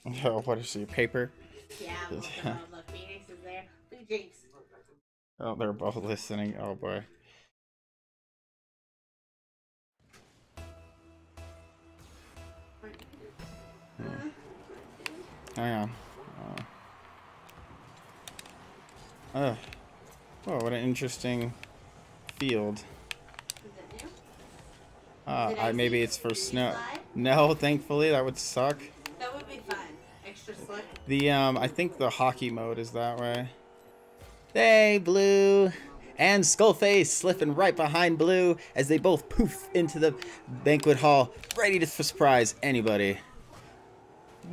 Oh, what is she? Paper? Yeah, look, Phoenix is there. Blue Jinx. Oh, they're both listening. Oh boy. Hang on. Oh, what an interesting field. Is it new? Maybe it's for snow. No, thankfully, that would suck. That would be fun. Extra slick. I think the hockey mode is that way. Hey, Blue! And Skullface slipping right behind Blue as they both poof into the banquet hall, ready to surprise anybody.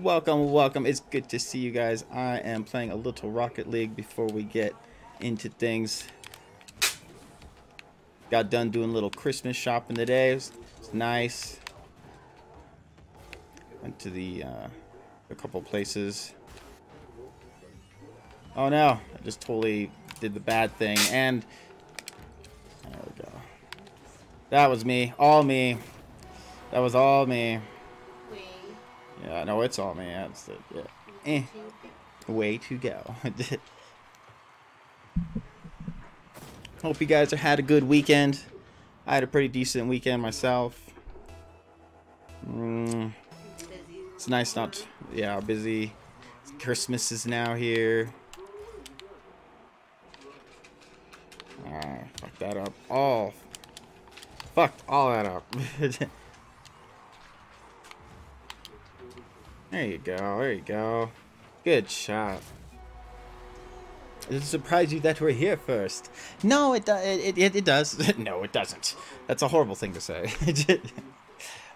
Welcome, welcome. It's good to see you guys. I am playing a little Rocket League before we get into things. Got done doing a little Christmas shopping today. It's nice. Went to a couple places. Oh no, I just totally did the bad thing, and there we go. That was me, all me. That was all me. Yeah, no, it's all me. That's it. Yeah. Way to go. Hope you guys had a good weekend. I had a pretty decent weekend myself. It's nice not, yeah, busy. Christmas is now here. Fuck that up. Fucked all that up. There you go. There you go. Good shot. Does it surprise you that we're here first? No, it does. No, it doesn't. That's a horrible thing to say.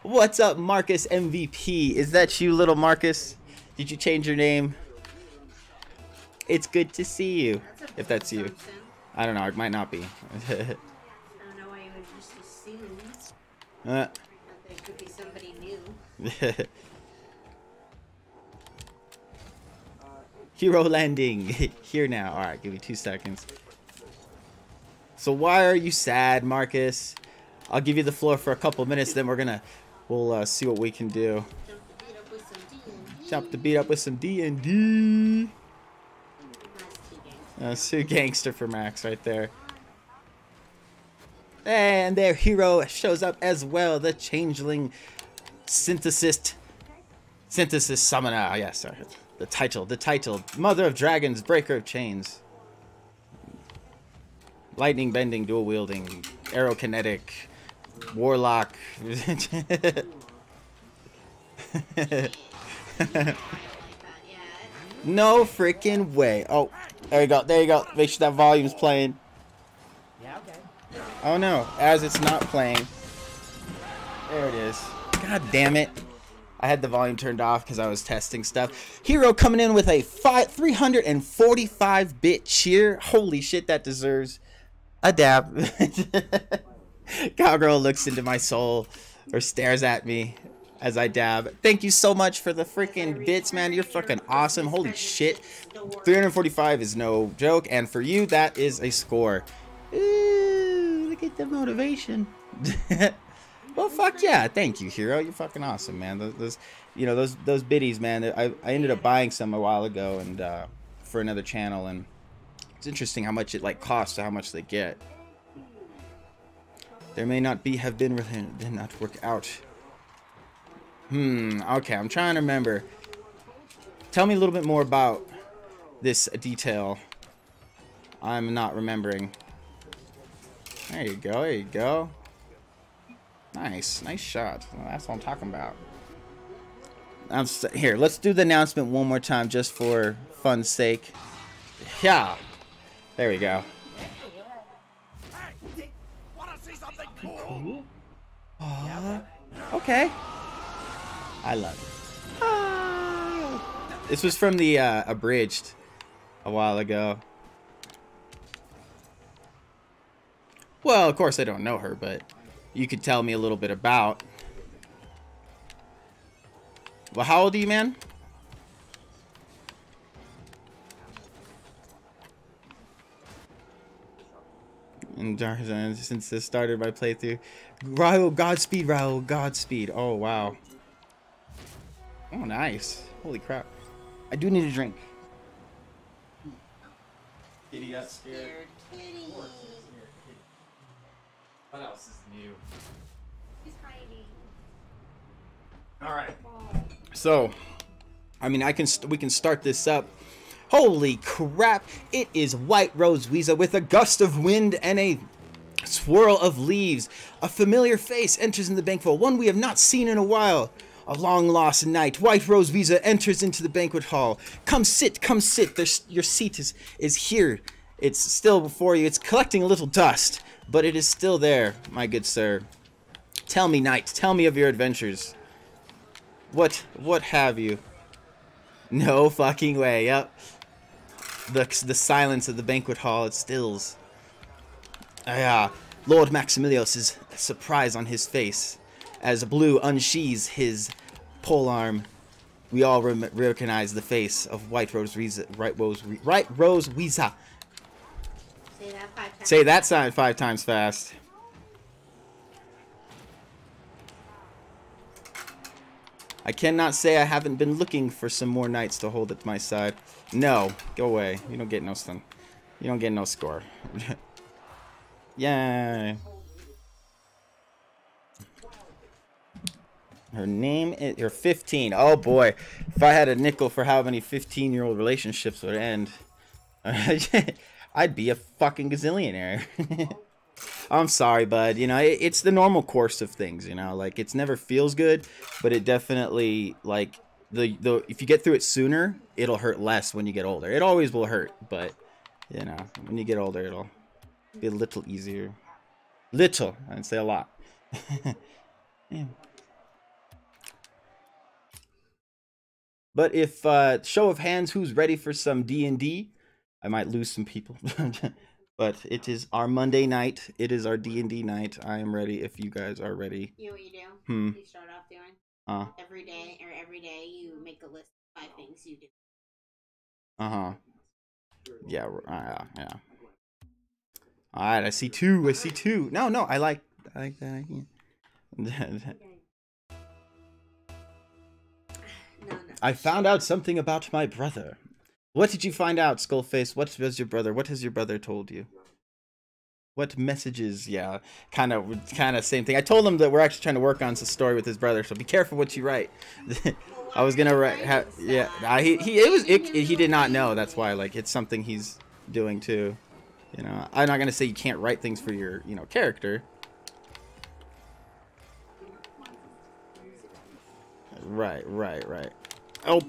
What's up, Marcus MVP? Is that you, little Marcus? Did you change your name? It's good to see you. If that's you. I don't know. It might not be. I don't know why you would just assume that there could be somebody new. Hero landing. Here now. Alright, give me 2 seconds. So why are you sad, Marcus? I'll give you the floor for a couple minutes, then we'll see what we can do. Jump to beat up with some D&D. Sue Gangster for Max right there. And their hero shows up as well. The Changeling Synthesis Summoner. Yes, sorry. The title. Mother of Dragons, Breaker of Chains. Lightning bending, dual wielding, arrow kinetic, warlock. No freaking way. Oh, there you go. There you go. Make sure that volume's playing. Yeah, okay. Oh no, as it's not playing. There it is. God damn it. I had the volume turned off because I was testing stuff. Hero coming in with a 345-bit cheer. Holy shit, that deserves a dab. Cowgirl looks into my soul or stares at me as I dab. Thank you so much for the freaking bits, man. You're fucking awesome. Holy shit. 345 is no joke. And for you, that is a score. Ooh, look at the motivation. Well, fuck yeah. Thank you, Hero. You're fucking awesome, man. Those biddies, man. I ended up buying some a while ago and for another channel, and it's interesting how much it like costs to how much they get. There may not have been did not work out. Okay, I'm trying to remember. Tell me a little bit more about this detail. I'm not remembering. There you go, there you go. Nice shot. Well, that's what I'm talking about. Here, let's do the announcement one more time just for fun's sake. Yeah. There we go. Cool. Okay. I love it. This was from the abridged a while ago. Well, of course I don't know her, but you could tell me a little bit about. Well, how old are you, man? And since this started my playthrough. Raul, Godspeed, Raul, Godspeed. Oh, wow. Oh, nice. Holy crap. I do need a drink. Kitty got scared. Kitty. What else is new? He's hiding. All right. So, I mean, we can start this up. Holy crap! It is White Rose Weeza with a gust of wind and a swirl of leaves. A familiar face enters in the banquet, one we have not seen in a while. A long lost night. White Rose Weeza enters into the banquet hall. Come sit, come sit. Your seat is here. It's still before you. It's collecting a little dust, but it is still there, my good sir. Tell me, knight. Tell me of your adventures. What have you? No fucking way. Yep. The silence of the banquet hall, it stills. Lord Maxamillios is surprise on his face as Blue unsheathes his polearm. We all recognize the face of White Rose Weeza. White Rose Weeza. Say that 5 times. Say that sign 5 times fast. I cannot say I haven't been looking for some more knights to hold at my side. No, go away. You don't get no stun. You don't get no score. Yay. Her name is... You're 15. Oh boy. If I had a nickel for how many 15-year-old relationships would end, I'd be a fucking gazillionaire. I'm sorry, bud. You know, it's the normal course of things, you know? Like, it never feels good, but it definitely, like... if you get through it sooner, it'll hurt less when you get older. It always will hurt, but you know, when you get older, it'll be a little easier. Little, I'd say a lot. Yeah. But if show of hands, who's ready for some D&D? I might lose some people, but it is our Monday night. It is our D&D night. I am ready. If you guys are ready. You know what you do? You start off doing. Every day you make a list of 5 things you do. Yeah. Yeah. All right. I see 2. I see 2. No. I like that idea. No. I found out something about my brother. What did you find out, Skullface? What was your brother? What has your brother told you? What messages? Yeah, kind of same thing. I told him that we're actually trying to work on some story with his brother, so be careful what you write. I was gonna write. He did not know. That's why, like, it's something he's doing too. You know, I'm not gonna say you can't write things for your, you know, character. Right. Oh.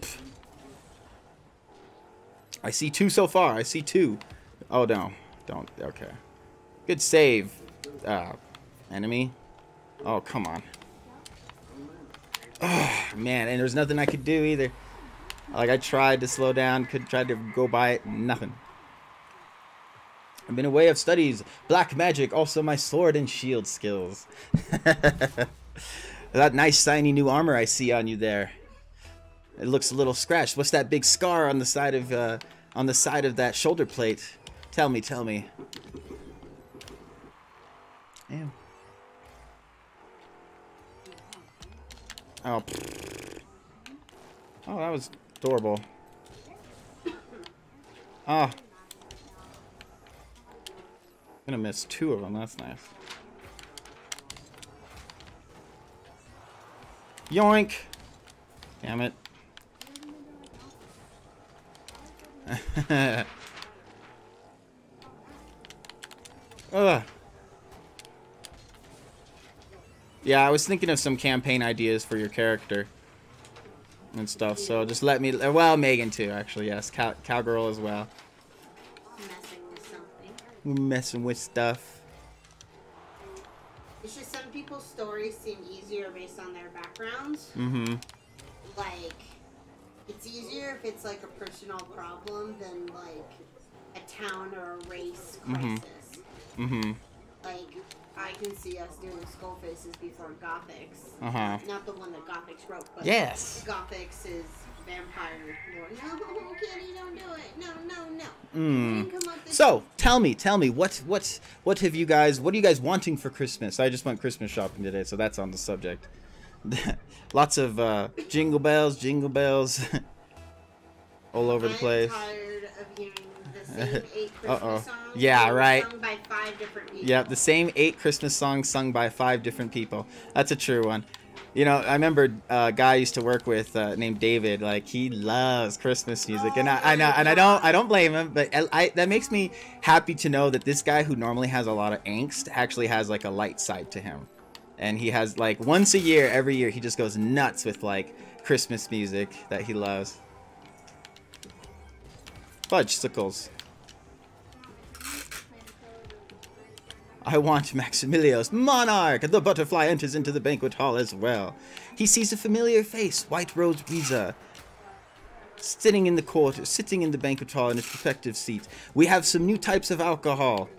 I see 2 so far. I see 2. Oh no, don't. Okay. Good save, enemy. Oh, come on. Oh, man, and there's nothing I could do either. Like, I tried to slow down, tried to go by it, nothing. I've been away of studies, black magic, also my sword and shield skills. That nice shiny new armor I see on you there. It looks a little scratched. What's that big scar on the side of that shoulder plate? Tell me. Damn. Oh, that was adorable. Oh. Gonna miss 2 of them. That's nice. Yoink! Damn it. Ugh. Yeah, I was thinking of some campaign ideas for your character and stuff, so just let me... Well, Megan too, actually, yes. Cowgirl as well. Messing with something. We're messing with stuff. It's just some people's stories seem easier based on their backgrounds. Mm-hmm. Like, it's easier if it's like a personal problem than like a town or a race crisis. Mm-hmm. Like, I can see us doing Skull Faces before Gothics. Not the one that Gothics wrote, but yes. Gothics is vampire lore. No, Kitty, don't do it. No. So tell me, what are you guys wanting for Christmas? I just went Christmas shopping today, so that's on the subject. Lots of jingle bells all over the place. I'm tired of hearing the same 8 Christmas songs. Yeah, right. Sung by 5 different people. Yep, the same 8 Christmas songs sung by 5 different people. That's a true one. You know, I remember a guy I used to work with named David. Like, he loves Christmas music, and I don't blame him. But that makes me happy to know that this guy who normally has a lot of angst actually has like a light side to him, and he has like once a year, every year, he just goes nuts with like Christmas music that he loves. Fudgesicles. I want Maxamillios, monarch! The butterfly enters into the banquet hall as well. He sees a familiar face, white-robed Riza, sitting in the banquet hall in his respective seat. We have some new types of alcohol.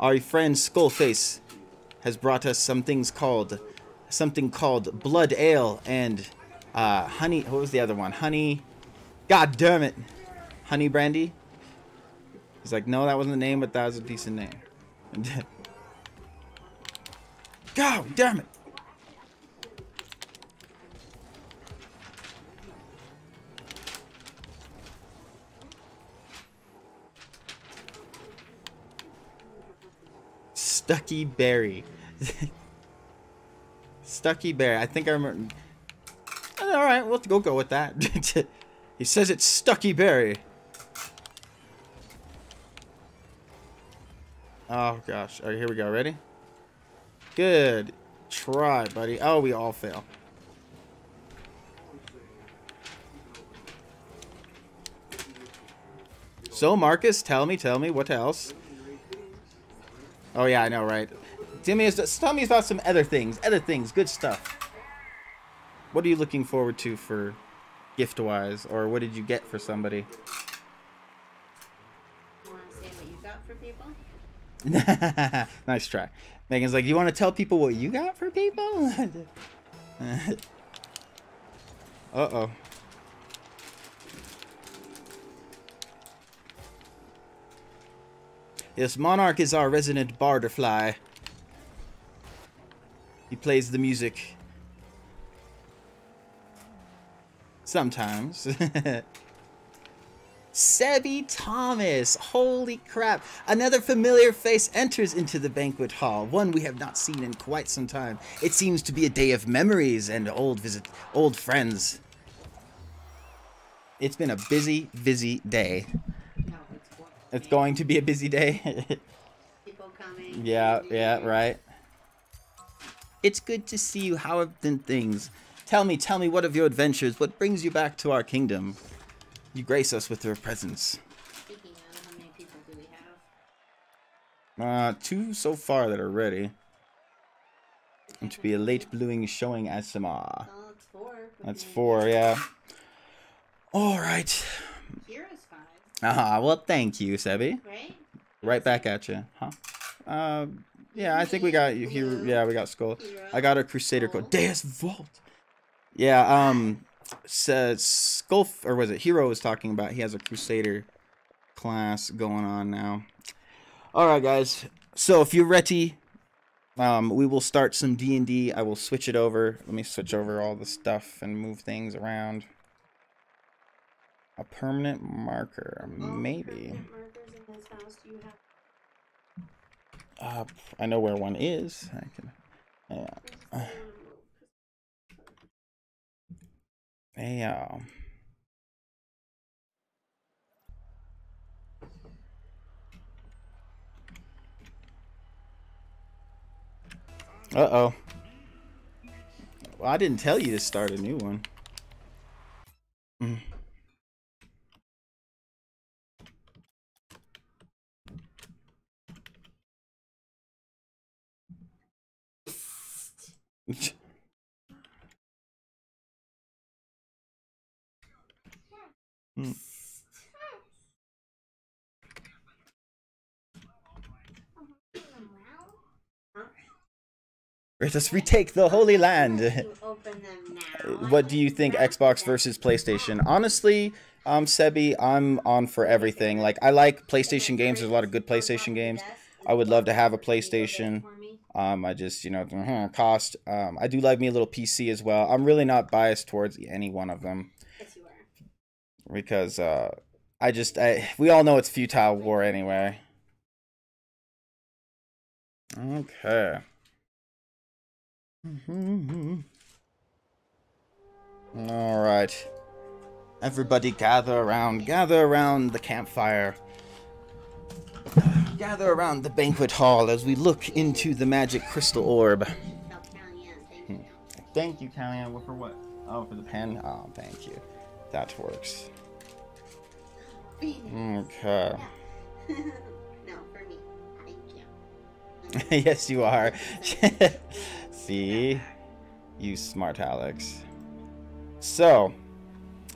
Our friend Skullface has brought us something called blood ale and honey. What was the other one? Honey. God damn it! Honey brandy. He's like, no, that wasn't the name, but that was a decent name. God damn it! Stucky Berry. Stucky Berry. I think I remember. Alright, we'll go with that. He says it's Stucky Berry. Oh gosh. Alright, here we go. Ready? Good try, buddy. Oh, we all fail. So, Marcus, tell me, what else? Oh yeah, I know, right? Tell me about some other things, good stuff. What are you looking forward to for gift-wise, or what did you get for somebody? You want to say what you got for people? Nice try. Megan's like, you want to tell people what you got for people? Uh-oh. Yes, Monarch is our resident barterfly. He plays the music. Sometimes. Sebby Thomas. Holy crap. Another familiar face enters into the banquet hall. One we have not seen in quite some time. It seems to be a day of memories and old friends. It's been a busy day. No, It's going to be a busy day. People coming. Yeah, right. It's good to see you. How have been things? Tell me, what of your adventures? What brings you back to our kingdom? You grace us with your presence. Speaking of, how many people do we have? 2 so far that are ready. And to be a late blooming showing ASMR. Oh, it's 4. That's 4, yeah. Alright. Hero's 5. Well, thank you, Sebby. Right? Right back at you. Huh? Yeah, I think we got you here. Yeah, we got Skull. Hero. I got a Crusader code. Deus Vault. Yeah, says Skull, or was it Hero was talking about, he has a Crusader class going on now. Alright, guys. So, if you're ready, we will start some D&D. I will switch it over. Let me switch over all the stuff and move things around. A permanent marker, maybe. Permanent markers in this house do you have? I know where one is. I can. Yeah. Uh-oh. Well, I didn't tell you to start a new one. Let us retake the Holy Land. Open them now. What do you think, Xbox versus PlayStation? Honestly, Sebby, I'm on for everything. Like, I like PlayStation games. There's a lot of good PlayStation games. I would love to have a PlayStation. I just, you know, cost. I do like me a little PC as well. I'm really not biased towards any one of them. Yes, you are. Because we all know it's futile war anyway. Okay. All right. Everybody gather around the campfire. Gather around the banquet hall as we look into the magic crystal orb. Thank you, Kellyanne. For what? Oh, for the pen? Oh, thank you. That works. Okay. No, for me. Thank you. Yes, you are. See? You smart Alex. So,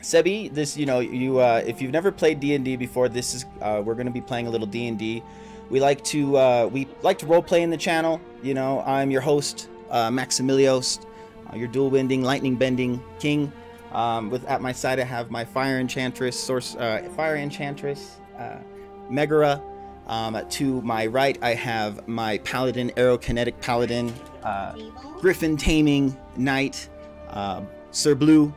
Sebi, this, you know, if you've never played D&D before, this is, we're going to be playing a little D&D. We like to role play in the channel. You know, I'm your host, Maxamillios, your dual wielding, lightning bending king. At my side, I have my fire enchantress, Megara. To my right, I have my paladin, aerokinetic paladin, griffin taming knight, Sir Blue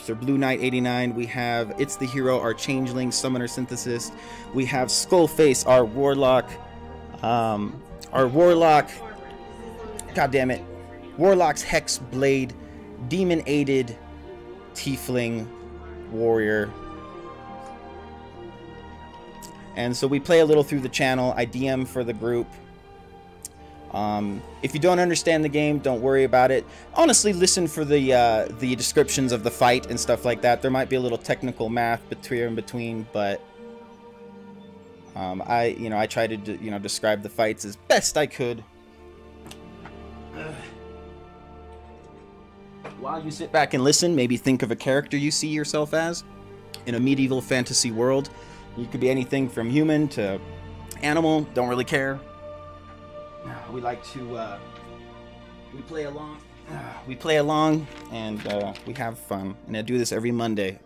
Knight 89. We have It's the Hero, our changeling summoner synthesis. We have Skullface, our warlock, God damn it, warlock's hex blade, demon aided tiefling warrior. And so we play a little through the channel. I DM for the group. If you don't understand the game, don't worry about it. Honestly, listen for the descriptions of the fight and stuff like that. There might be a little technical math in between, but I try to describe the fights as best I could. While you sit back and listen, maybe think of a character you see yourself as in a medieval fantasy world. You could be anything from human to animal. Don't really care. We like to we play along. We play along and we have fun. And I do this every Monday.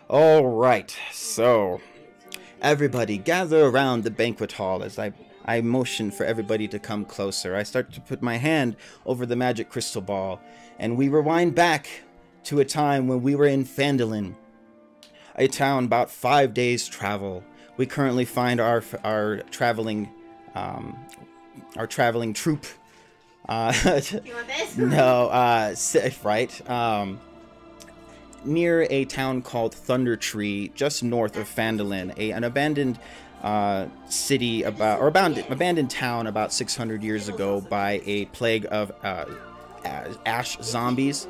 All right. So everybody gather around the banquet hall as I motion for everybody to come closer. I start to put my hand over the magic crystal ball, and we rewind back to a time when we were in Phandalin, a town about 5 days travel. We currently find our traveling troop. You want this? No, right. Near a town called Thunder Tree, just north of Phandalin, an abandoned city abandoned town about 600 years ago by a plague of ash zombies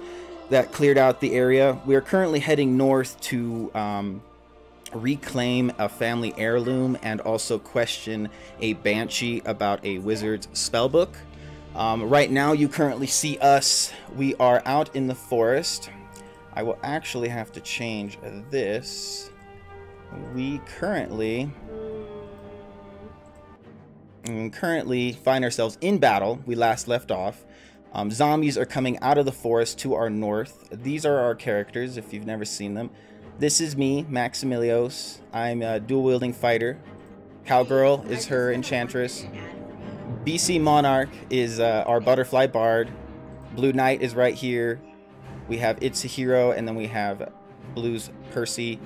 that cleared out the area. We are currently heading north to reclaim a family heirloom and also question a banshee about a wizard's spellbook. Right now, you currently see us. We are out in the forest. I will actually have to change this. We currently find ourselves in battle. We last left off. Zombies are coming out of the forest to our north. These are our characters, if you've never seen them. This is me, Maxamillios. I'm a dual-wielding fighter. Cowgirl is her enchantress. BC Monarch is our butterfly bard. Blue Knight is right here. We have It's a Hero, and then we have Blue's Percy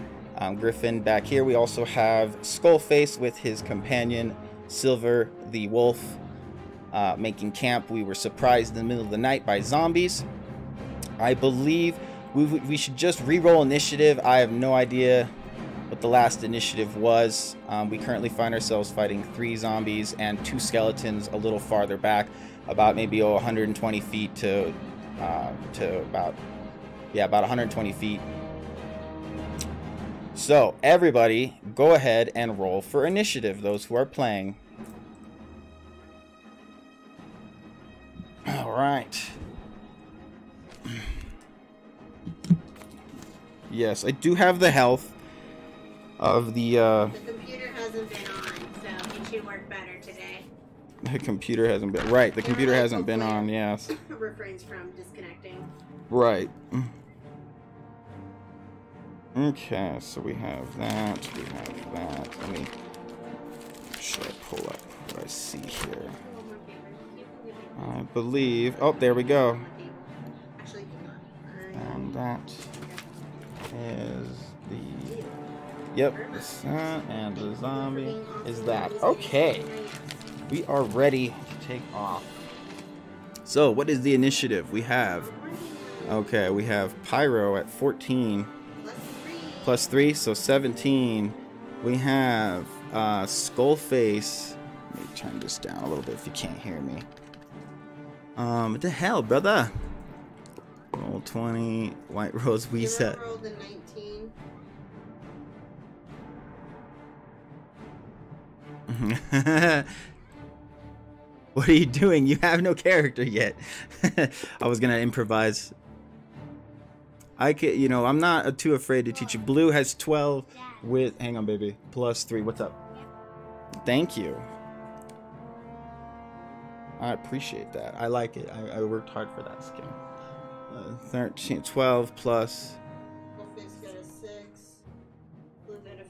Griffin back here. We also have Skullface with his companion, Silver the Wolf, making camp. We were surprised in the middle of the night by zombies. I believe we should just re-roll initiative. I have no idea what the last initiative was. We currently find ourselves fighting 3 zombies and 2 skeletons a little farther back, about maybe 120 feet to about 120 feet. So everybody go ahead and roll for initiative, those who are playing. All right. Yes, I do have the health of the The computer hasn't been on, so it should work better today. The computer hasn't been right. The computer hasn't been on. Yes. Refrains from disconnecting. Right. Okay, so we have that. We have that. Let me should I pull up? What do I see here? I believe. Oh, there we go. And that is the. Yep, the sun and the zombie is that. Okay, we are ready to take off. So, what is the initiative? We have. Okay, we have Pyro at 14 plus 3, so 17. We have Skullface. Let me turn this down a little bit if you can't hear me. What the hell, brother? Roll 20. White Rose reset. Rolled a 19. What are you doing? You have no character yet. I was gonna improvise. I could, you know, I'm not too afraid to teach you. Blue has 12 with, hang on, baby, plus 3. What's up? Thank you. I appreciate that. I like it. I worked hard for that skill. 13, 12 plus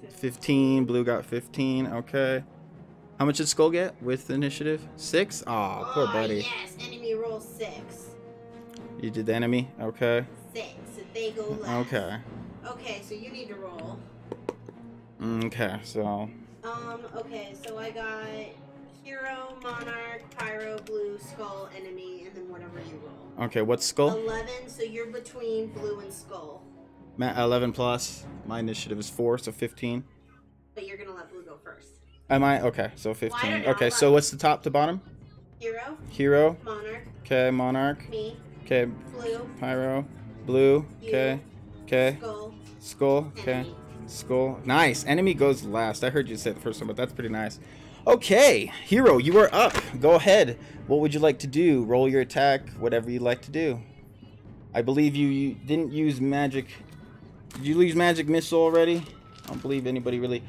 15. Blue got 15. Okay. How much did Skull get with initiative? 6? Aw, poor buddy. Yes, enemy roll 6. You did the enemy? Okay. 6. If they go left. Okay. Okay, so you need to roll. Okay, so. Okay, so I got Hero, Monarch, Pyro, Blue, Skull, Enemy, and then whatever you roll. Okay, what's Skull? 11, so you're between Blue and Skull. 11 plus. My initiative is 4, so 15. But you're gonna let Blue go first. Am I? Okay, so 15. Well, Okay, so what's the top to bottom? Hero. Hero. Monarch. Okay, Monarch. Me. Okay. Blue. Pyro. Blue. Okay. Okay. Skull. Skull. Okay. Enemy. Skull. Nice. Enemy goes last. I heard you say the first one, but that's pretty nice. Okay, Hero, you are up. Go ahead. What would you like to do? Roll your attack, whatever you'd like to do. I believe you didn't use magic. Did you use magic missile already? I don't believe anybody really.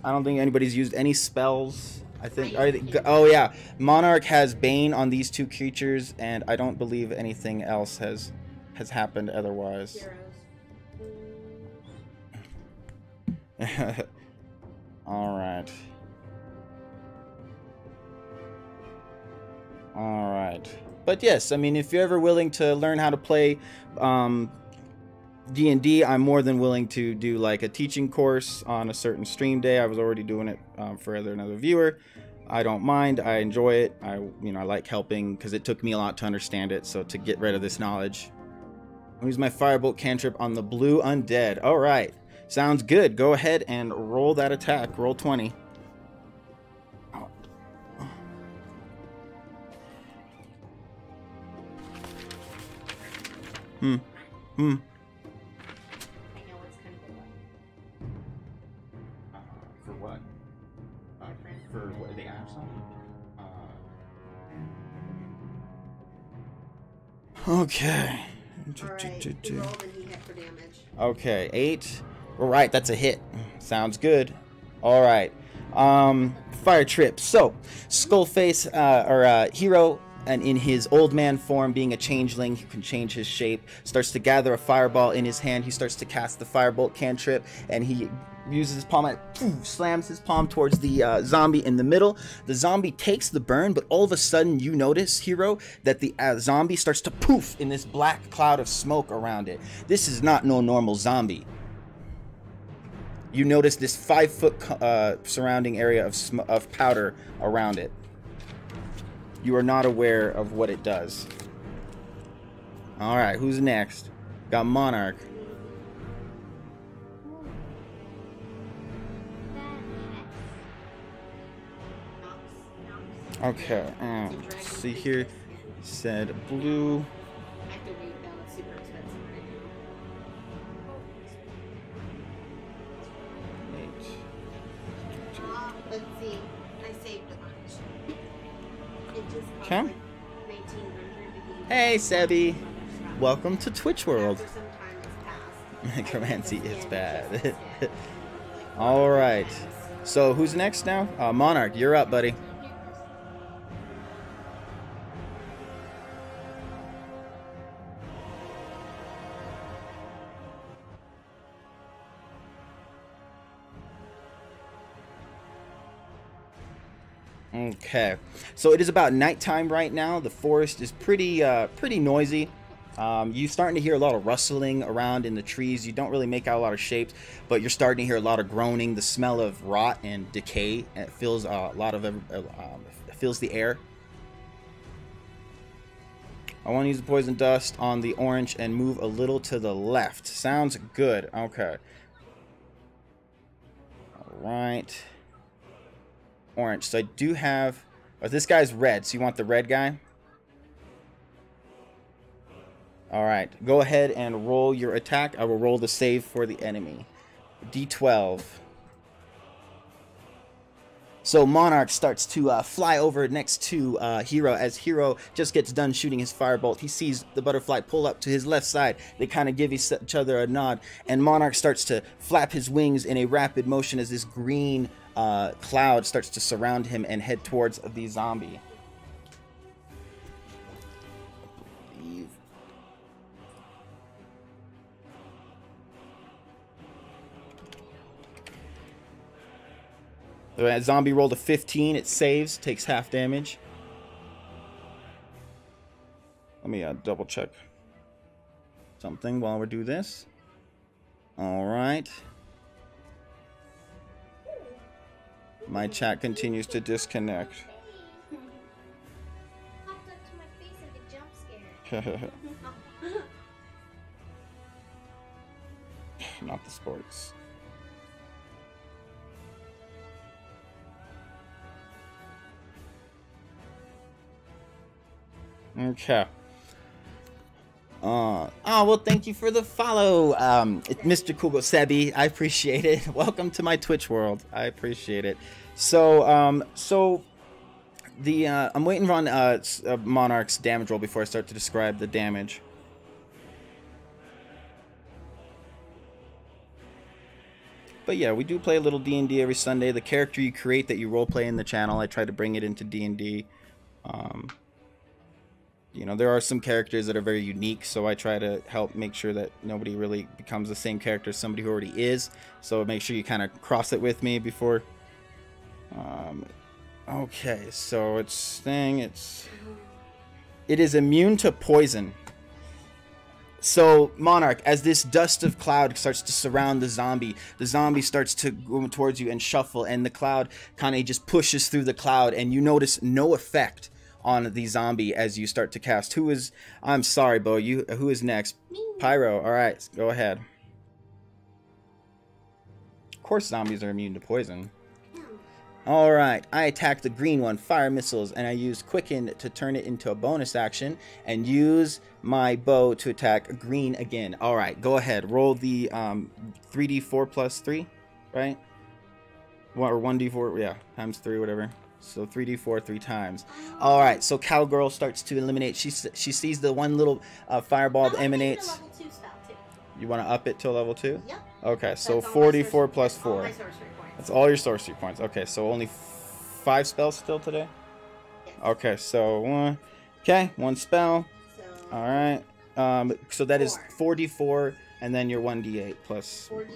I don't think anybody's used any spells. I think. Oh yeah, Monarch has Bane on these 2 creatures, and I don't believe anything else has happened otherwise. All right. All right. But yes, I mean, if you're ever willing to learn how to play D&D, I'm more than willing to do like a teaching course on a certain stream day. I was already doing it for another viewer. I don't mind. I enjoy it. I like helping because it took me a lot to understand it. So to get rid of this knowledge, I'll use my Firebolt cantrip on the blue undead. All right. Sounds good. Go ahead and roll that attack. Roll 20. I know what's kind of For what? For what? The action? Okay. Alright, he rolled and he hit for damage. Okay, 8. All right, that's a hit. Sounds good. All right. Fire trip. So, Skullface, Hero, and in his old man form, being a changeling, he can change his shape, starts to gather a fireball in his hand. He starts to cast the Firebolt cantrip, and he uses his palm and slams his palm towards the zombie in the middle. The zombie takes the burn, but all of a sudden you notice, Hero, that the zombie starts to poof in this black cloud of smoke around it. This is not no normal zombie. You notice this 5-foot surrounding area of powder around it. You are not aware of what it does. Alright, who's next? Got Monarch. Okay, let's see here. Said blue. I have to wait though, it's super expensive right now. Let's see. I saved a bunch. It just cost Okay. like 1900 to Hey, Sebi. Welcome to Twitch World. After some time has passed, Necromancy I is just bad. scanned it. Alright. So, who's next now? Monarch, you're up, buddy. Okay, so it is about nighttime right now. The forest is pretty noisy. You're starting to hear a lot of rustling around in the trees. You don't really make out a lot of shapes, but you're starting to hear a lot of groaning. The smell of rot and decay fills fills the air. I want to use the poison dust on the orange and move a little to the left. Sounds good. Okay. All right. Orange. So I do have... Oh, this guy's red, so you want the red guy? Alright. Go ahead and roll your attack. I will roll the save for the enemy. D12. So Monarch starts to fly over next to Hero. As Hero just gets done shooting his firebolt, he sees the butterfly pull up to his left side. They kind of give each other a nod, and Monarch starts to flap his wings in a rapid motion as this green cloud starts to surround him and head towards the zombie. The zombie rolled a 15. It saves, takes half damage. Let me double check something while we do this. All right. My chat continues to disconnect. Popped up to my face like a jump scare. Not the sports. Okay. Oh, well, thank you for the follow, it's Mr. Kugo Sebi. I appreciate it. Welcome to my Twitch world. I appreciate it. So, I'm waiting on Monarch's damage roll before I start to describe the damage. But yeah, we do play a little D&D every Sunday. The character you create that you roleplay in the channel, I try to bring it into D&D. You know, there are some characters that are very unique, so I try to help make sure that nobody really becomes the same character as somebody who already is. So make sure you kind of cross it with me before. Okay, so it is immune to poison. So, Monarch, as this dust of cloud starts to surround the zombie starts to go towards you and shuffle, and the cloud kind of just pushes through the cloud, and you notice no effect on the zombie as you start to cast. I'm sorry, Bo, who is next? Me. Pyro, alright, go ahead. Of course zombies are immune to poison. Alright, I attack the green one, fire missiles, and I use Quicken to turn it into a bonus action, and use my bow to attack green again. Alright, go ahead, roll the 3d4 plus 3, right? Or 1d4, yeah, times 3, whatever. So 3d4 3 times. Alright, so Cowgirl starts to eliminate. She sees the one little fireball that emanates. Level 2 spell too. You want to up it to level 2? Yep. Okay, so That's all my 44 plus all 4. my sorcery points. That's all your sorcery points. Okay, so only 5 spells still today? Yes. Okay, so one spell. So, Alright. So that is 4d4, and then your 1d8 plus... 4d4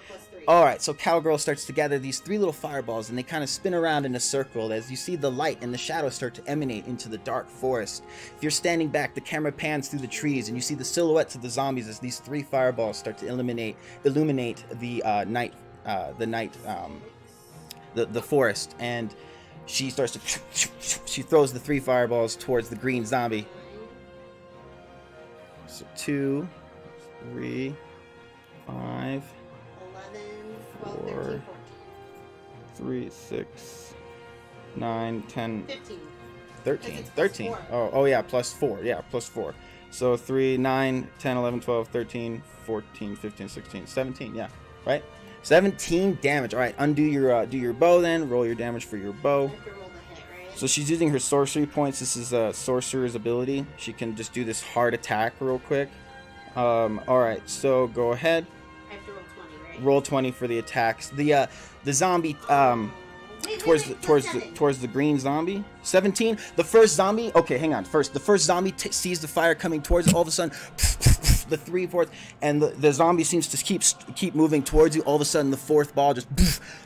plus 3. Alright, so Cowgirl starts to gather these 3 little fireballs, and they kind of spin around in a circle as you see the light and the shadows start to emanate into the dark forest. If you're standing back, the camera pans through the trees, and you see the silhouettes of the zombies as these 3 fireballs start to illuminate the the forest. And she starts to... She throws the 3 fireballs towards the green zombie. So 2, 3, 5... 11, 12, 4, 13, 3, 6, 9, 10, 15. 13. It's 13. +4. Oh yeah, plus 4. Yeah, plus 4. So 3, 9, 10, 11, 12, 13, 14, 15, 16, 17. Yeah, right? 17 damage. All right, undo your do your bow then. Roll your damage for your bow. I have to roll the hit, right? So she's using her sorcery points. This is a sorcerer's ability. She can just do this hard attack real quick. All right, so go ahead. I have to roll 20, right? Roll 20 for the attacks. The zombie Wait, towards wait, the green zombie. 17. The first zombie. Okay, hang on. First, the first zombie sees the fire coming towards it. All of a sudden, the 3/4, and the zombie seems to keep moving towards you. All of a sudden, the 4th ball just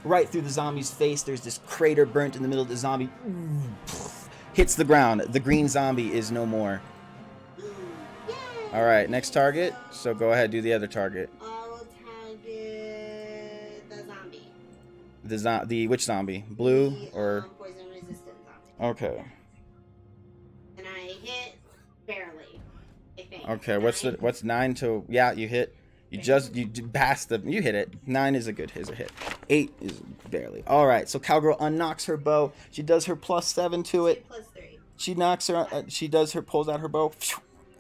right through the zombie's face. There's this crater burnt in the middle of the zombie. Hits the ground. The green zombie is no more. All right, next target. So go ahead, do the other target. I will target the zombie. The which zombie? Blue or poison resistant zombie. okay. And I hit barely. I think. Okay, what's 9 to yeah, you hit. You passed the you hit it. 9 is a hit. 8 is barely. All right, so Cowgirl unknocks her bow. She does her +7 to it. +3. She knocks her. Pulls out her bow.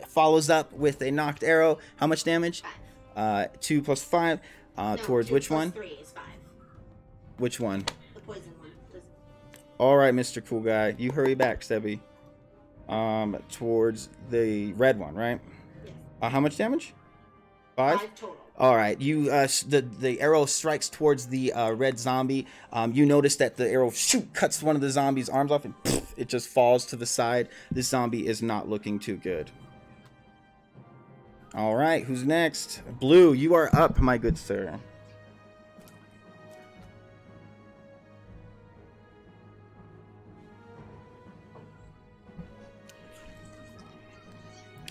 Follows up with a knocked arrow. How much damage? 2 + 5. No, Towards 2 which + one? 3 is 5. Which one? The poison one. All right, Mr. Cool Guy. You hurry back, Sebby. Towards the red one, right? Yes. How much damage? 5? 5 total. All right. You the arrow strikes towards the red zombie. You notice that the arrow cuts one of the zombie's arms off, and it just falls to the side. This zombie is not looking too good. All right, who's next? Blue, you are up, my good sir.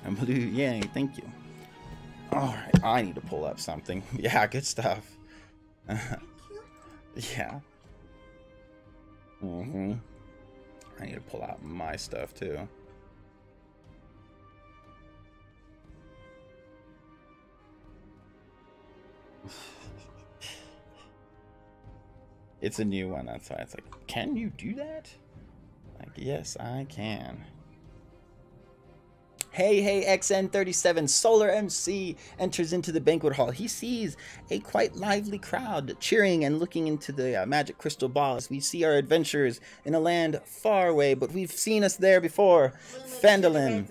And Blue, yay, thank you. All right, I need to pull up something. Yeah, good stuff. Yeah. I need to pull out my stuff too. It's a new one, that's why it's like, can you do that? Like, yes, I can. Hey, XN37 Solar MC enters into the banquet hall. He sees a quite lively crowd cheering and looking into the magic crystal ball as we see our adventurers in a land far away, but we've seen us there before. Phandalin.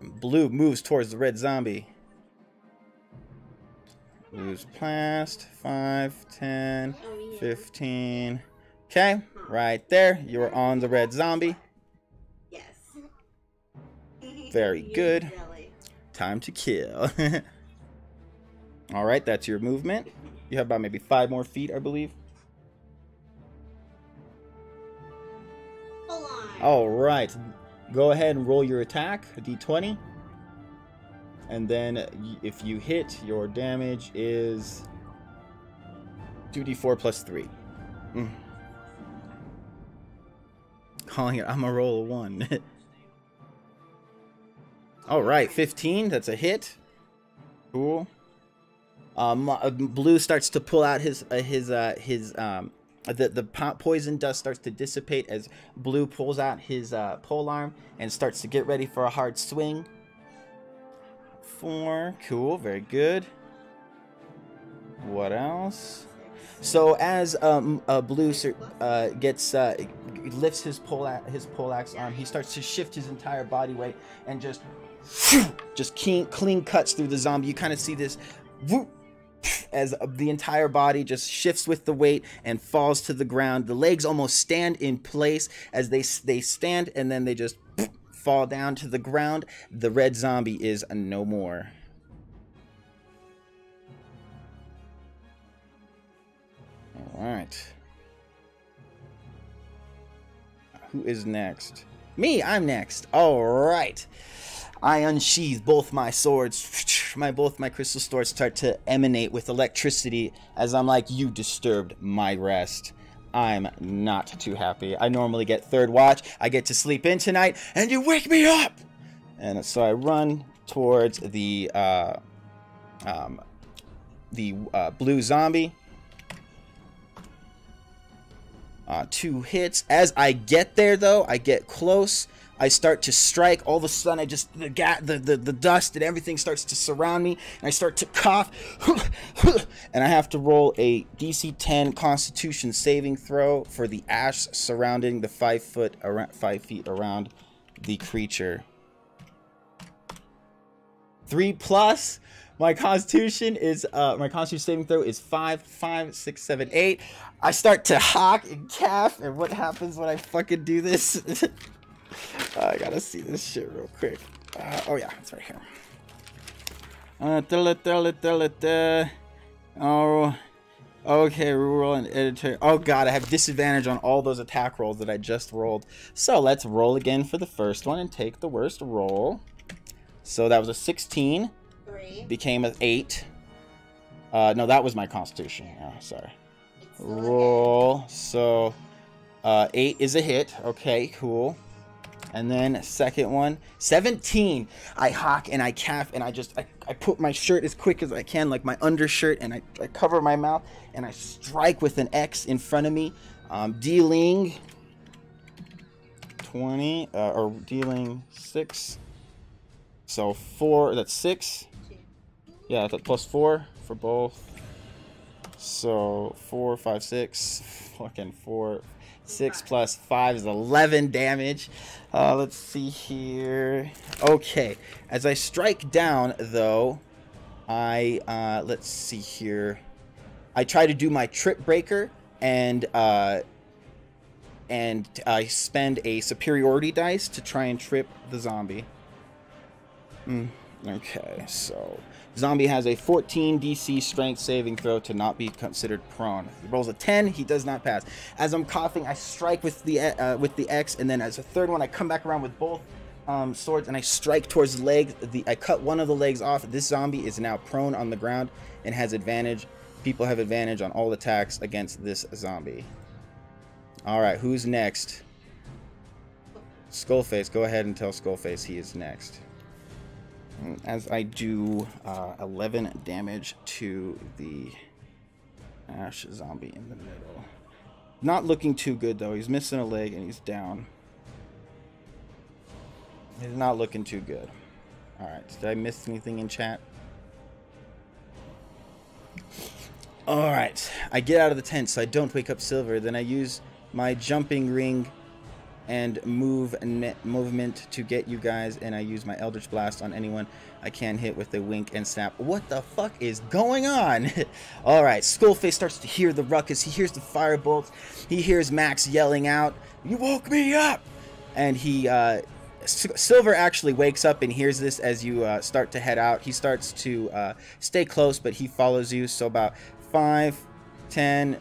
Blue moves towards the red zombie. Moves past 5, 10, 15. Okay, right there. You're on the red zombie. Yes. Very good. Time to kill. All right, that's your movement. You have about maybe 5 more feet, I believe. Hold on. All right. Go ahead and roll your attack, a d20. And then if you hit, your damage is 2d4 plus 3. Calling it, I'm a roll of 1. All right, 15. That's a hit. Cool. Blue starts to pull out the poison dust starts to dissipate as Blue pulls out his pole arm and starts to get ready for a hard swing. 4. Cool. Very good. What else? So as Blue lifts his poleaxe arm, he starts to shift his entire body weight and just clean cuts through the zombie. You kind of see this whoop, as the entire body just shifts with the weight and falls to the ground. The legs almost stand in place as they stand, and then they just fall down to the ground. The red zombie is no more. All right. Who is next? Me, I'm next. All right. I unsheathe both my swords. Both my crystal swords start to emanate with electricity as I'm like, you disturbed my rest. I'm not too happy. I normally get 3rd watch. I get to sleep in tonight, and you wake me up! And so I run towards the blue zombie. 2 hits. As I get there, though, I get close. I start to strike. All of a sudden, the dust and everything starts to surround me, and I start to cough. And I have to roll a DC 10 Constitution saving throw for the ash surrounding the 5 feet around the creature. 3+. My Constitution saving throw is 5, 6, 7, 8. I start to hawk and calf, and what happens when I fucking do this? I gotta see this shit real quick. Oh yeah, it's right here. Oh, okay, rural and editor. Oh god, I have disadvantage on all those attack rolls that I just rolled. So let's roll again for the first one and take the worst roll. So that was a 16. 3. Became an 8. No, that was my constitution. Oh, sorry. It's still Roll. So 8 is a hit. Okay, cool. And then second one, 17. I hawk and I calf and I put my shirt as quick as I can, like my undershirt, and I cover my mouth and I strike with an X in front of me, dealing 20 or dealing 6. So 4. That's 6. Yeah, that's plus 4 for both. So 4, 5, 6. Fucking 4. 6 plus 5 is 11 damage. Let's see here. Okay, as I strike down, though, let's see here. I try to do my trip breaker, and I spend a superiority dice to try and trip the zombie. Okay, so zombie has a 14 DC strength saving throw to not be considered prone. He rolls a 10, he does not pass. As I'm coughing, I strike with the X, and then as a third one, I come back around with both swords and I strike towards the leg. I cut one of the legs off. This zombie is now prone on the ground and has advantage. People have advantage on all attacks against this zombie. All right, who's next? Skullface. Go ahead and tell Skullface he is next. As I do 11 damage to the Ash zombie in the middle. Not looking too good, though. He's missing a leg and he's down. He's not looking too good. Alright, did I miss anything in chat? Alright, I get out of the tent so I don't wake up Silver. Then I use my jumping ring and movement to get you guys, and I use my Eldritch Blast on anyone I can hit with a wink and snap. What the fuck is going on? Alright, Skullface starts to hear the ruckus. He hears the firebolts. He hears Max yelling out, "You woke me up!" And he, Silver actually wakes up and hears this as you start to head out. He starts to stay close, but he follows you. So about 5, 10,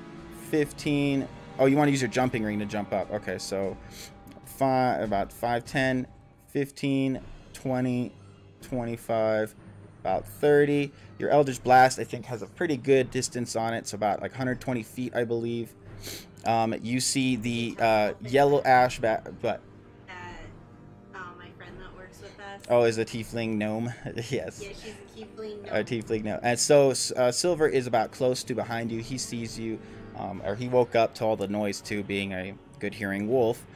15... Oh, you want to use your jumping ring to jump up. Okay, so about 5, 10, 15, 20, 25, about 30. Your Eldritch Blast, I think, has a pretty good distance on it. So about like 120 feet, I believe. You see the yellow ash but my friend that works with us. Oh, is a tiefling gnome? Yes. Yeah, she's a tiefling gnome. A tiefling gnome. And so Silver is about close to behind you. He sees you. Or he woke up to all the noise too, being a good hearing wolf.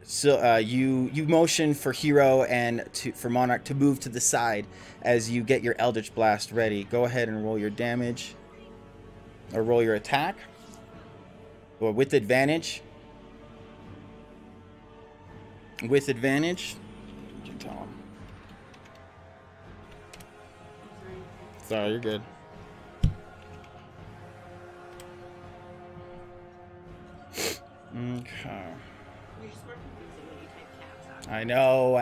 So you motion for Hero and for Monarch to move to the side as you get your Eldritch Blast ready. Go ahead and roll your damage, or roll your attack, or with advantage. With advantage. You can tell him. Sorry, you're good. Okay. You're just more confusing when you type tabs out. I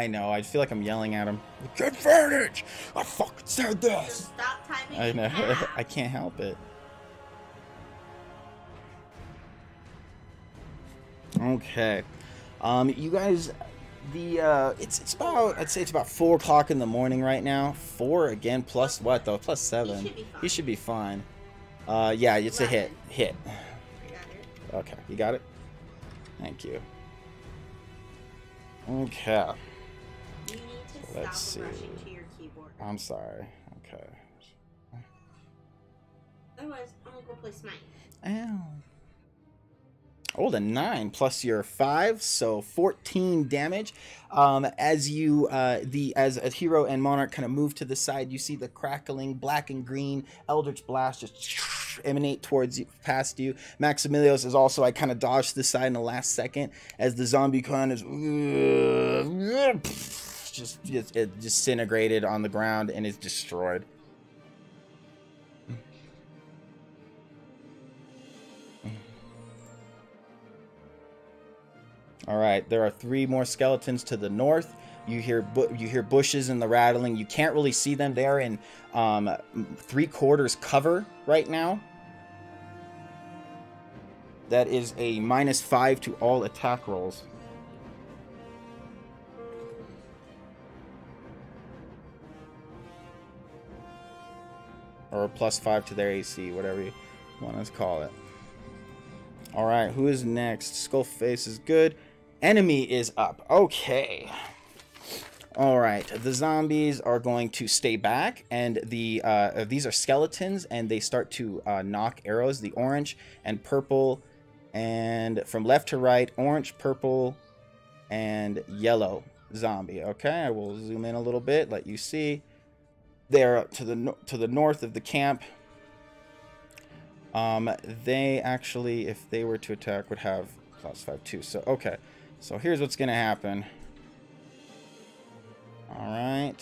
know. I feel like I'm yelling at him. With advantage! I fucking said this! Just stop typing. I know. tabs. I can't help it. Okay. You guys, it's about, I'd say it's about 4 o'clock in the morning right now. 4 again, plus what though? Plus 7. He should be fine. Yeah, it's 11. a hit. Hit. I got it. Okay, you got it? Thank you. Okay. You need to Let's stop see. rushing to your keyboard. I'm sorry. Okay. Otherwise, I'm gonna go play Smite. Ow. Rolled a 9 plus your 5, so 14 damage. As you, as a Hero and Monarch kind of move to the side, you see the crackling black and green Eldritch Blast just emanate towards you, past you. Maxamillios is also, I kind of dodged to the side in the last second as the zombie kind of just it disintegrated on the ground and is destroyed. All right, there are 3 more skeletons to the north. You hear bushes and the rattling. You can't really see them. They're in 3/4 cover right now. That is a -5 to all attack rolls. Or a +5 to their AC, whatever you want to call it. Alright, who is next? Skullface is good. Enemy is up. Okay. Alright, the zombies are going to stay back, and these are skeletons, and they start to knock arrows. The orange and purple, and from left to right, orange, purple, and yellow zombie. Okay, I will zoom in a little bit, let you see. They're to the north of the camp. They actually, if they were to attack, would have +5 too. So okay, so here's what's gonna happen. All right,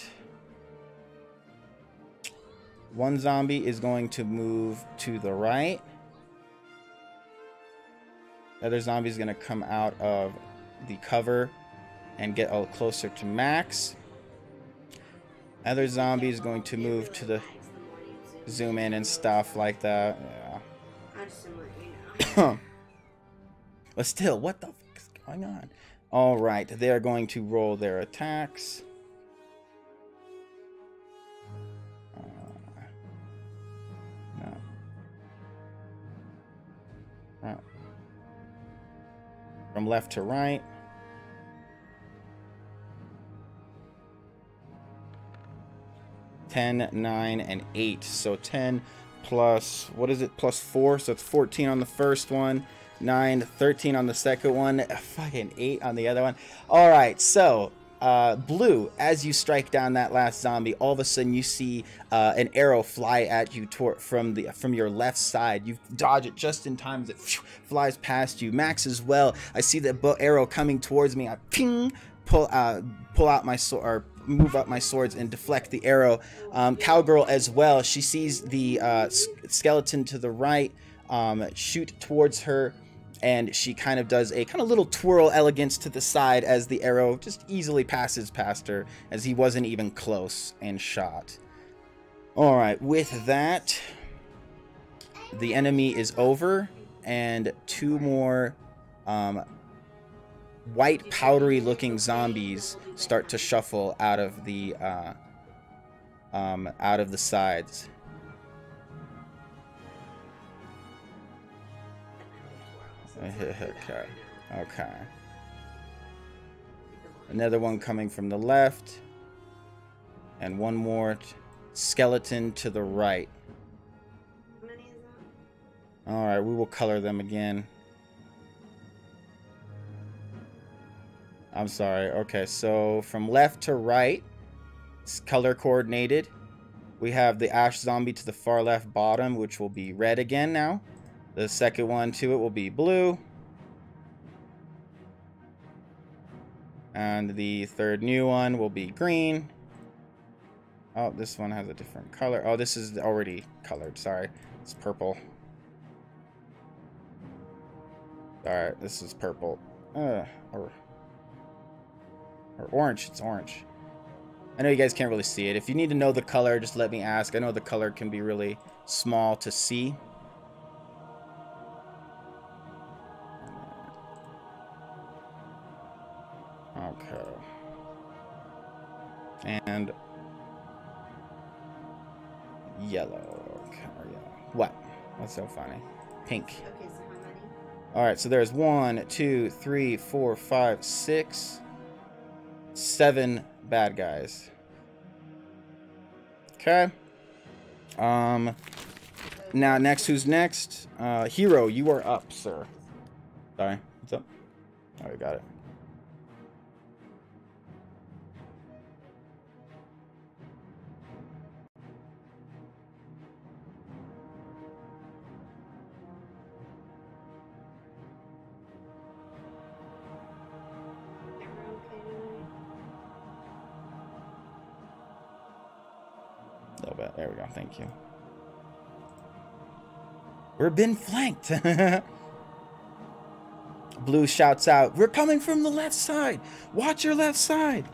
one zombie is going to move to the right. The other zombie is gonna come out of the cover and get a little closer to Max. Other zombie is going to move to the zoom in and stuff like that. Yeah. I just want you know. But still, what the fuck is going on? All right, they are going to roll their attacks. No. From left to right. +10, 9, and 8. So 10 plus, what is it, +4? So it's 14 on the first one, 9, 13 on the second one, fucking 8 on the other one. All right, so blue, as you strike down that last zombie, all of a sudden you see an arrow fly at you from your left side. You dodge it just in time as it flies past you. Max as well. I see the arrow coming towards me. I ping, pull out my sword, or move up my swords and deflect the arrow. Cowgirl as well. She sees the skeleton to the right shoot towards her, and she kind of does a little twirl elegance to the side as the arrow just easily passes past her, as he wasn't even close and shot. All right, with that, the enemy is over, and 2 more white powdery looking zombies start to shuffle out of the sides. Okay. Another one coming from the left, and one more skeleton to the right. All right, we will color them again. I'm sorry. Okay, so from left to right, it's color coordinated. We have the ash zombie to the far left bottom, which will be red again now. The second one to it will be blue. And the third new one will be green. Oh, this one has a different color. Oh, this is already colored. Sorry. It's purple. Alright, this is purple. Or orange. It's orange. I know you guys can't really see it. If you need to know the color, just let me ask. I know the color can be really small to see. Okay. And yellow. Okay, yellow. What? What's so funny? Pink. Okay, so how many? Alright, so there's 1, 2, 3, 4, 5, 6, 7 bad guys. Okay. Now next, who's next? Hero, you are up, sir. Sorry, what's up? Oh, you got it. A little bit. There we go. Thank you. We're being flanked. Blue shouts out, "We're coming from the left side. Watch your left side."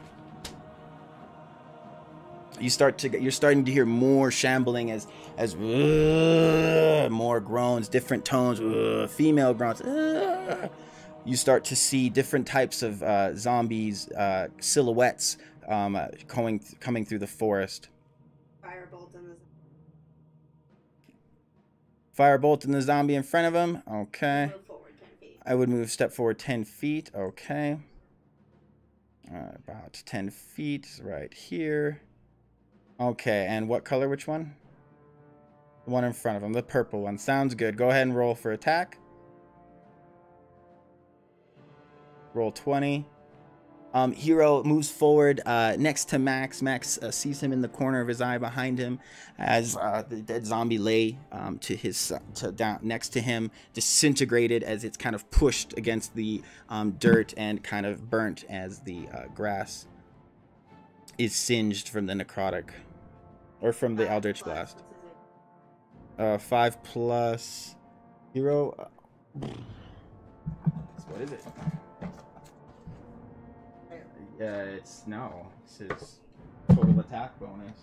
you're starting to hear more shambling as more groans, different tones, female groans. You start to see different types of zombies, silhouettes coming through the forest. Firebolt in the zombie in front of him. Okay. Move forward 10 feet. I would step forward 10 feet. Okay. About 10 feet right here. Okay, and what color? Which one? The one in front of him, the purple one. Sounds good. Go ahead and roll for attack. Roll 20. Hero moves forward next to Max. Max sees him in the corner of his eye behind him as the dead zombie lay down next to him, disintegrated as it's kind of pushed against the dirt and kind of burnt as the grass is singed from the necrotic, or from the Eldritch Blast. 5 plus Hero. What is it? Yeah, it's his total attack bonus.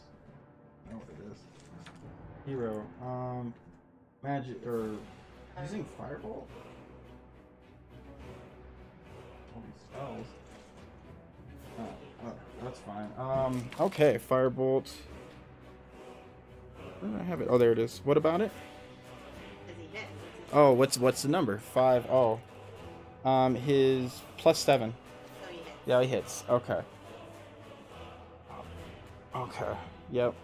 I know what it is. Hero. Magic, or using Firebolt? All these spells. That's fine. Okay, Firebolt. Where did I have it? Oh, there it is. What about it? Oh, what's the number? 5. Oh. His +7. Yeah, he hits. Okay. Okay. Yep.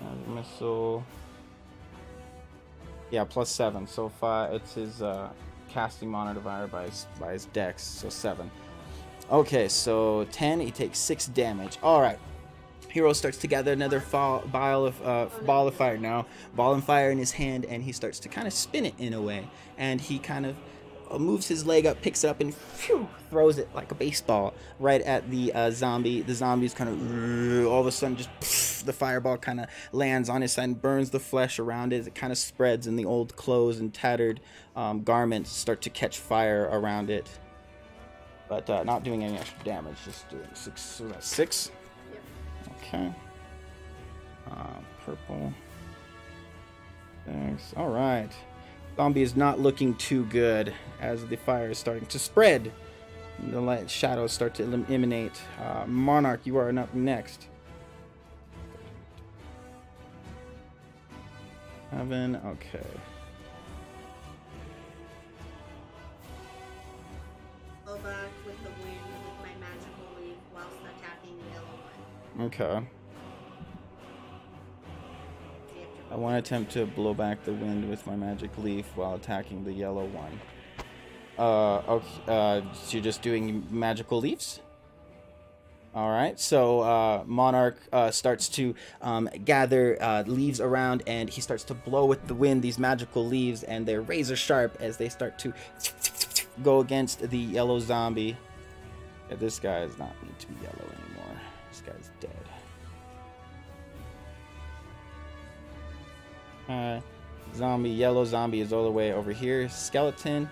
And missile. Yeah, +7. So 5. It's his casting modifier by his dex. So 7. Okay, so 10. He takes 6 damage. All right. Hero starts to gather another ball of fire now. Ball of fire in his hand, and he starts to kind of spin it in a way. And he kind of moves his leg up, picks it up, and phew, throws it like a baseball right at the zombie. The zombie's kind of all of a sudden just pff, the fireball kind of lands on his side and burns the flesh around it. It kind of spreads, and the old clothes and tattered garments start to catch fire around it. But not doing any extra damage, just doing 6. So that's 6. Yep. Okay. Purple. Thanks. All right. Zombie is not looking too good as the fire is starting to spread. The light shadows start to emanate. Monarch, you are up next. 7. Okay. Go back with the wind with my magical leaf whilst attacking the yellow one. Okay. I want to attempt to blow back the wind with my magic leaf while attacking the yellow one. Okay, so you're just doing magical leaves? Alright, so Monarch starts to gather leaves around, and he starts to blow with the wind these magical leaves, and they're razor sharp as they start to go against the yellow zombie. Yeah, this guy does not need to be yellow anymore. This guy's dead. Yellow zombie is all the way over here. Skeleton.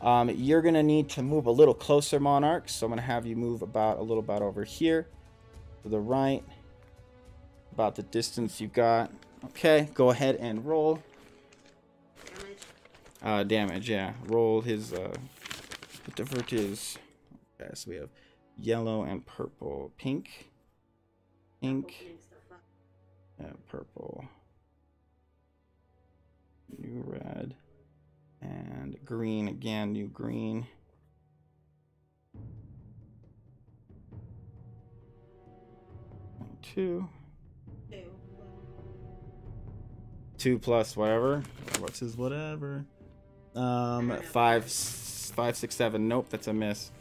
You're gonna need to move a little closer, Monarch. So I'm gonna have you move a little bit over here to the right, about the distance you got. Okay, go ahead and roll. Damage. Yeah. Roll his whatever it is. Okay, so we have yellow and purple, pink, and purple. New red and green again. New green. And 2. 2 plus whatever. What's his whatever? 5, 6, 7. Nope, that's a miss.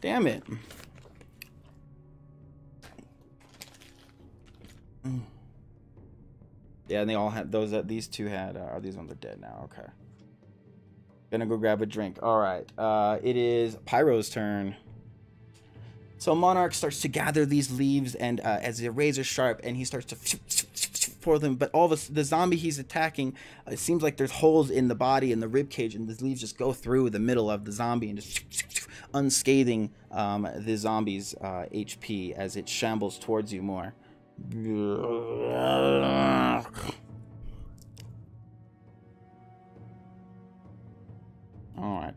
Damn it. Yeah, and they all had those. These two had. These ones are dead now. Okay. Gonna go grab a drink. All right. It is Pyro's turn. So Monarch starts to gather these leaves, and as they're razor sharp, and he starts to pour them. But all the zombie he's attacking, it seems like there's holes in the body and the rib cage, and the leaves just go through the middle of the zombie and just unscathing the zombie's HP as it shambles towards you more. All right.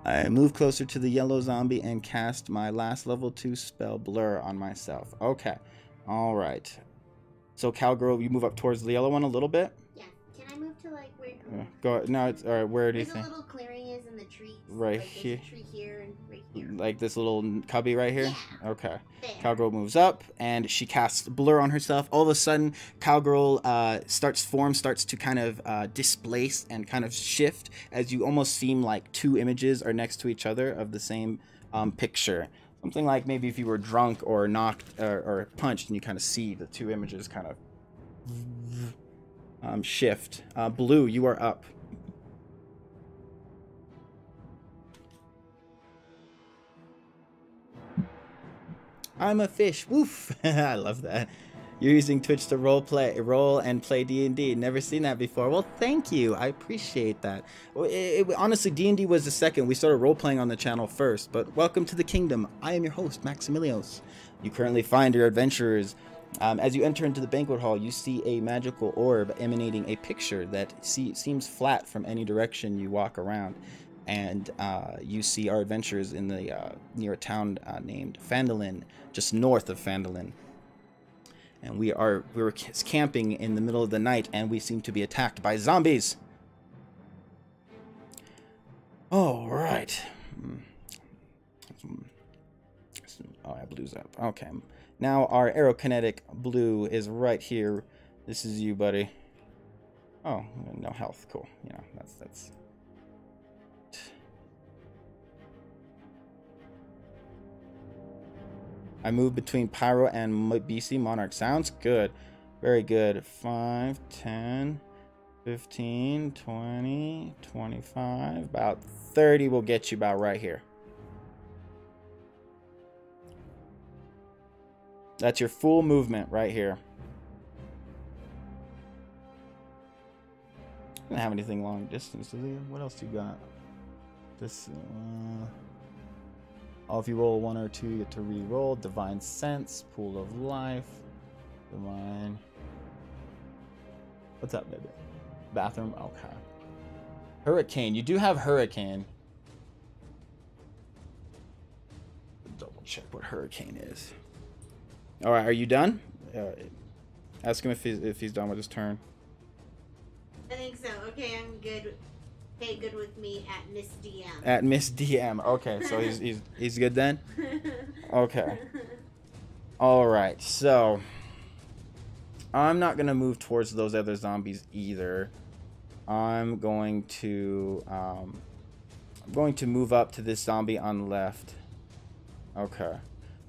I move closer to the yellow zombie and cast my last level 2 spell, Blur, on myself. Okay. All right. So, Cowgirl, you move up towards the yellow one a little bit? Yeah. Can I move to like where? Go. No, it's all right. Where do you There's think? a little clearing is in the trees. Right like, here. There's a tree here and right here. Like this little cubby right here? Yeah. Okay. There. Cowgirl moves up and she casts Blur on herself. All of a sudden, Cowgirl starts to kind of displace and kind of shift as you almost seem like two images are next to each other of the same picture. Something like maybe if you were drunk or knocked or punched and you kind of see the two images kind of shift. Blue, you are up. I'm a fish. Woof. I love that. You're using Twitch to roll and play D&D. Never seen that before. Well, thank you. I appreciate that. Honestly, D&D was the second. We started role-playing on the channel first. But welcome to the kingdom. I am your host, Maxamillios. You currently find your adventurers. As you enter into the banquet hall, you see a magical orb emanating a picture that seems flat from any direction you walk around. And you see our adventurers in the near a town named Phandalin, just north of Phandalin. And we were camping in the middle of the night, and we seem to be attacked by zombies. All right. Oh, yeah, blue's up. Okay. Now our aerokinetic blue is right here. This is you, buddy. Oh, no health. Cool. You know, that's. I move between Pyro and BC Monarch. Sounds good. Very good. 5, 10, 15, 20, 25. About 30 will get you about right here. That's your full movement right here. Don't have anything long distance, do you? What else you got? This... Oh, if you roll 1 or 2, you get to re-roll. Divine Sense, Pool of Life, Divine. What's up, baby? Bathroom. Okay. Hurricane. You do have Hurricane. Double check what Hurricane is. All right, are you done? Ask him if he's done with his turn. I think so. Okay, I'm good. Hey, good with me at Miss DM. At Miss DM. Okay, so he's good then? Okay. All right. So I'm not going to move towards those other zombies either. I'm going to move up to this zombie on the left. Okay.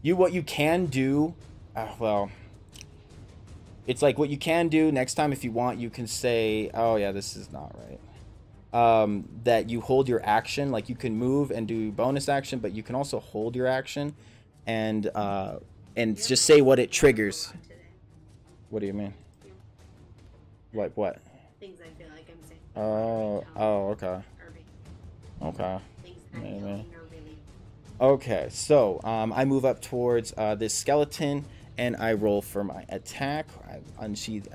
What you can do, well, it's like what you can do next time if you want, you can say, oh yeah, this is not right. That you hold your action, like you can move and do bonus action, but you can also hold your action and just say what it triggers. What do you mean? Like what? Things I feel like I'm saying. Oh, okay. Okay. Things I feel like are really... Okay, so I move up towards this skeleton and I roll for my attack. I unsheath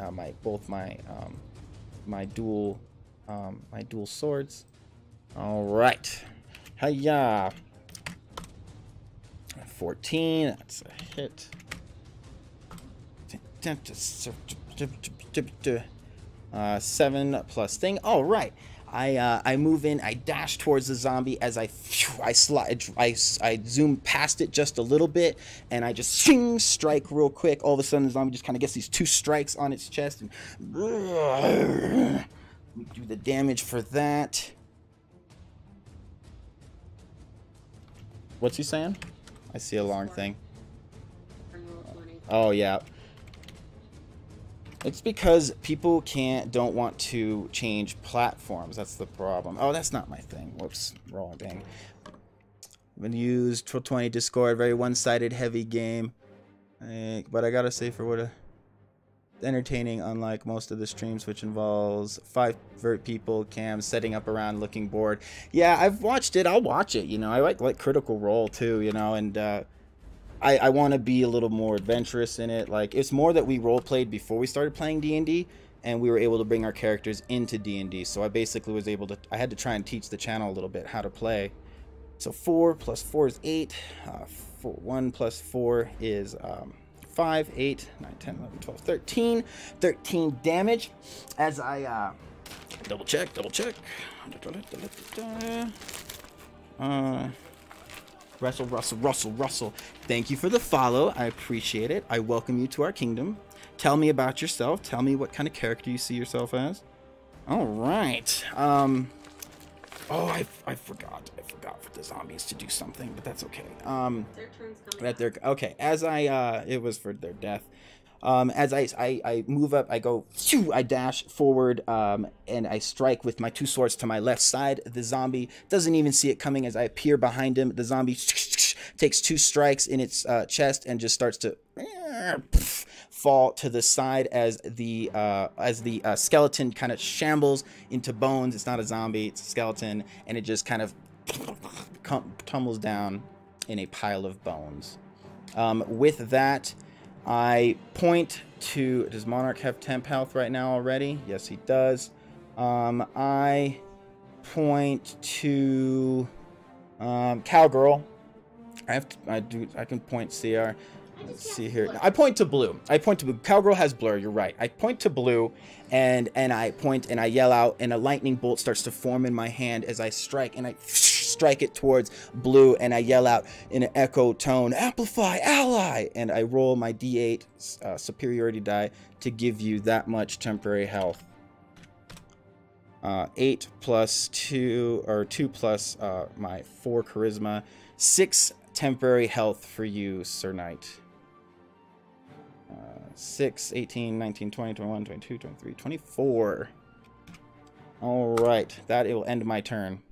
my dual swords. All right. Hiya. 14. That's a hit. 7 plus thing. All right. I move in. I dash towards the zombie as I zoom past it just a little bit, and I just strike real quick. All of a sudden, the zombie just kind of gets these 2 strikes on its chest. And do the damage for that. What's he saying? I see a long thing. Oh, yeah. It's because people don't want to change platforms. That's the problem. Oh, that's not my thing. Whoops, wrong thing. Been used 1220 Discord, very one-sided, heavy game. But I gotta say, for what a entertaining, unlike most of the streams, which involves 5 people, cams, setting up around, looking bored. Yeah, I've watched it. I'll watch it. You know, I like Critical Role too. You know, and I want to be a little more adventurous in it. Like, it's more that we role played before we started playing D&D, and we were able to bring our characters into D&D. So I basically was able to. I had to try and teach the channel a little bit how to play. So 4 plus 4 is 8. 1 plus 4 is 5, 8, 9, 10, 11, 12, 13. 13 damage. As I double check. Russell. Thank you for the follow. I appreciate it. I welcome you to our kingdom. Tell me about yourself. Tell me what kind of character you see yourself as. All right. Oh, I forgot for the zombies to do something, but that's okay. Their turn's coming. Okay. As it was for their death. As I move up, I go, I dash forward, and I strike with my 2 swords to my left side. The zombie doesn't even see it coming as I appear behind him. The zombie takes 2 strikes in its chest and just starts to fall to the side as the skeleton kind of shambles into bones. It's not a zombie, it's a skeleton, and it just kind of tumbles down in a pile of bones. With that, I point to... Does Monarch have temp health right now already? Yes, he does. I point to Cowgirl. I can point CR. Let's see here. I point to Blue. Cowgirl has blur. You're right. I point to Blue, and I point and I yell out, and a lightning bolt starts to form in my hand as I strike, and I strike it towards Blue, and I yell out in an echo tone, "Amplify, ally!" And I roll my D8 superiority die to give you that much temporary health. 8 plus 2, or 2 plus my 4 charisma, 6 temporary health for you, Sir Knight. 6, 18, 19, 20, 21, 22, 23, 24. All right, that will end my turn.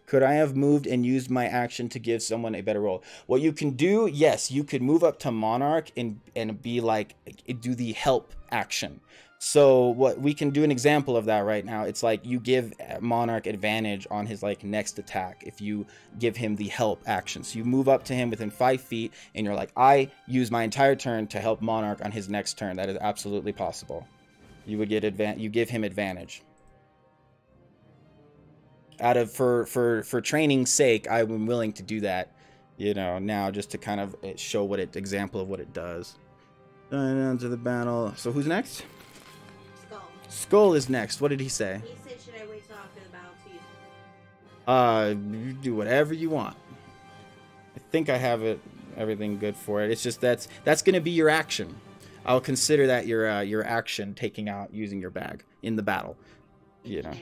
Could I have moved and used my action to give someone a better roll? What you can do, yes, you could move up to Monarch and be like, do the help action. So what we can do an example of that right now. It's like you give Monarch advantage on his like next attack if you give him the help action. So you move up to him within 5 feet and you're like, I use my entire turn to help Monarch on his next turn. That is absolutely possible. You would get you give him advantage. For training's sake, I'm willing to do that, you know, now just to kind of show what example of what it does. Into the battle. So who's next? Skull is next. What did he say? He said, should I wait till after the battle to use it? You do whatever you want. I think I have everything good for it. It's just that's going to be your action. I'll consider that your action, taking out, using your bag in the battle. You know,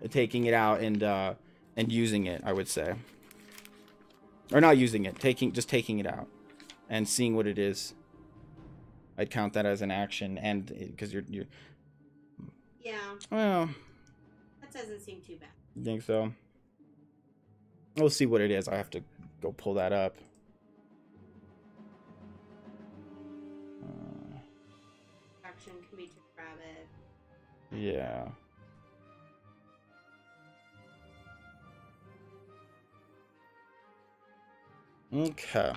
taking it out and using it, I would say. Or not using it, just taking it out and seeing what it is. I'd count that as an action, and because you're yeah. Well, that doesn't seem too bad. You think so? We'll see what it is. I have to go pull that up. Action can be to grab it. Yeah. Okay.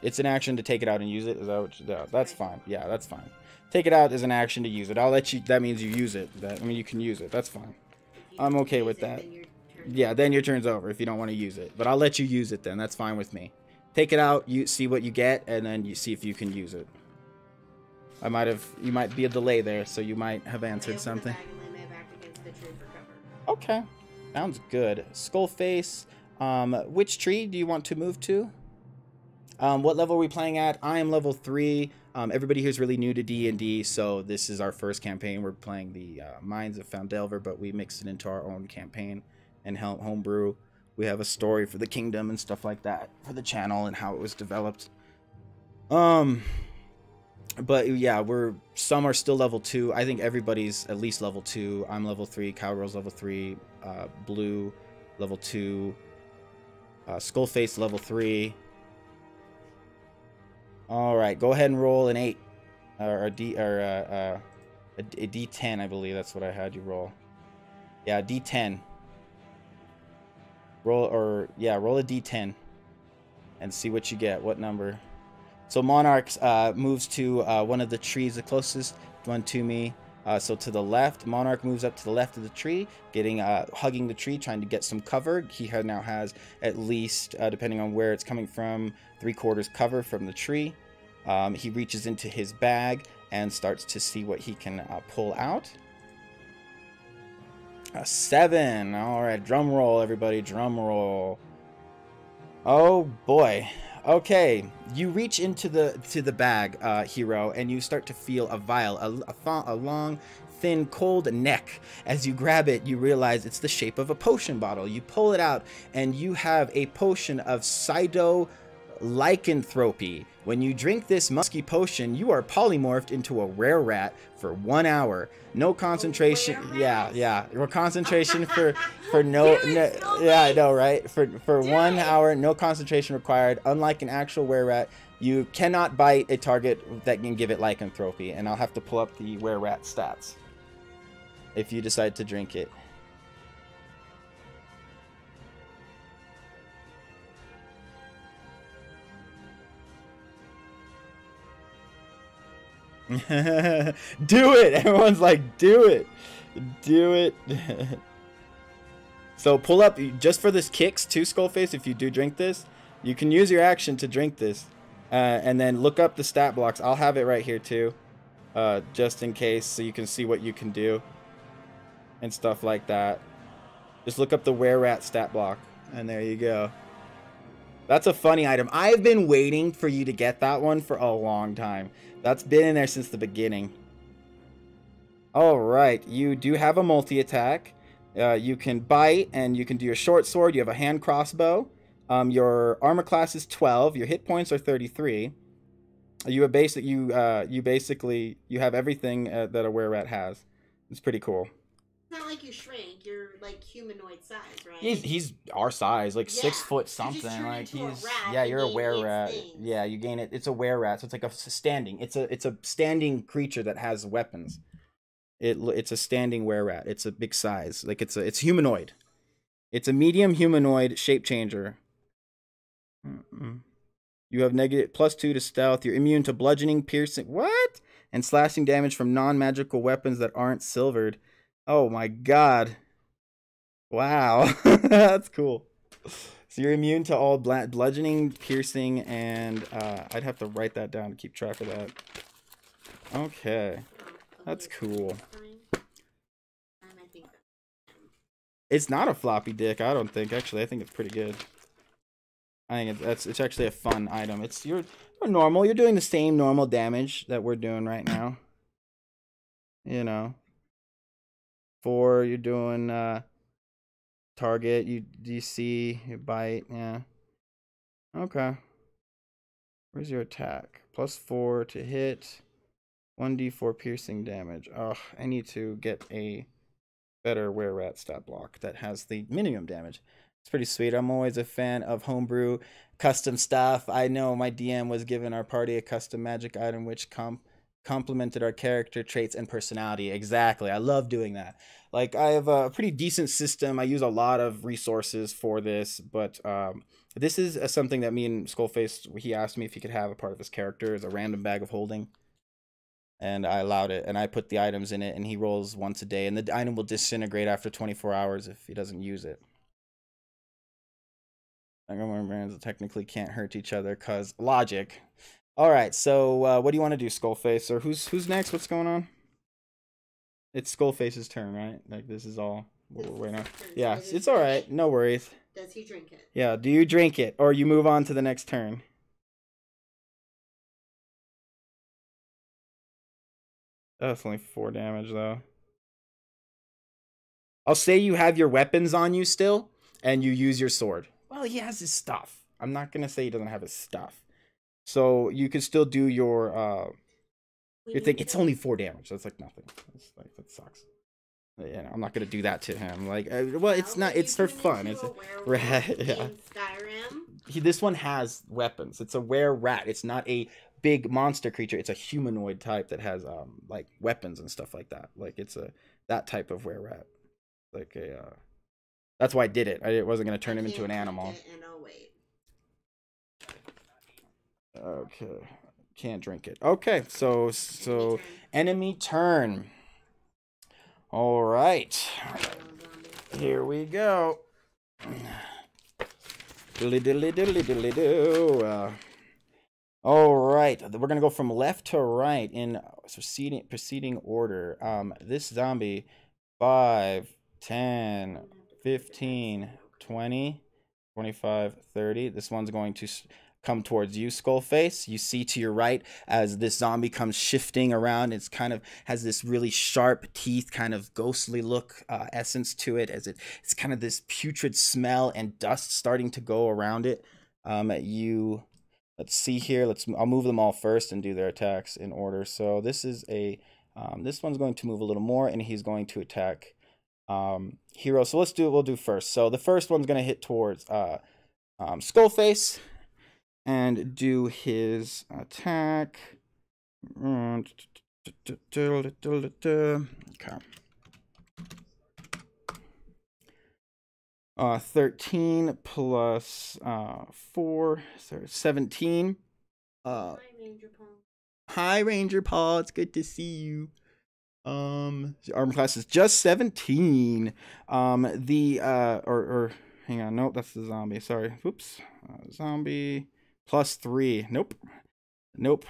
It's an action to take it out and use it. Is that what you do? That's fine. Yeah, that's fine. Take it out as an action to use it. I'll let you. That means you use it. I mean, you can use it. That's fine. I'm okay with that. Yeah, then your turn's over if you don't want to use it. But I'll let you use it then. That's fine with me. Take it out. You see what you get, and then you see if you can use it. You might be a delay there, so you might have answered something. Okay, sounds good. Skull face. Which tree do you want to move to? What level are we playing at? I am level 3. Everybody here is really new to D&D, so this is our first campaign. We're playing the Mines of Foundelver, but we mixed it into our own campaign and homebrew. We have a story for the kingdom and stuff like that for the channel and how it was developed. But yeah, some are still level 2. I think everybody's at least level 2. I'm level 3. Cowgirl's level 3. Blue level 2. Skullface level 3. All right, go ahead and roll an 8 or a D10. I believe that's what I had you roll. Yeah, D10. Roll a D10 and see what you get. What number? So Monarchs moves to one of the trees, the closest one to me. So to the left, Monarch moves up to the left of the tree, hugging the tree, trying to get some cover. He now has at least, depending on where it's coming from, 3/4 cover from the tree. He reaches into his bag and starts to see what he can pull out. A 7. All right, drum roll, everybody, drum roll. Oh boy. Okay, you reach into the bag, hero, and you start to feel a vial, a long, thin, cold neck. As you grab it, you realize it's the shape of a potion bottle. You pull it out, and you have a potion of lycanthropy. When you drink this musky potion, you are polymorphed into a rare rat for 1 hour. No concentration. Yeah. Your concentration for yeah, I know, right? For 1 hour, no concentration required. Unlike an actual were rat, you cannot bite a target that can give it lycanthropy. And I'll have to pull up the were rat stats if you decide to drink it. Do it! Everyone's like, do it! Do it! So pull up, just for this kicks too, Skullface, if you do drink this, you can use your action to drink this. And then look up the stat blocks. I'll have it right here too. Just in case, so you can see what you can do. And stuff like that. Just look up the were rat stat block. And there you go. That's a funny item. I've been waiting for you to get that one for a long time. That's been in there since the beginning. Alright, you do have a multi-attack. You can bite, and you can do your short sword. You have a hand crossbow. Your armor class is 12. Your hit points are 33. You have basically have everything that a were rat has. It's pretty cool. It's not like you shrink. You're like humanoid size, right? He's our size, like 6 foot something. Like he's you're a were rat. Yeah, you gain it. It's a were rat, so it's like a standing. It's a standing creature that has weapons. It's a standing were rat. It's a big size. Like it's humanoid. It's a medium humanoid shape changer. You have +2 to stealth. You're immune to bludgeoning, piercing, and slashing damage from non-magical weapons that aren't silvered. Oh my god. Wow. That's cool. So you're immune to all bludgeoning, piercing, and I'd have to write that down to keep track of that. Okay. That's cool. It's not a floppy dick, I don't think. Actually, I think it's pretty good. I think it's actually a fun item. You're normal. You're doing the same normal damage that we're doing right now. You know. 4, you're doing target, DC, you bite, yeah. Okay. Where's your attack? +4 to hit, 1d4 piercing damage. Oh, I need to get a better were rat stat block that has the minimum damage. It's pretty sweet. I'm always a fan of homebrew custom stuff. I know my DM was giving our party a custom magic item which complemented our character traits and personality. Exactly. I love doing that. Like, I have a pretty decent system. I use a lot of resources for this, but this is something that me and Skullface, he asked me if he could have a part of his character as a random bag of holding. And I allowed it, and I put the items in it, and he rolls once a day, and the item will disintegrate after 24 hours if he doesn't use it. Brands technically can't hurt each other because logic. All right, so what do you want to do, Skullface? Or who's next? What's going on? It's Skullface's turn, right? Like, this is all we're waiting on. Yeah, it's all right. No worries. Does he drink it? Yeah, do you drink it, or you move on to the next turn? That's only 4 damage though. I'll say you have your weapons on you still, and you use your sword. Well, he has his stuff. I'm not gonna say he doesn't have his stuff. So you can still do your thing. It's only 4 damage. That's like nothing. It's like, that sucks. You know, I'm not gonna do that to him. Like, well, it's not. It's for fun. It's rat. Yeah. This one has weapons. It's a were-rat. It's not a big monster creature. It's a humanoid type that has like weapons and stuff like that. Like it's that type of were-rat. Like a. That's why I did it. I wasn't gonna turn him into an animal. Okay. Can't drink it. Okay, so enemy turn. All right. Here we go. Diddly diddly diddly diddly do. All right, we're gonna go from left to right in proceeding order. This zombie, 5, 10, 15, 20, 25, 30. This one's going to come towards you, Skullface. You see to your right as this zombie comes shifting around. It's kind of has this really sharp teeth, kind of ghostly look essence to it, as it's kind of this putrid smell and dust starting to go around it. Let's see here. I'll move them all first and do their attacks in order. So this is this one's going to move a little more, and he's going to attack Hero. So we'll do first. So the first one's going to hit towards Skullface and do his attack. Okay. 13 plus 4, so 17. Hi, Ranger Paul. It's good to see you. Armor class is just 17. Hang on, nope, that's the zombie. Sorry. Whoops. Zombie plus 3. Nope.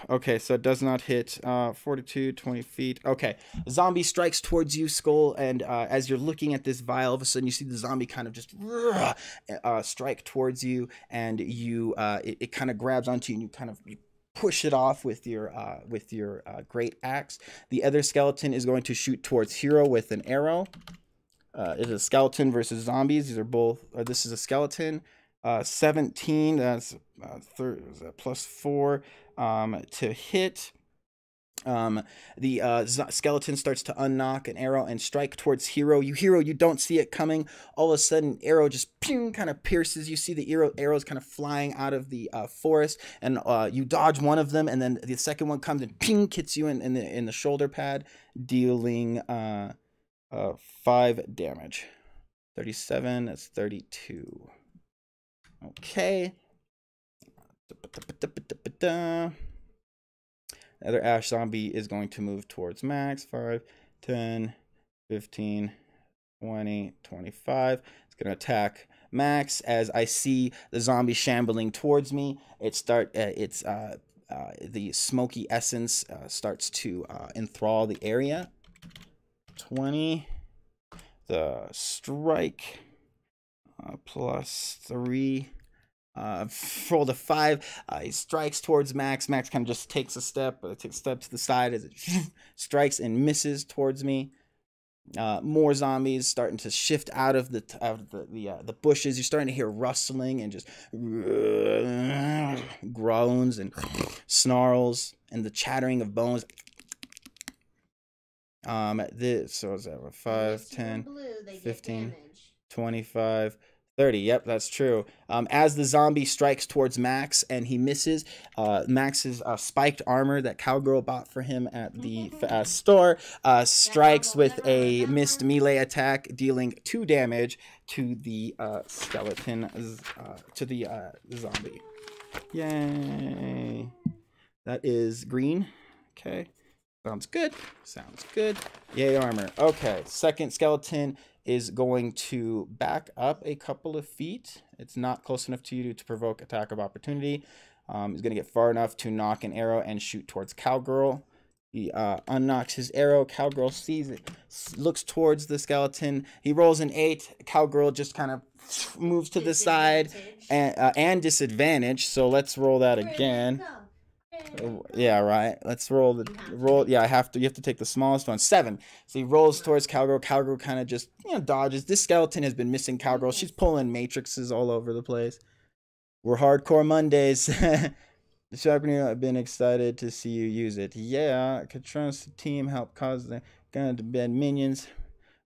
Okay, so it does not hit. 42, 20 feet. Okay, zombie strikes towards you, Skull, and as you're looking at this vial, all of a sudden you see the zombie kind of just strike towards you, and it kind of grabs onto you, and you push it off with your great axe. The other skeleton is going to shoot towards Hero with an arrow. It is a skeleton versus zombies. These are both. This is a skeleton. 17. That's plus 4 to hit. The skeleton starts to unnock an arrow and strike towards Hero. You don't see it coming. All of a sudden, arrow just ping, kind of pierces. You see the arrows kind of flying out of the forest, and you dodge one of them, and then the second one comes and ping, hits you in the shoulder pad, dealing 5 damage. 37. That's 32. Okay. The other ash zombie is going to move towards Max. 5, 10, 15, 20, 25. It's going to attack Max as I see the zombie shambling towards me. The smoky essence starts to enthrall the area. 20. The strike plus 3. Rolled a 5. He strikes towards Max. Max kind of just takes a step to the side as it strikes and misses towards me. More zombies starting to shift out of the bushes. You're starting to hear rustling and just groans and snarls and the chattering of bones. So is that 5, 10, 15, 25, 30. Yep, that's true. As the zombie strikes towards Max and he misses, Max's spiked armor that Cowgirl bought for him at the store strikes with a missed melee attack, dealing 2 damage to the skeleton, to the zombie. Yay. That is green. Okay. Sounds good. Yay, armor. Okay, second skeleton is going to back up a couple of feet. It's not close enough to you to provoke attack of opportunity. He's going to get far enough to knock an arrow and shoot towards Cowgirl. He unknocks his arrow. Cowgirl sees it, looks towards the skeleton. He rolls an 8. Cowgirl just kind of moves to the side and disadvantage. So let's roll that again. Yeah, right. Let's roll the roll. Yeah, I have to. You have to take the smallest one. 7. So he rolls towards Cowgirl. Cowgirl kind of just dodges. This skeleton has been missing Cowgirl. She's pulling matrices all over the place. We're hardcore Mondays. The sharpening. I've been excited to see you use it. Yeah, Katron's team helped cause the gun to bed minions.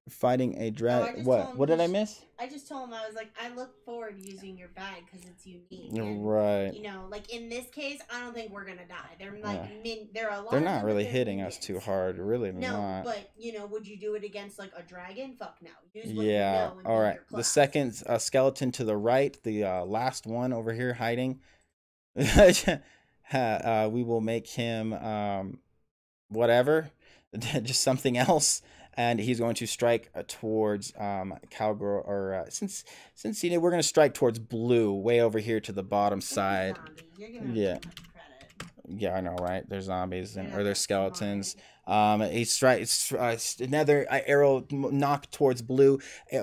Fighting a drag. What did I miss? I just told him, I was like, I look forward to using your bag because it's unique. And, right. You know, like in this case, I don't think we're gonna die. They're like they're a lot. They're not really hitting us too hard, really. No, not. But would you do it against like a dragon? Fuck no. Use what yeah. You know All right. The second skeleton to the right, the last one over here hiding. We will make him whatever, just something else. And he's going to strike towards Cowgirl, or since we're going to strike towards Blue, way over here to the bottom side. Yeah, I know, right? They're zombies or they're skeletons. He strikes another arrow knocked towards Blue.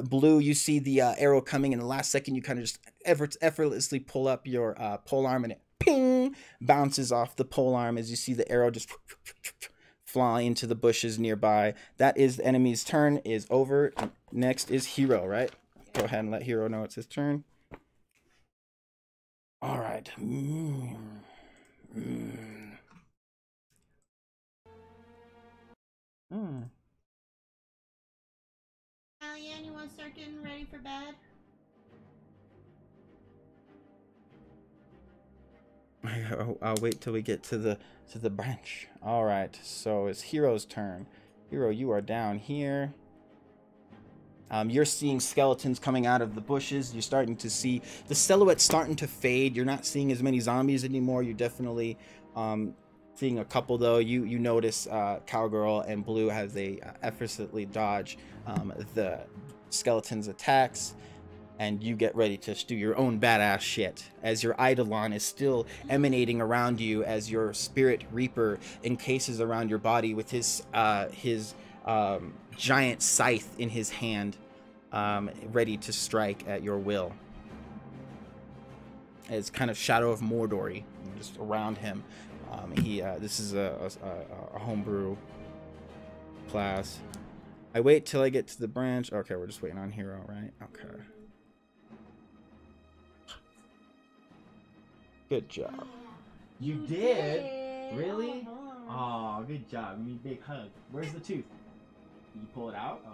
Blue, you see the arrow coming, in the last second you kind of just effortlessly pull up your pole arm, and it ping bounces off the pole arm as you see the arrow just fly into the bushes nearby. That is the enemy's turn is over. Next is Hero, right? Go ahead and let Hero know it's his turn. All right. Allianne, you want to start getting ready for bed? I'll wait till we get to the branch. All right, so it's Hero's turn. Hero, you are down here. You're seeing skeletons coming out of the bushes. You're starting to see the silhouette starting to fade. You're not seeing as many zombies anymore. You're definitely seeing a couple though. You notice Cowgirl and Blue as they effortlessly dodge the skeleton's attacks. And you get ready to do your own badass shit as your Eidolon is still emanating around you as your Spirit Reaper encases around your body with his giant scythe in his hand, ready to strike at your will. It's kind of Shadow of Mordor just around him. This is a homebrew class. I wait till I get to the branch. Okay, we're just waiting on Hero, right? Okay. Good job. You did? Really? Oh, good job. You need a big hug. Where's the tooth? Did you pull it out?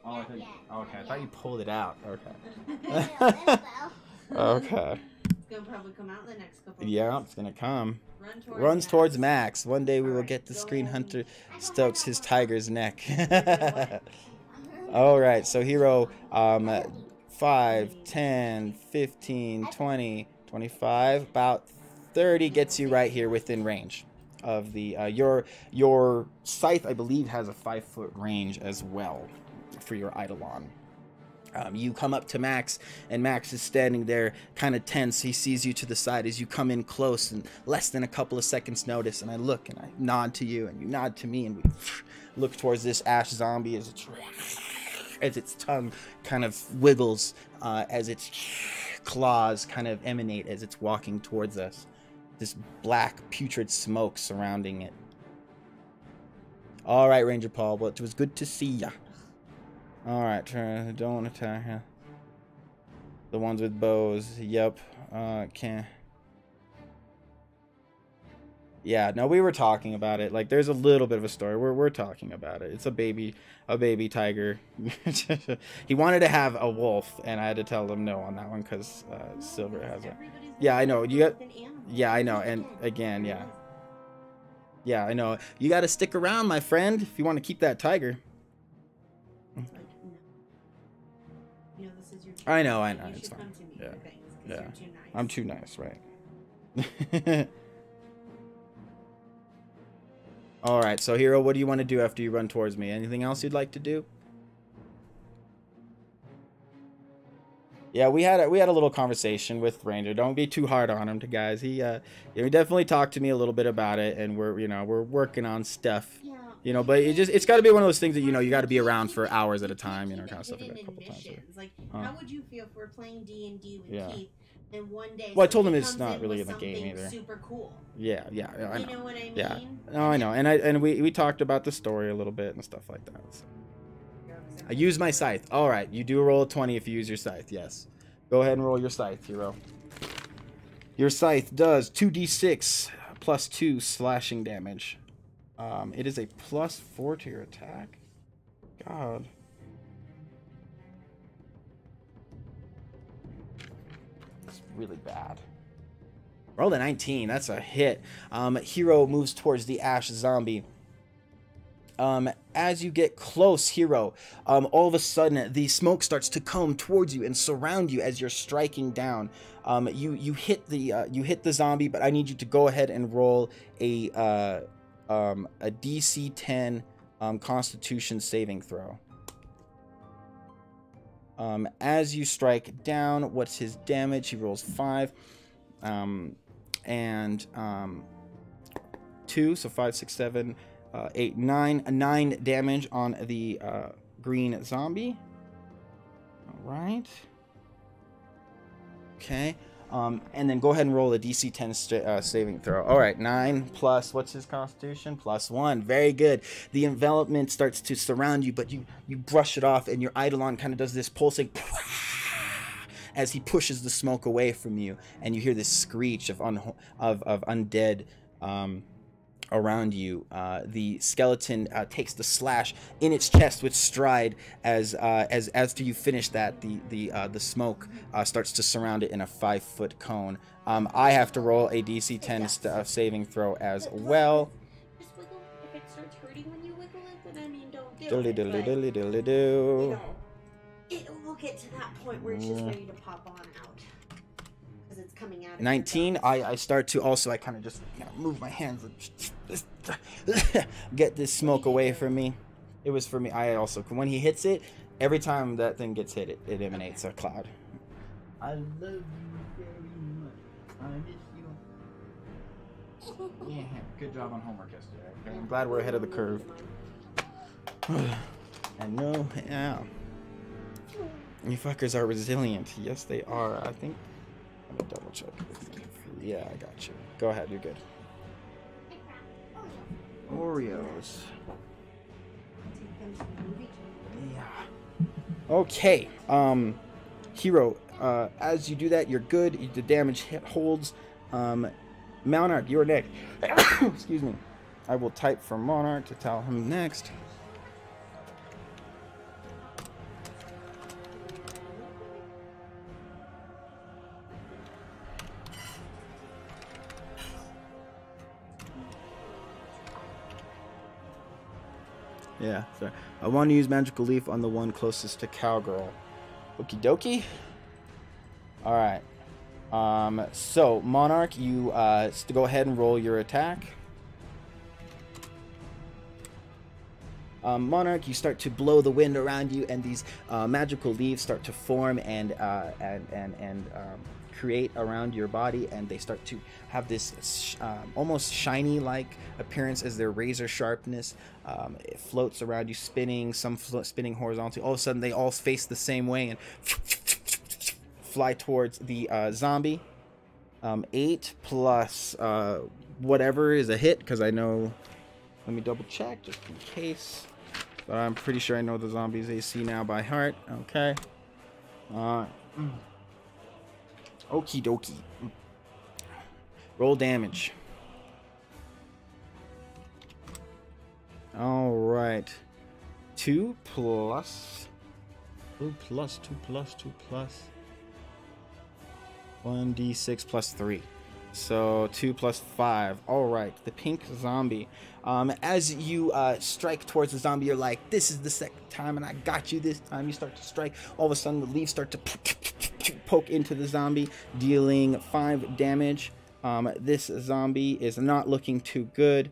Oh, okay. I thought you pulled it out. Okay. Okay. It's gonna probably come out in the next couple of days. Yeah, it's gonna come. Runs towards Max. One day we will get the Screen Hunter stokes his tiger's neck. All right, so Hero, 5, 10, 15, 20, 25, about 30 gets you right here within range of the your scythe. I believe has a 5-foot range as well for your Eidolon. You come up to Max, and Max is standing there kind of tense. He sees you to the side as you come in close in less than a couple of seconds notice, and I look and I nod to you and you nod to me, and we look towards this ash zombie as its tongue kind of wiggles, as its claws kind of emanate as it's walking towards us. This black putrid smoke surrounding it. All right, Ranger Paul, well, it was good to see ya. All right, don't attack her. The ones with bows. Yep. Can't. Yeah, no, we were talking about it. Like, there's a little bit of a story. We're talking about it. It's a baby tiger. He wanted to have a wolf, and I had to tell him no on that one because Silver has a. Yeah, I know. Yeah, I know. And again, yeah, I know. You got to stick around, my friend, if you want to keep that tiger. I know. It's fine. Yeah. I'm too nice, right? All right, so Hero, what do you want to do after you run towards me? Anything else you'd like to do? Yeah, we had a little conversation with Ranger. Don't be too hard on him, guys. He definitely talked to me a little bit about it, and we're working on stuff. Yeah. But it's got to be one of those things that you got to be around for hours at a time, kind of stuff like that. A couple times. Like, how would you feel if we're playing D&D with Keith, And one day, Well, I told him he it's comes not in really with in the game something either. Super cool. Yeah, I You know. know what I mean? Yeah, no, I know, and we talked about the story a little bit and stuff like that. So. I use my scythe. All right, you do roll a 20 if you use your scythe. Yes, go ahead and roll your scythe, hero. Your scythe does 2d6 plus 2 slashing damage. It is a +4 to your attack. God. It's really bad. Roll a 19. That's a hit. Hero moves towards the ash zombie. As you get close, Hero, all of a sudden the smoke starts to come towards you and surround you as you're striking down. You hit the zombie, but I need you to go ahead and roll a DC 10 Constitution saving throw. As you strike down, what's his damage? He rolls 5, and 2, so 5, 6, 7. 8, 9, 9 damage on the green zombie. All right. Okay. And then go ahead and roll a DC 10 saving throw. All right, 9 plus, what's his constitution? +1. Very good. The envelopment starts to surround you, but you brush it off, and your Eidolon kind of does this pulsing as he pushes the smoke away from you, and you hear this screech of undead around you. The skeleton takes the slash in its chest with stride. As after you finish that, the smoke starts to surround it in a 5-foot cone. I have to roll a DC 10 saving throw as well. Just wiggle. If it starts hurting when you wiggle it, then I mean, don't do Diddly it. diddly but, diddly diddly you do. know, it will get to that point where it's just ready to pop on out. Because it's coming out. 19. I start to also, I kind of just move my hands and get this smoke away from me. It was for me. I also, when he hits it, every time that thing gets hit, it emanates a cloud. I love you very much. I miss you. Yeah, good job on homework yesterday. Okay? I'm glad we're ahead of the curve. I know, yeah. You fuckers are resilient. Yes, they are. I think. Let me double check. Yeah, I got you. Go ahead, you're good. Oreos. Yeah. Okay. Hero, as you do that, you're good. The damage holds. Monarch, you're next. Excuse me. I will type for Monarch to tell him next. Yeah, sorry. I want to use Magical Leaf on the one closest to Cowgirl. Okie dokie. Alright. So, Monarch, you go ahead and roll your attack. Monarch, you start to blow the wind around you, and these magical leaves start to form and create around your body, and they start to have this almost shiny-like appearance as their razor sharpness. It floats around you, spinning, some spinning horizontally. All of a sudden, they all face the same way and fly towards the zombie. 8 plus whatever is a hit, because I know... Let me double check, just in case. But I'm pretty sure I know the zombie's AC now by heart. Okay. Okie dokie. Roll damage. Alright. 2 plus... 2 plus, 2 plus, 2 plus... 1d6 plus 3. So 2 plus 5. All right, the pink zombie. As you strike towards the zombie, you're like, this is the second time, and I got you this time. You start to strike. All of a sudden, the leaves start to poke into the zombie, dealing 5 damage. This zombie is not looking too good.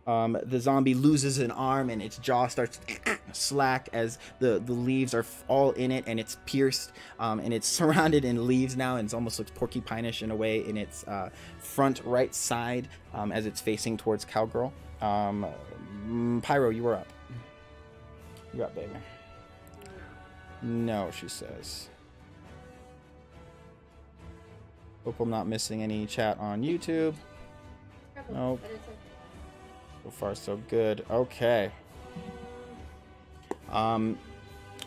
The zombie loses an arm, and its jaw starts to slack as the leaves are all in it, and it's pierced, and it's surrounded in leaves now, and it almost looks porcupine-ish in a way in its front right side as it's facing towards Cowgirl. Pyro, you were up. You're up, baby. No, she says. Hope I'm not missing any chat on YouTube. Trouble, Nope. but it's okay. So far, so good. Okay.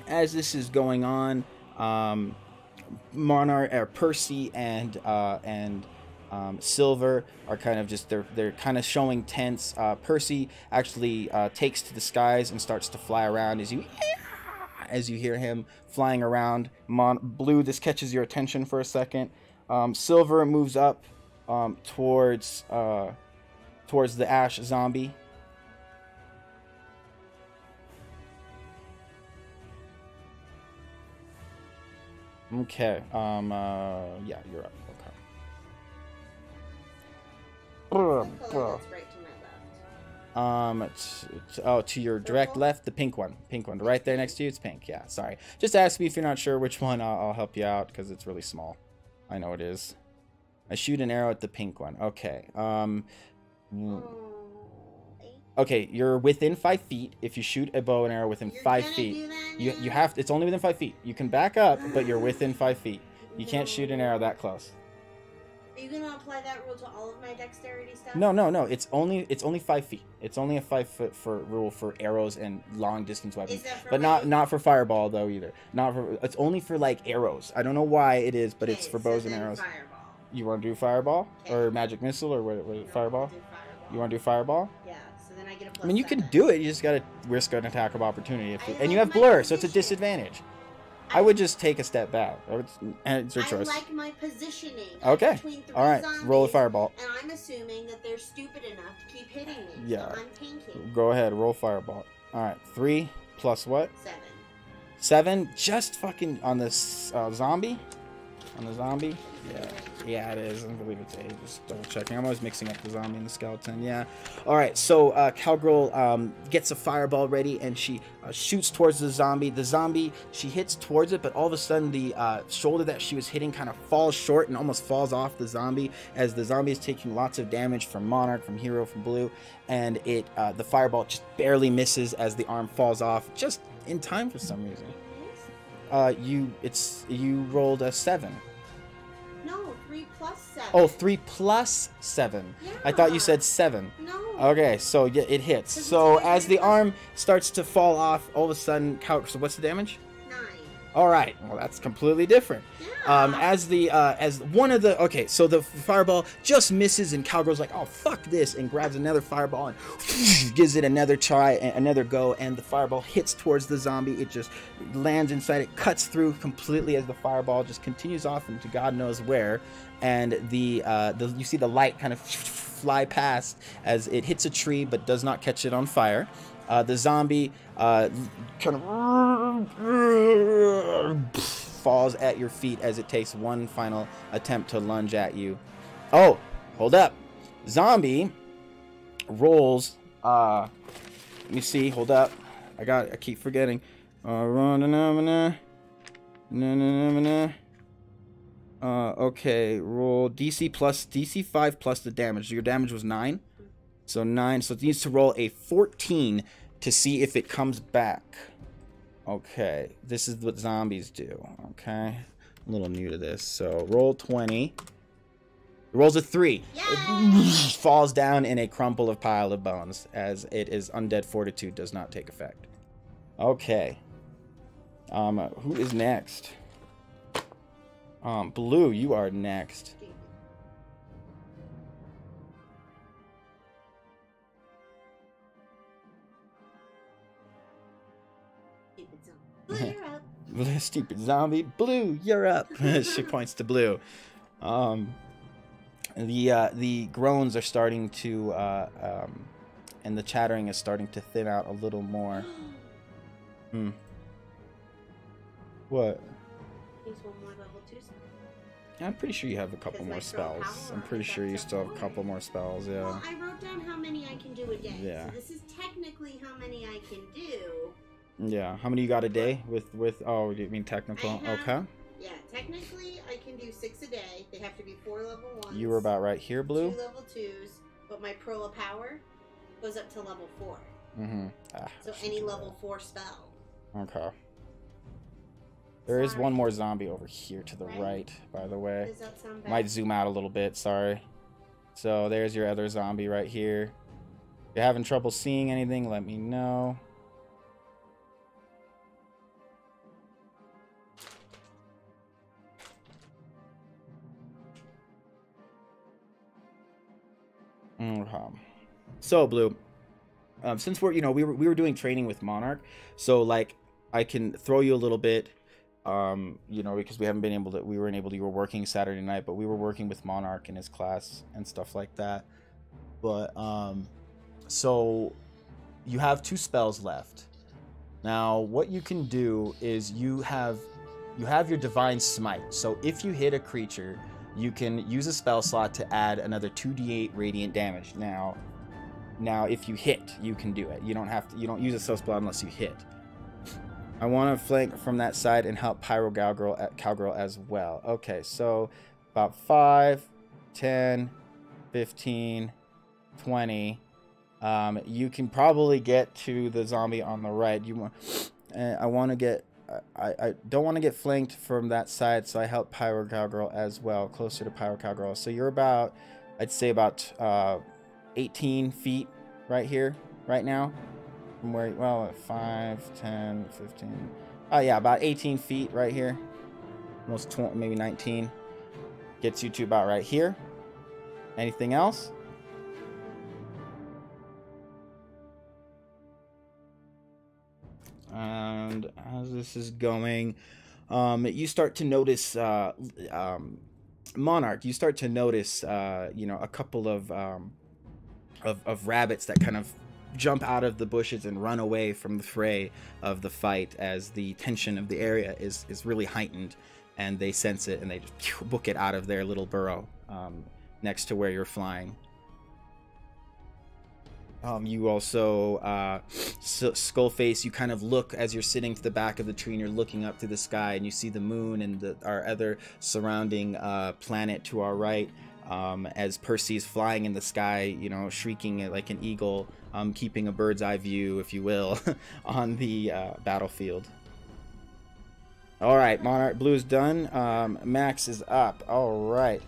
As this is going on, Monarch, Percy, and Silver are kind of just they're kind of showing tense. Percy actually takes to the skies and starts to fly around as you hear him flying around. Blue, this catches your attention for a second. Silver moves up towards the Ash zombie. Okay. Yeah, you're up. Okay. That's right to my left. To your direct left, the pink one. Pink one. Right there next to you, it's pink. Yeah, sorry. Just ask me if you're not sure which one. I'll help you out because it's really small. I know it is. I shoot an arrow at the pink one. Okay. Okay, you're within 5 feet. If you shoot a bow and arrow within 5 feet, you have to, it's only within 5 feet. You can back up, but you're within 5 feet. You can't shoot an arrow that close. Are you gonna apply that rule to all of my dexterity stuff? No. It's only 5 feet. It's only a 5 foot rule for arrows and long distance weapons. Is that for but not for fireball though either. It's only for like arrows. I don't know why it is, but it's for bows and arrows. Fireball. You want to do fireball Okay. or magic missile or what? Fireball? Do fireball. You want to do fireball? Yeah. So then I get a plus. I mean, you can 7. do it. You just gotta risk an attack of opportunity, and you like have my blur, so it's a position. disadvantage. I would just take a step back. It's your choice. I like my positioning. Okay. Between 3 All right. zombies, Roll a fireball. And I'm assuming that they're stupid enough to keep hitting me. Yeah. So I'm tanking. Go ahead. Roll fireball. All right. 3 plus what? 7. 7. Just fucking on this zombie. On the zombie. Yeah, it is. I believe it's 8. Just double checking. I'm always mixing up the zombie and the skeleton. Yeah. All right. So Cowgirl gets a fireball ready and she shoots towards the zombie. The zombie, she hits towards it, but all of a sudden the shoulder that she was hitting kind of falls short and almost falls off the zombie as the zombie is taking lots of damage from Monarch, from Hero, from Blue, and the fireball just barely misses as the arm falls off just in time for some reason. You rolled a 7. No, 3 plus 7. Oh, 3 plus 7. Yeah. I thought you said 7. No. Okay, so yeah, it hits. Does it So say as the 3 plus? arm starts to fall off, all of a sudden, so what's the damage? 9. All right, well that's completely different. Yeah. As one of the so the fireball just misses and Cowgirl's like, oh fuck this, and grabs another fireball and gives it another try, another go, and the fireball hits towards the zombie. It just lands inside it, cuts through completely as the fireball just continues off into God knows where, and you see the light kind of fly past as it hits a tree but does not catch it on fire. The zombie kind of falls at your feet as it takes one final attempt to lunge at you. Oh, hold up. Zombie rolls. Let me see. Hold up. I keep forgetting. Okay. Roll DC 5 plus the damage. So your damage was 9. So 9. So it needs to roll a 14 to see if it comes back. Okay, this is what zombies do. Okay, I'm a little new to this. So roll 20. It rolls a 3. It falls down in a crumple of pile of bones as it is undead fortitude does not take effect. Okay. Who is next? Blue, you are next. Blue, you're up. Stupid zombie. Blue, you're up. She points to Blue. The groans are starting to and the chattering is starting to thin out a little more. What? Use one more level 2 spell. I'm pretty sure you have a couple more spells. I'm pretty sure you still have a couple more spells, yeah. Well, I wrote down how many I can do a day. Yeah. So this is technically how many I can do. Yeah. How many you got a day with oh, you mean technical? I have- Okay. Yeah, technically I can do 6 a day. They have to be 4 level 1s. You were about right here, Blue. 2 level 2s, but my Pearl of Power goes up to level 4. Mm-hmm. So any level 4 spell. Okay. There is Sorry. one more zombie over here to the right, by the way. Does that sound bad? Might zoom out a little bit, sorry. So there's your other zombie right here. If you're having trouble seeing anything, let me know. So Blue, since we're we were doing training with Monarch, so like I can throw you a little bit, because we haven't been able to. We weren't able to. You were working Saturday night, but we were working with Monarch in his class and stuff like that. But so you have 2 spells left. Now what you can do is you have your Divine Smite. So if you hit a creature, you can use a spell slot to add another 2d8 radiant damage. Now if you hit, you can do it. You don't use a spell slot unless you hit. I want to flank from that side and help Pyro Cowgirl as well. Okay, so about 5, 10, 15, 20. You can probably get to the zombie on the right. I want to get. I don't want to get flanked from that side, so I help Pyro Cowgirl as well, closer to Pyro Cowgirl. So you're about, I'd say about 18 feet right here, right now. From where, well, 5, 10, 15. Oh yeah, about 18 feet right here. Almost 20, maybe 19. Gets you to about right here. Anything else? And as this is going, you start to notice, Monarch, you start to notice, a couple of rabbits that kind of jump out of the bushes and run away from the fray of the fight, as the tension of the area is really heightened, and they sense it and they just book it out of their little burrow next to where you're flying. You also, Skullface, you kind of look as you're sitting to the back of the tree and you're looking up to the sky, and you see the moon and our other surrounding planet to our right, as Percy's flying in the sky, shrieking like an eagle, keeping a bird's eye view, if you will, on the battlefield. All right, Monarch Blue's done. Max is up. All right.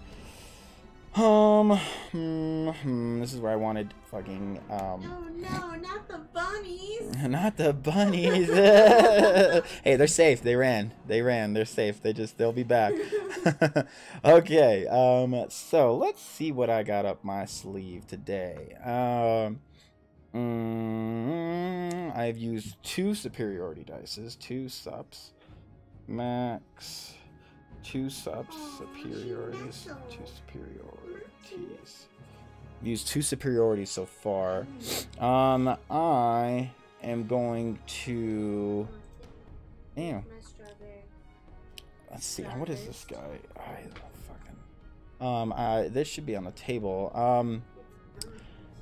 This is where I wanted fucking Oh no, not the bunnies. Not the bunnies. Hey, they're safe. They ran. They're safe. They'll be back. Okay. So let's see what I got up my sleeve today. I've used 2 superiority dices, 2 subs. Max. 2 subs, superiorities, 2 superiorities. I've used 2 superiorities so far. I am going to. Damn. Let's see. What is this guy? This should be on the table.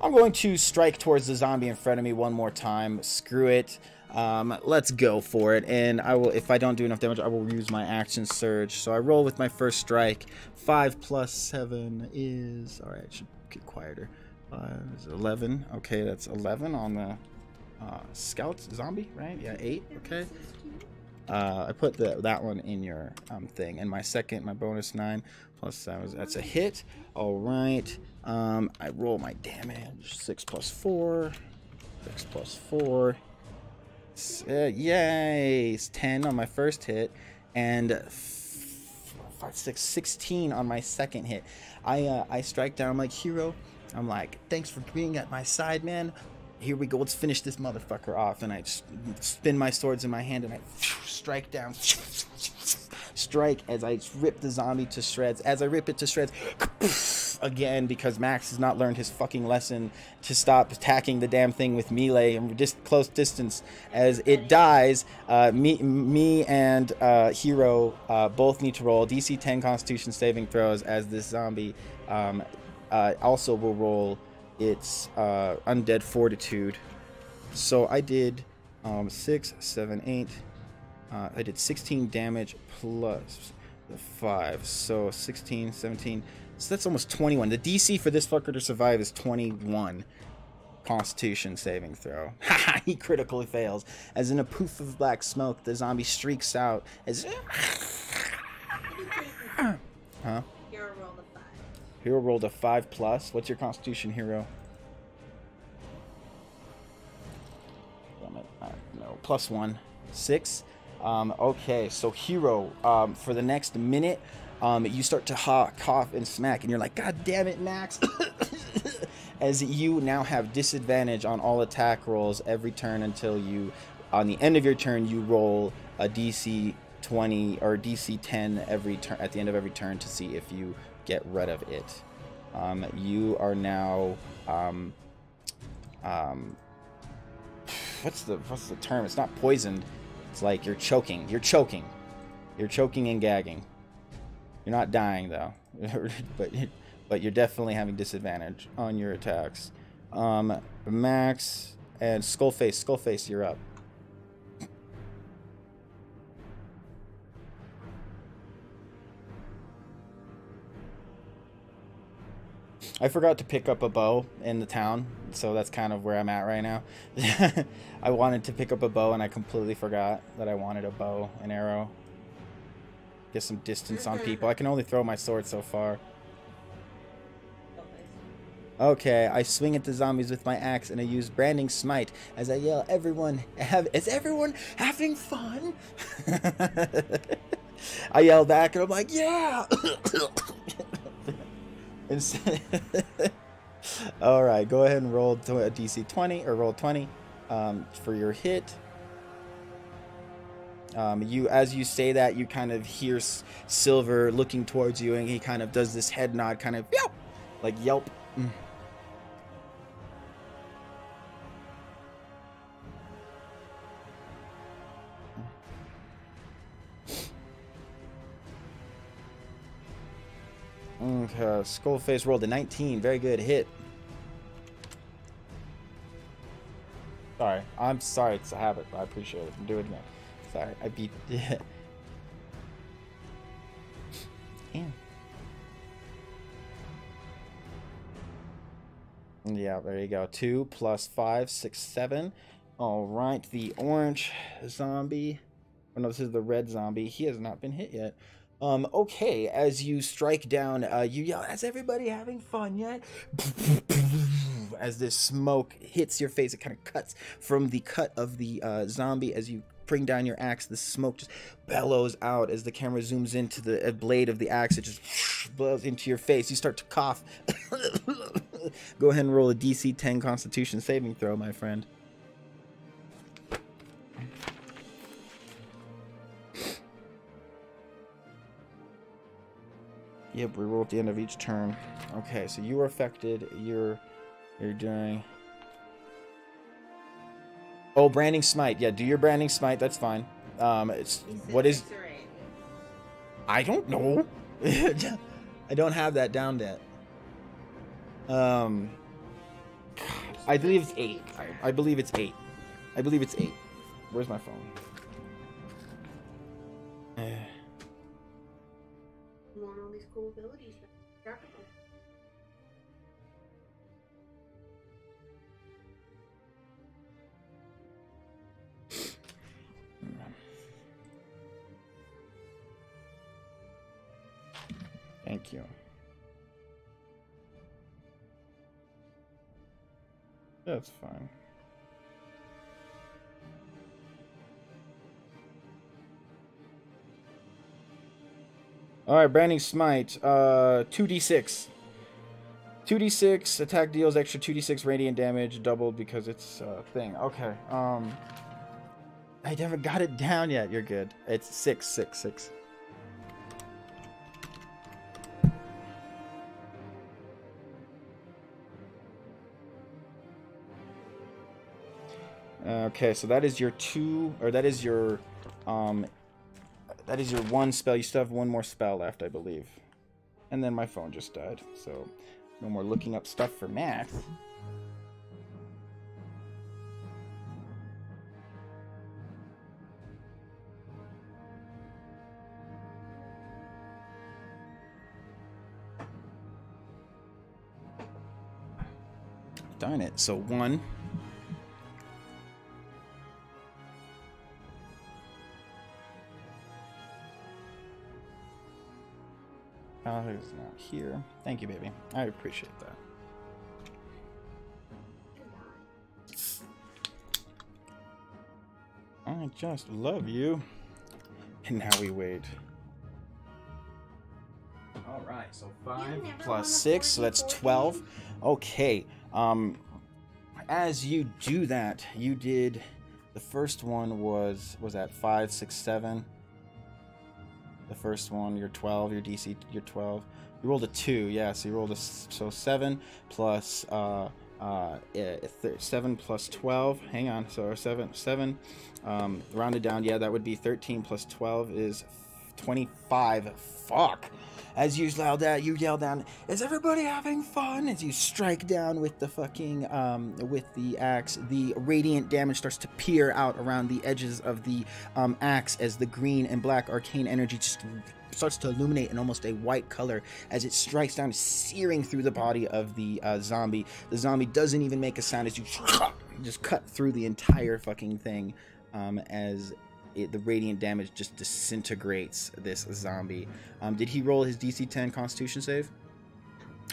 I'm going to strike towards the zombie in front of me one more time. Screw it. Let's go for it, and I will. If I don't do enough damage, I will use my action surge. So I roll with my first strike. 5 plus 7 is. All right, I should get quieter. 5 is 11. Okay, that's 11 on the scout zombie, right? Yeah, 8. Okay. I put that one in your thing, and my bonus 9 plus 7. That's a hit. All right. I roll my damage. 6 plus 4. 6 plus 4. Yay! It's 10 on my first hit, and 16 on my second hit. I strike down. I'm like, hero. I'm like, thanks for being at my side, man. Here we go. Let's finish this motherfucker off. And I spin my swords in my hand and I strike down. Strike as I rip the zombie to shreds. As I rip it to shreds, again, because Max has not learned his fucking lesson to stop attacking the damn thing with melee and just close distance. As it dies, me and Hero both need to roll DC 10 Constitution saving throws, as this zombie also will roll its undead fortitude. So I did 6, 7, 8. I did 16 damage plus the 5, so 16, 17. So that's almost 21. The DC for this fucker to survive is 21. Constitution saving throw. Haha, he critically fails. As in a poof of black smoke, the zombie streaks out as... Huh? Hero rolled a 5. Hero rolled a 5+. What's your Constitution, hero? Damn it. No, +1. 6. Okay, so hero, for the next minute, you start to cough and smack, and you're like, God damn it, Max. As you now have disadvantage on all attack rolls every turn until you, on the end of your turn, you roll a DC 20 or DC 10 every turn at the end of every turn to see if you get rid of it. You are now, what's the term? It's not poisoned. It's like you're choking. You're choking. You're choking and gagging. You're not dying though, but you're definitely having disadvantage on your attacks. Max and Skullface. Skullface, you're up. I forgot to pick up a bow in the town, so that's kind of where I'm at right now. I wanted to pick up a bow and I completely forgot that I wanted a bow and arrow. Get some distance on people. I can only throw my sword so far. Okay, I swing at the zombies with my axe and I use branding smite as I yell, is everyone having fun? I yell back and I'm like, yeah! Alright, go ahead and roll a DC 20 or roll 20 for your hit. As you say that, you kind of hear Silver looking towards you, and he kind of does this head nod, kind of yelp, like yelp. Okay, Skullface rolled a 19. Very good hit. Sorry, I'm sorry. It's a habit. I appreciate it. Do it again. Sorry, I beat. Yeah. Yeah, there you go. 2 + 5, 6, 7. All right, the orange zombie. Oh no, this is the red zombie. He has not been hit yet. Okay, as you strike down, you yell, is everybody having fun yet? As this smoke hits your face, it kind of cuts from the cut of the zombie. As you bring down your axe, the smoke just bellows out. As the camera zooms into the blade of the axe, it just blows into your face. You start to cough. Go ahead and roll a DC 10 Constitution saving throw, my friend. Yep, we roll at the end of each turn. Okay, so you are affected. You're doing... Oh, branding smite. Yeah, do your branding smite. That's fine. What is... I don't know. I don't have that down yet. I believe it's 8. I believe it's 8. I believe it's 8. Where's my phone? You want all these cool abilities. Thank you. That's fine. Alright, branding smite. 2d6. 2d6 attack deals extra 2d6 radiant damage, doubled because it's a thing. Okay. I never got it down yet. You're good. It's 6, 6, 6. Okay, so that is your 2, or that is your one spell. You still have one more spell left, I believe. And then my phone just died, so no more looking up stuff for math. darn it. So 1. He's not here. Thank you, baby. I appreciate that. I just love you. And now we wait. Alright, so 5 plus 6, so that's 12. Okay. As you do that, you did... The first one was that 5, 6, 7? The first one, you're 12, your DC, you're 12. You rolled a 2, yeah, so you rolled a... So 7 plus... 7 plus 12. Hang on, so 7. Rounded down, yeah, that would be 13 plus 12 is 25. Fuck. As you yell down, is everybody having fun? As you strike down with the fucking, with the axe, the radiant damage starts to peer out around the edges of the axe as the green and black arcane energy just starts to illuminate in almost a white color as it strikes down, searing through the body of the zombie. The zombie doesn't even make a sound as you just cut through the entire fucking thing as the radiant damage just disintegrates this zombie. Did he roll his DC 10 Constitution save?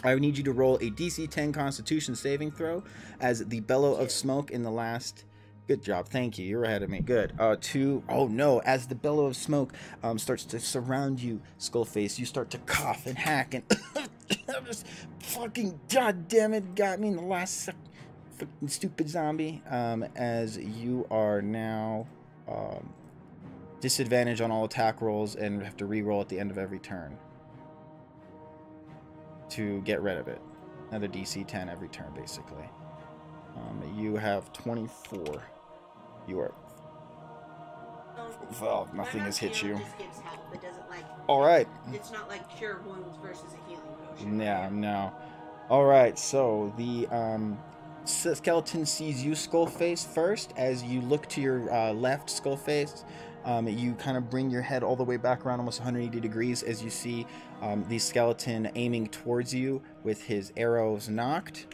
I would need you to roll a DC 10 Constitution saving throw as the bellow of smoke in the last... Good job. Thank you. You're ahead of me. Good. 2. Oh, no. As the bellow of smoke starts to surround you, Skullface, you start to cough and hack and... just fucking... God damn it. Got me in the last... Fucking stupid zombie. As you are now... disadvantage on all attack rolls and have to re-roll at the end of every turn to get rid of it. Another DC 10 every turn, basically. You have 24. You are... Well, nothing has hit you. Just gives help. It doesn't like... Alright. It's not like cure wounds versus a healing potion. Yeah, no. Alright, so the skeleton sees you, Skullface, first. As you look to your left, Skullface, you kind of bring your head all the way back around almost 180 degrees as you see the skeleton aiming towards you with his arrows knocked.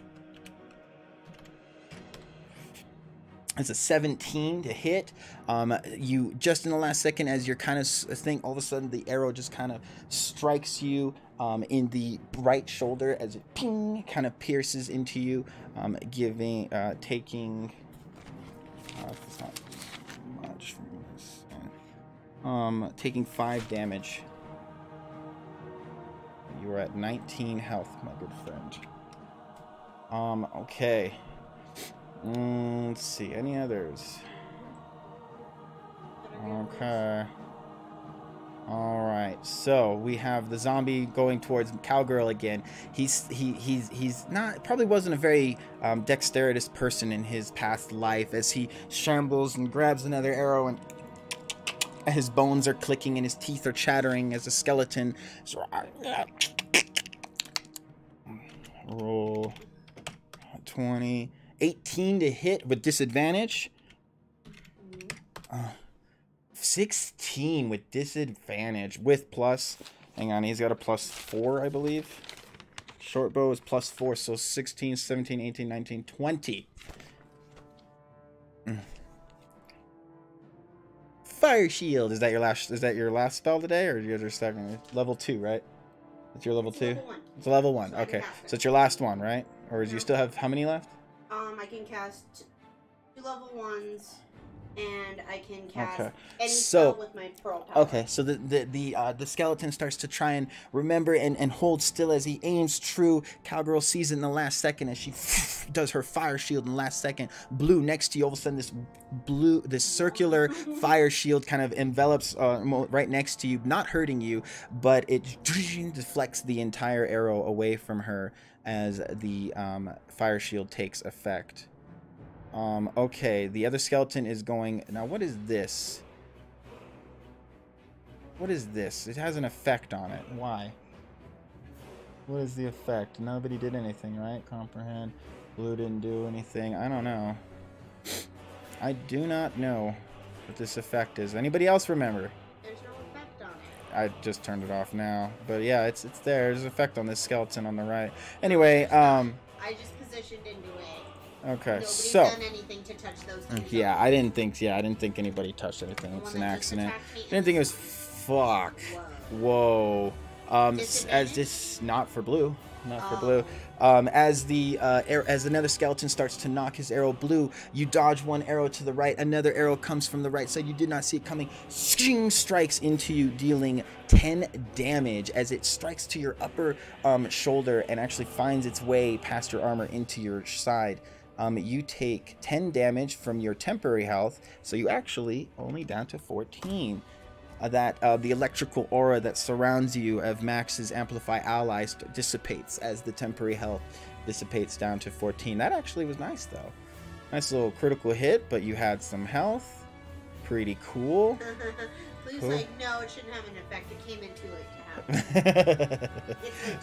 It's a 17 to hit. You just in the last second, as you're kind of think, all of a sudden the arrow just kind of strikes you in the right shoulder as it ping kind of pierces into you, taking. It's not much from this. Taking 5 damage. You are at 19 health, my good friend. Okay. Let's see, any others? Okay. Alright, so we have the zombie going towards Cowgirl again. He's not, probably wasn't a very dexterous person in his past life as he shambles and grabs another arrow, and his bones are clicking and his teeth are chattering as a skeleton. Roll 20. 18 to hit with disadvantage. 16 with disadvantage with plus. Hang on, he's got a +4, I believe. Short bow is +4, so 16, 17, 18, 19, 20. Fire shield. Is that your last spell today, or your second? Level 2, right? It's your level 2. Level 1. It's a level 1. Okay, so it's your last one, right? Or do you still have how many left? I can cast 2 level 1s, and I can cast any spell with my pearl power. Okay, so the skeleton starts to try and remember and hold still as he aims true. Cowgirl sees it in the last second as she does her fire shield in the last second. Blue next to you, all of a sudden this circular fire shield kind of envelops right next to you, not hurting you, but it deflects the entire arrow away from her as the fire shield takes effect. Okay, the other skeleton is going... Now, what is this? What is this? It has an effect on it. Why? What is the effect? Nobody did anything, right? Comprehend. Blue didn't do anything. I don't know. I do not know what this effect is. Anybody else remember? There's no effect on it. I just turned it off now. But yeah, it's there. There's an effect on this skeleton on the right. Anyway, I just positioned into it. Okay, Nobody's so done anything to touch those two yeah, zombies. I didn't think. Yeah, I didn't think anybody touched anything. The It's one an that just accident. attacked me I didn't think it was. Fuck. Whoa. As Disadvantage? this not for blue, not for Oh. blue. As the as another skeleton starts to knock his arrow blue, you dodge one arrow to the right. Another arrow comes from the right side. You did not see it coming. Sting strikes into you, dealing 10 damage as it strikes to your upper shoulder and actually finds its way past your armor into your side. You take 10 damage from your temporary health, so you actually only down to 14. The electrical aura that surrounds you of Max's Amplify allies dissipates as the temporary health dissipates down to 14. That actually was nice, though. Nice little critical hit, but you had some health. Pretty cool. Please, Cool. like, no, it shouldn't have an effect. It came in too late to happen.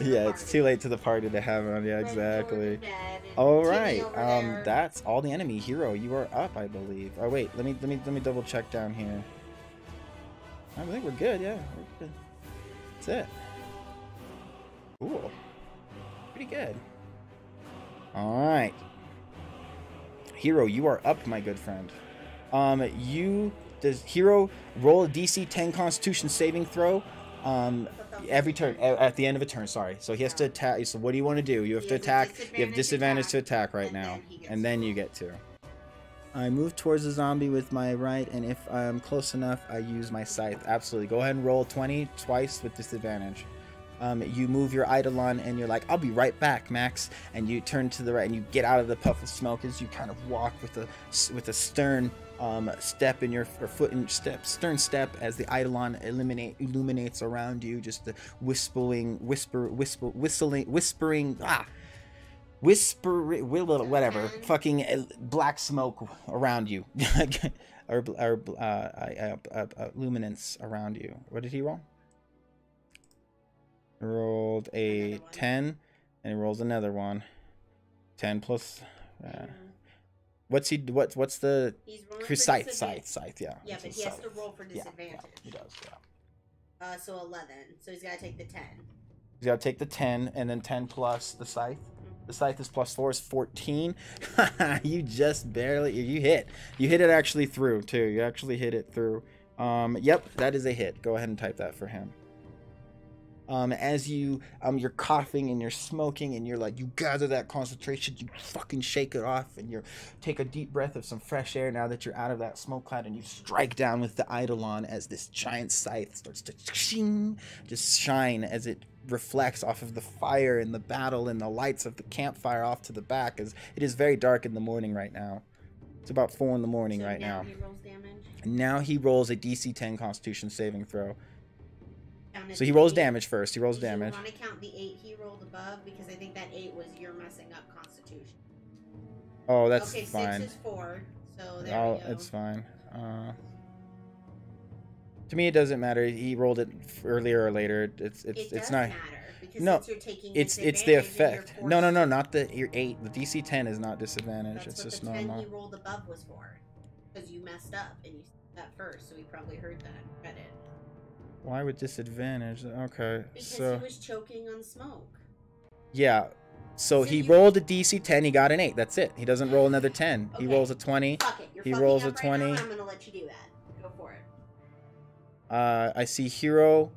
Yeah, it's too late to the party to have on. Yeah, Red exactly. Jordan dead and All Timmy right, over there. that's all the enemy. Hero, you are up, I believe. Oh wait, let me double check down here. I think we're good. Yeah, we're good. That's it. Cool. Pretty good. All right, Hero, you are up, my good friend. Does Hero roll a DC 10 Constitution saving throw? Every turn, at the end of a turn, sorry. So he has to attack. So what do you want to do? You have He to has a attack. You have disadvantage disadvantage to attack right and now. then he gets And then to you get to. I move towards the zombie with my right, and if I'm close enough, I use my scythe. Absolutely. Go ahead and roll 20 twice with disadvantage. You move your Eidolon, and you're like, I'll be right back, Max. And you turn to the right, and you get out of the puff of smoke as you kind of walk with a stern step in your stern step as the Eidolon illuminates around you, just the whispering, whatever, fucking black smoke around you, or luminance around you. What did he roll? He rolled a 10, and he rolls another one. 10 plus. What's the He's rolling for scythe? disadvantage. Scythe, yeah. Yeah, but he has to roll for disadvantage. Yeah, he does, yeah. So 11. So he's got to take the 10. He's got to take the 10, and then 10 plus the scythe. The scythe is +4 is 14. You just barely, you hit. You hit it actually through, too. You actually hit it through. Yep, that is a hit. Go ahead and type that for him. As you're coughing and you're smoking and you're like, you gather that concentration, you fucking shake it off, and you take a deep breath of some fresh air now that you're out of that smoke cloud, and you strike down with the Eidolon as this giant scythe starts to just shine as it reflects off of the fire and the battle and the lights of the campfire off to the back, as it is very dark in the morning right now. It's about 4 in the morning right now. He rolls damage. Now he rolls a DC 10 Constitution saving throw. Count So it he to rolls 8. damage first. He rolls Do you damage. want to count the 8 he rolled above? Because I think that 8 was your messing up Constitution. Oh, that's okay, fine. 6 is 4. So there we go. It's fine. To me, it doesn't matter. He rolled it earlier or later. It It's does not. matter because No, since you're taking It's the disadvantage and effect. you're No, forced- not your 8. The DC 10 is not disadvantage. That's It's what just the 10 normal. he rolled above was for. Because you messed up and you said that first, so he probably heard that and read it. Why would disadvantage? Okay, Because so he was choking on smoke. yeah. So So he you- rolled a DC 10. He got an 8. That's it. He doesn't roll another 10. He Okay. rolls a 20. Fuck it. You're He fucking rolls a up right 20. now, I'm gonna let you do that. Go for it. I see Hero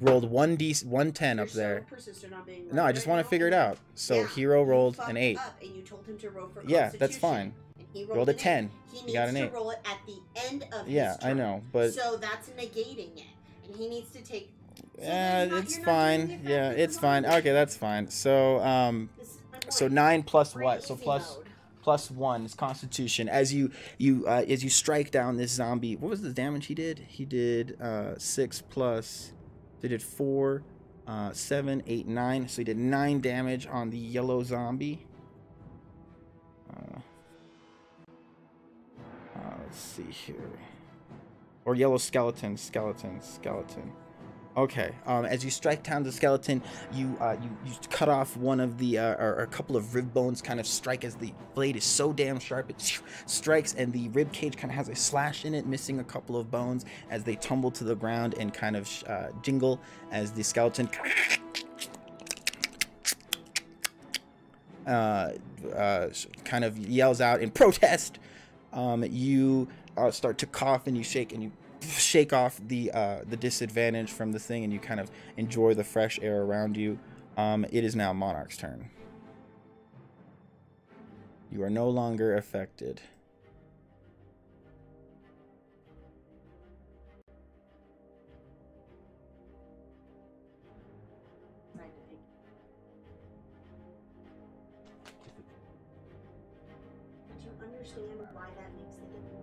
rolled 110 You're up there. So persistent on being No, right I just right want to now. figure it out. So Yeah, Hero you rolled fucked an 8. Up and you told him to roll for Yeah, that's Constitution, fine. and he Rolled a an 10. 8. He He needs got an to 8. roll it at the end of Yeah, his turn. I know, but So that's negating it. And he needs to take... So yeah, then you're it's not fine. doing the Yeah, effect it's of fine. the Okay, that's fine. So This is my so point. 9 plus We're in what? So easy plus mode. +1 is Constitution. As you strike down this zombie, what was the damage he did? He did 6 plus. They did 4, 7, 8, 9. So he did 9 damage on the yellow zombie. Let's see here. Or yellow skeleton. Okay. As you strike down the skeleton, you cut off one of the or a couple of rib bones. Kind of strike as the blade is so damn sharp it strikes, and the rib cage kind of has a slash in it, missing a couple of bones as they tumble to the ground and kind of jingle as the skeleton kind of yells out in protest. You start to cough and you shake off the disadvantage from the thing, and you kind of enjoy the fresh air around you. It is now Monarch's turn. You are no longer affected. Do you understand why that makes the difference?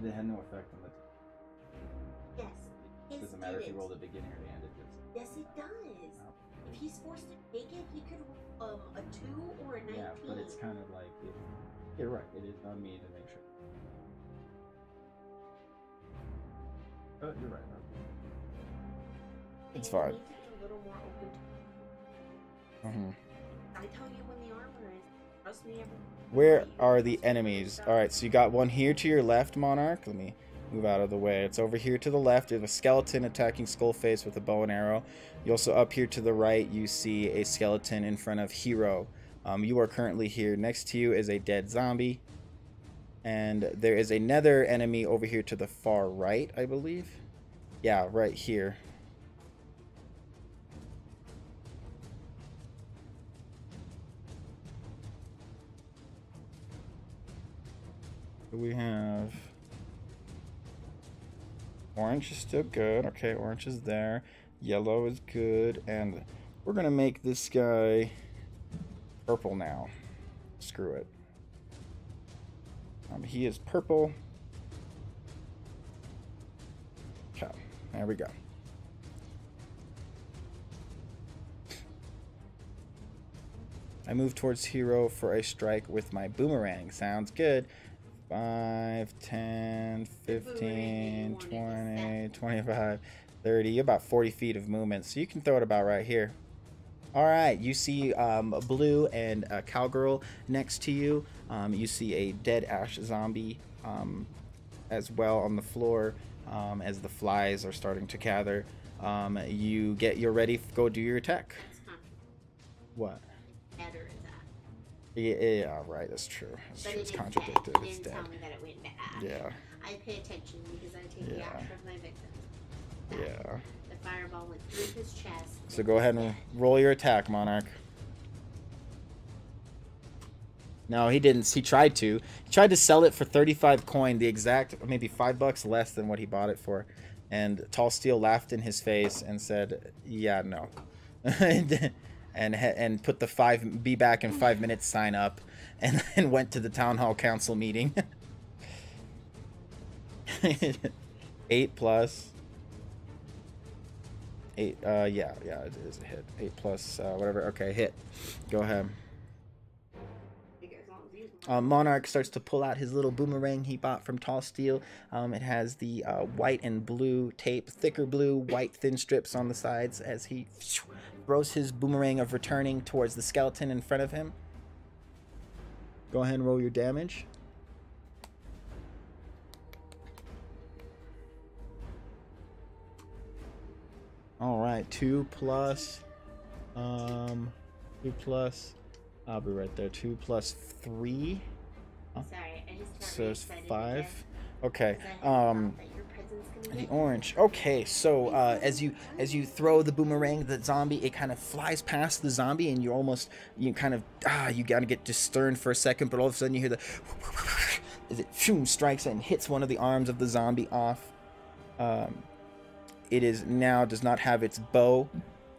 It had no effect on it. Yes. It doesn't matter if you roll the beginning or the end. It just... Yes, it does. No. If he's forced to take it, he could roll a 2 or a 19. Yeah, but it's kind of like... You're right. It is on me to make sure. Oh, you're right. It's fine. You need to be a little more open to I tell you when the armor is. Trust me. Where are the enemies? Alright, so you got one here to your left, Monarch. Let me move out of the way. It's over here to the left. You have a skeleton attacking Skullface with a bow and arrow. You also, up here to the right, you see a skeleton in front of Hero. You are currently here. Next to you is a dead zombie. And there is another enemy over here to the far right, I believe. Yeah, right here. We have orange is still good. Okay, orange is there. Yellow is good. And we're going to make this guy purple now. Screw it. He is purple. Okay, there we go. I move towards Hero for a strike with my boomerang. Sounds good. 5, 10, 15, 20, 25, 30. About 40 feet of movement. So you can throw it about right here. Alright, you see Blue and a cowgirl next to you. You see a dead ash zombie as well on the floor as the flies are starting to gather. You're ready. Go do your attack. What? Better is that. Yeah, right, that's true. It's contradicted. It didn't tell me that it went bad. Yeah. I pay attention because I take the ash of my victim. Yeah. The fireball went through his chest. So go ahead and roll your attack, Monarch. No, he didn't. He tried to. He tried to sell it for 35 coin, the exact, maybe $5 less than what he bought it for. And Tall Steel laughed in his face and said, yeah, no. and put the be back in 5 minutes sign up, and then went to the town hall council meeting. 8 plus 8. Yeah, it is a hit. 8 plus whatever. Okay, hit. Go ahead. Monarch starts to pull out his little boomerang he bought from Tall Steel. It has the white and blue tape, thicker blue, white thin strips on the sides as he throws his boomerang of returning towards the skeleton in front of him. Go ahead and roll your damage. All right, 2 plus, 2 plus. I'll be right there. 2 plus 3. Sorry, I just so it's 5. Again, okay. The orange. Okay, so as you throw the boomerang, the zombie, it kind of flies past the zombie, and you gotta get disturbed for a second, but all of a sudden you hear the as it strikes and hits one of the arms of the zombie off. It is now does not have its bow,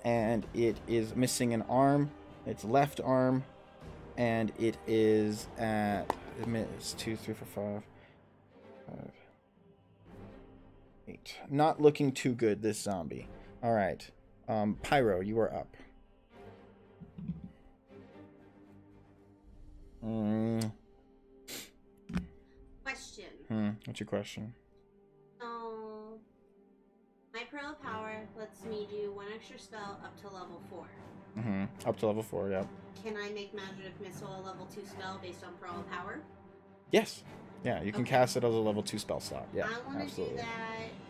and it is missing an arm, its left arm. And it is at, it's 2, 3, 4, 5, 8. Not looking too good, this zombie. All right. Pyro, you are up. Question. What's your question? So, my Pearl of Power lets me do 1 extra spell up to level 4. Up to level 4, yeah. Can I make Magic Missile a level 2 spell based on Pearl of Power? Yes. Yeah, you can cast it as a level 2 spell slot. Yeah, I want to do that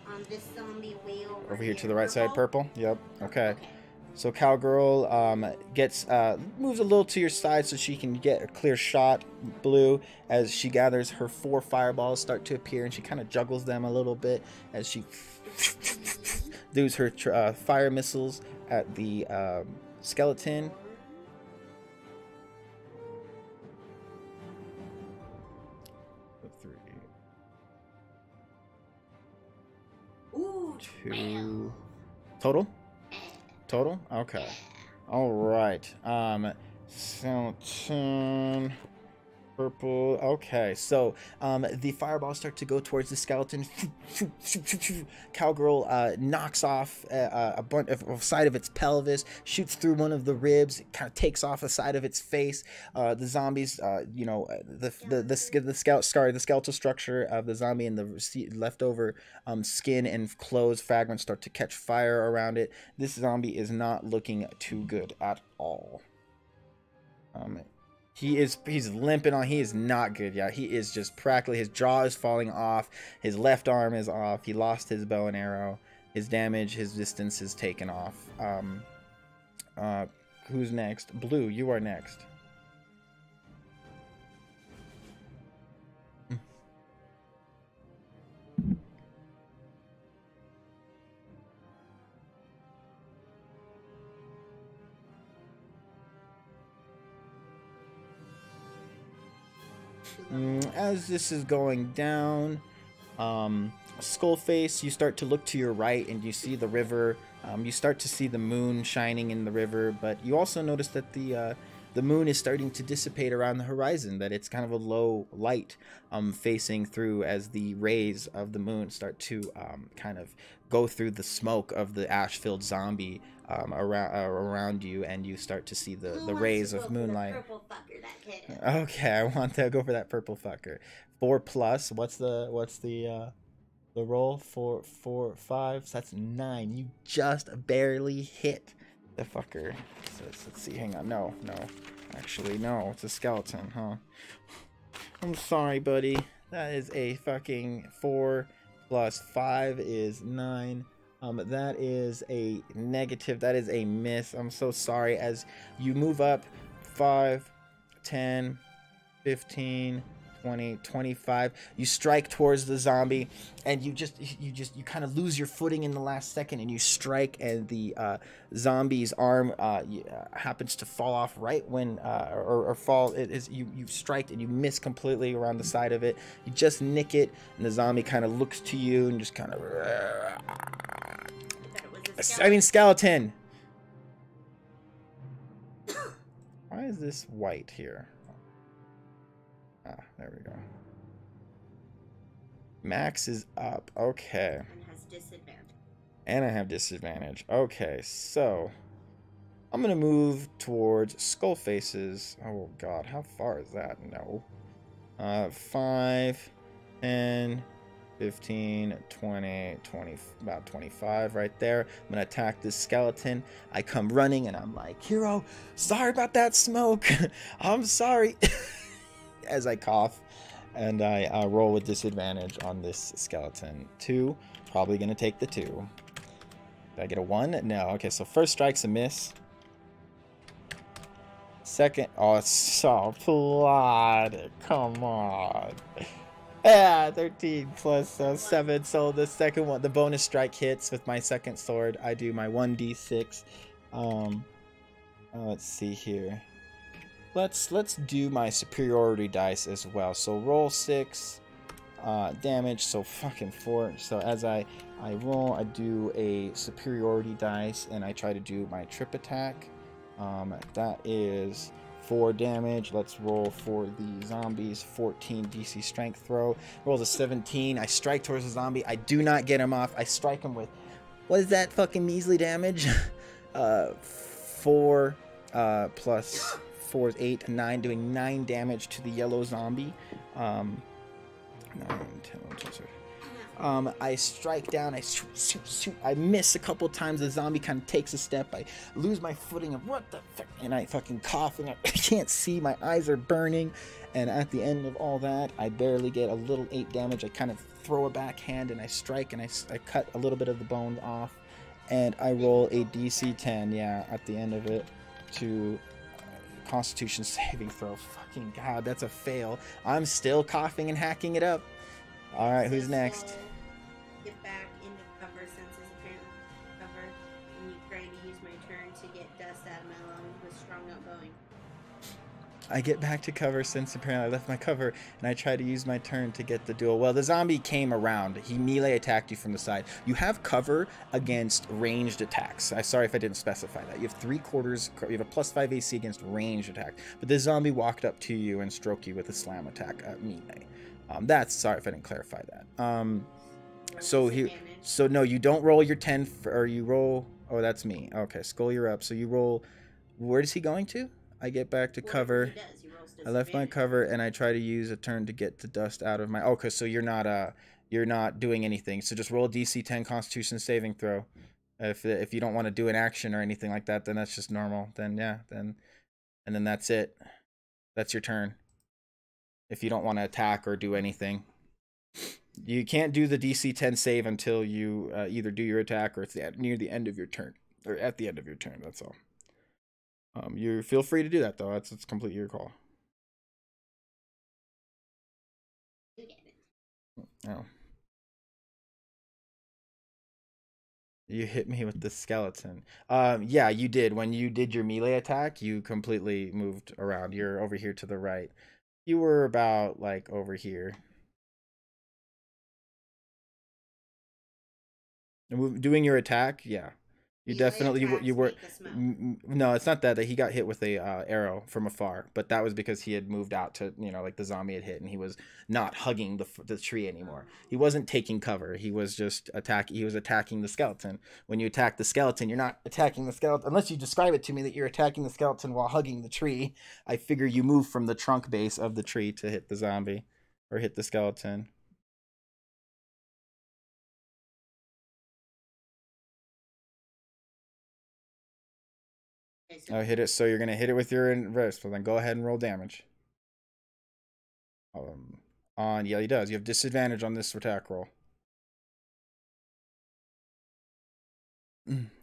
on this zombie way over here to the right side, purple? Yep. Okay. So Cowgirl gets moves a little to your side so she can get a clear shot, Blue, as she gathers her 4 fireballs start to appear, and she kind of juggles them a little bit as she does her fire missiles at the skeleton. Ooh, 2 total. Total? Okay. All right. Skeleton. Purple. Okay, so the fireballs start to go towards the skeleton. Cowgirl knocks off a bunch of side of its pelvis, shoots through one of the ribs, kind of takes off the side of its face. The zombies, you know, the skeletal structure of the zombie and the leftover skin and clothes fragments start to catch fire around it. This zombie is not looking too good at all. He's limping on. He is not good. Yeah, he is just practically, his jaw is falling off. His left arm is off. He lost his bow and arrow. His damage, his distance is taken off. Who's next? Blue, you are next. As this is going down, Skullface, you start to look to your right and you see the river. You start to see the moon shining in the river, but you also notice that the moon is starting to dissipate around the horizon, that it's kind of a low light facing through as the rays of the moon start to kind of go through the smoke of the ash-filled zombie around you, and you start to see the rays of moonlight. Okay, I want to go for that purple fucker. 4+. What's the roll? 4, 5. So that's 9. You just barely hit the fucker. So let's see. Hang on. No. Actually, no. It's a skeleton, huh? I'm sorry, buddy. That is a fucking 4 + 5 is 9. That is a negative. That is a miss. I'm so sorry. As you move up 5, 10, 15, 20, 25, you strike towards the zombie, and you kind of lose your footing in the last second, and you strike, and the zombie's arm happens to fall off right when or fall. It is you strike and you miss completely around the side of it. You just nick it, and the zombie kind of looks to you and just kind of skeleton. Why is this white here? Ah, there we go. Max is up. Okay. And has disadvantage. And I have disadvantage. Okay, so I'm gonna move towards Skullface's. Oh god, how far is that? No. 5, 10, 15, 20, about 25 right there. I'm gonna attack this skeleton. I come running and I'm like, Hero, sorry about that smoke. I'm sorry. As I cough, and I roll with disadvantage on this skeleton. 2, probably gonna take the 2. Did I get a 1? No. Okay, so first strike's a miss. Second, oh, it's so blood. Come on. Yeah, 13 + 7. So the second one, the bonus strike hits with my second sword. I do my 1d6. Let's see here. Let's do my superiority dice as well. So roll 6 damage, so fucking 4. So as I roll, I do a superiority dice, and I try to do my trip attack. That is 4 damage. Let's roll for the zombies. 14 DC strength throw. Rolls a 17. I strike towards the zombie. I do not get him off. I strike him with, what is that fucking measly damage? 4 plus 4 is 8, 9, doing 9 damage to the yellow zombie. 9, 10, 11, I strike down, I miss a couple times. The zombie kind of takes a step. I lose my footing of what the fuck, and I fucking cough, and I can't see. My eyes are burning, and at the end of all that, I barely get a little 8 damage. I kind of throw a backhand, and I strike, and I cut a little bit of the bone off, and I roll a DC 10, yeah, at the end of it to Constitution saving throw. Fucking God, that's a fail. I'm still coughing and hacking it up. All right, who's next? Get back into cover since it's apparently cover, and you try to use my turn to get dust out of my lungs with strong outgoing. I get back to cover since apparently I left my cover, and I try to use my turn to get the duel. Well, the zombie came around. He melee attacked you from the side. You have cover against ranged attacks. I'm sorry if I didn't specify that. You have 3/4, you have a +5 AC against ranged attack. But the zombie walked up to you and stroked you with a slam attack at melee. That's, sorry if I didn't clarify that. So no, you don't roll your 10, or you roll, oh, that's me. Okay, Skull, you're up. So you roll, where is he going to? I get back to cover. I left my cover and I try to use a turn to get the dust out of my. Okay, so you're not doing anything. So just roll a DC 10 Constitution saving throw. If you don't want to do an action or anything like that, then that's just normal. Then yeah, and then that's it. That's your turn. If you don't want to attack or do anything, you can't do the DC 10 save until you either do your attack or it's near the end of your turn, or at the end of your turn. That's all. You feel free to do that though. It's completely your call. Oh. You hit me with the skeleton. Yeah, you did. When you did your melee attack, you completely moved around. You're over here to the right. You were about like over here. Doing your attack, yeah. You definitely you were no, it's not that he got hit with a arrow from afar, but that was because he had moved out to, you know, like the zombie had hit and he was not hugging the tree anymore. He wasn't taking cover. He was just attacking the skeleton. When you attack the skeleton, you're not attacking the skeleton unless you describe it to me that you're attacking the skeleton while hugging the tree. I figure you move from the trunk base of the tree to hit the zombie or hit the skeleton. Oh, hit it. So you're gonna hit it with your wrist. Well, then go ahead and roll damage. Yeah, he does. You have disadvantage on this attack roll.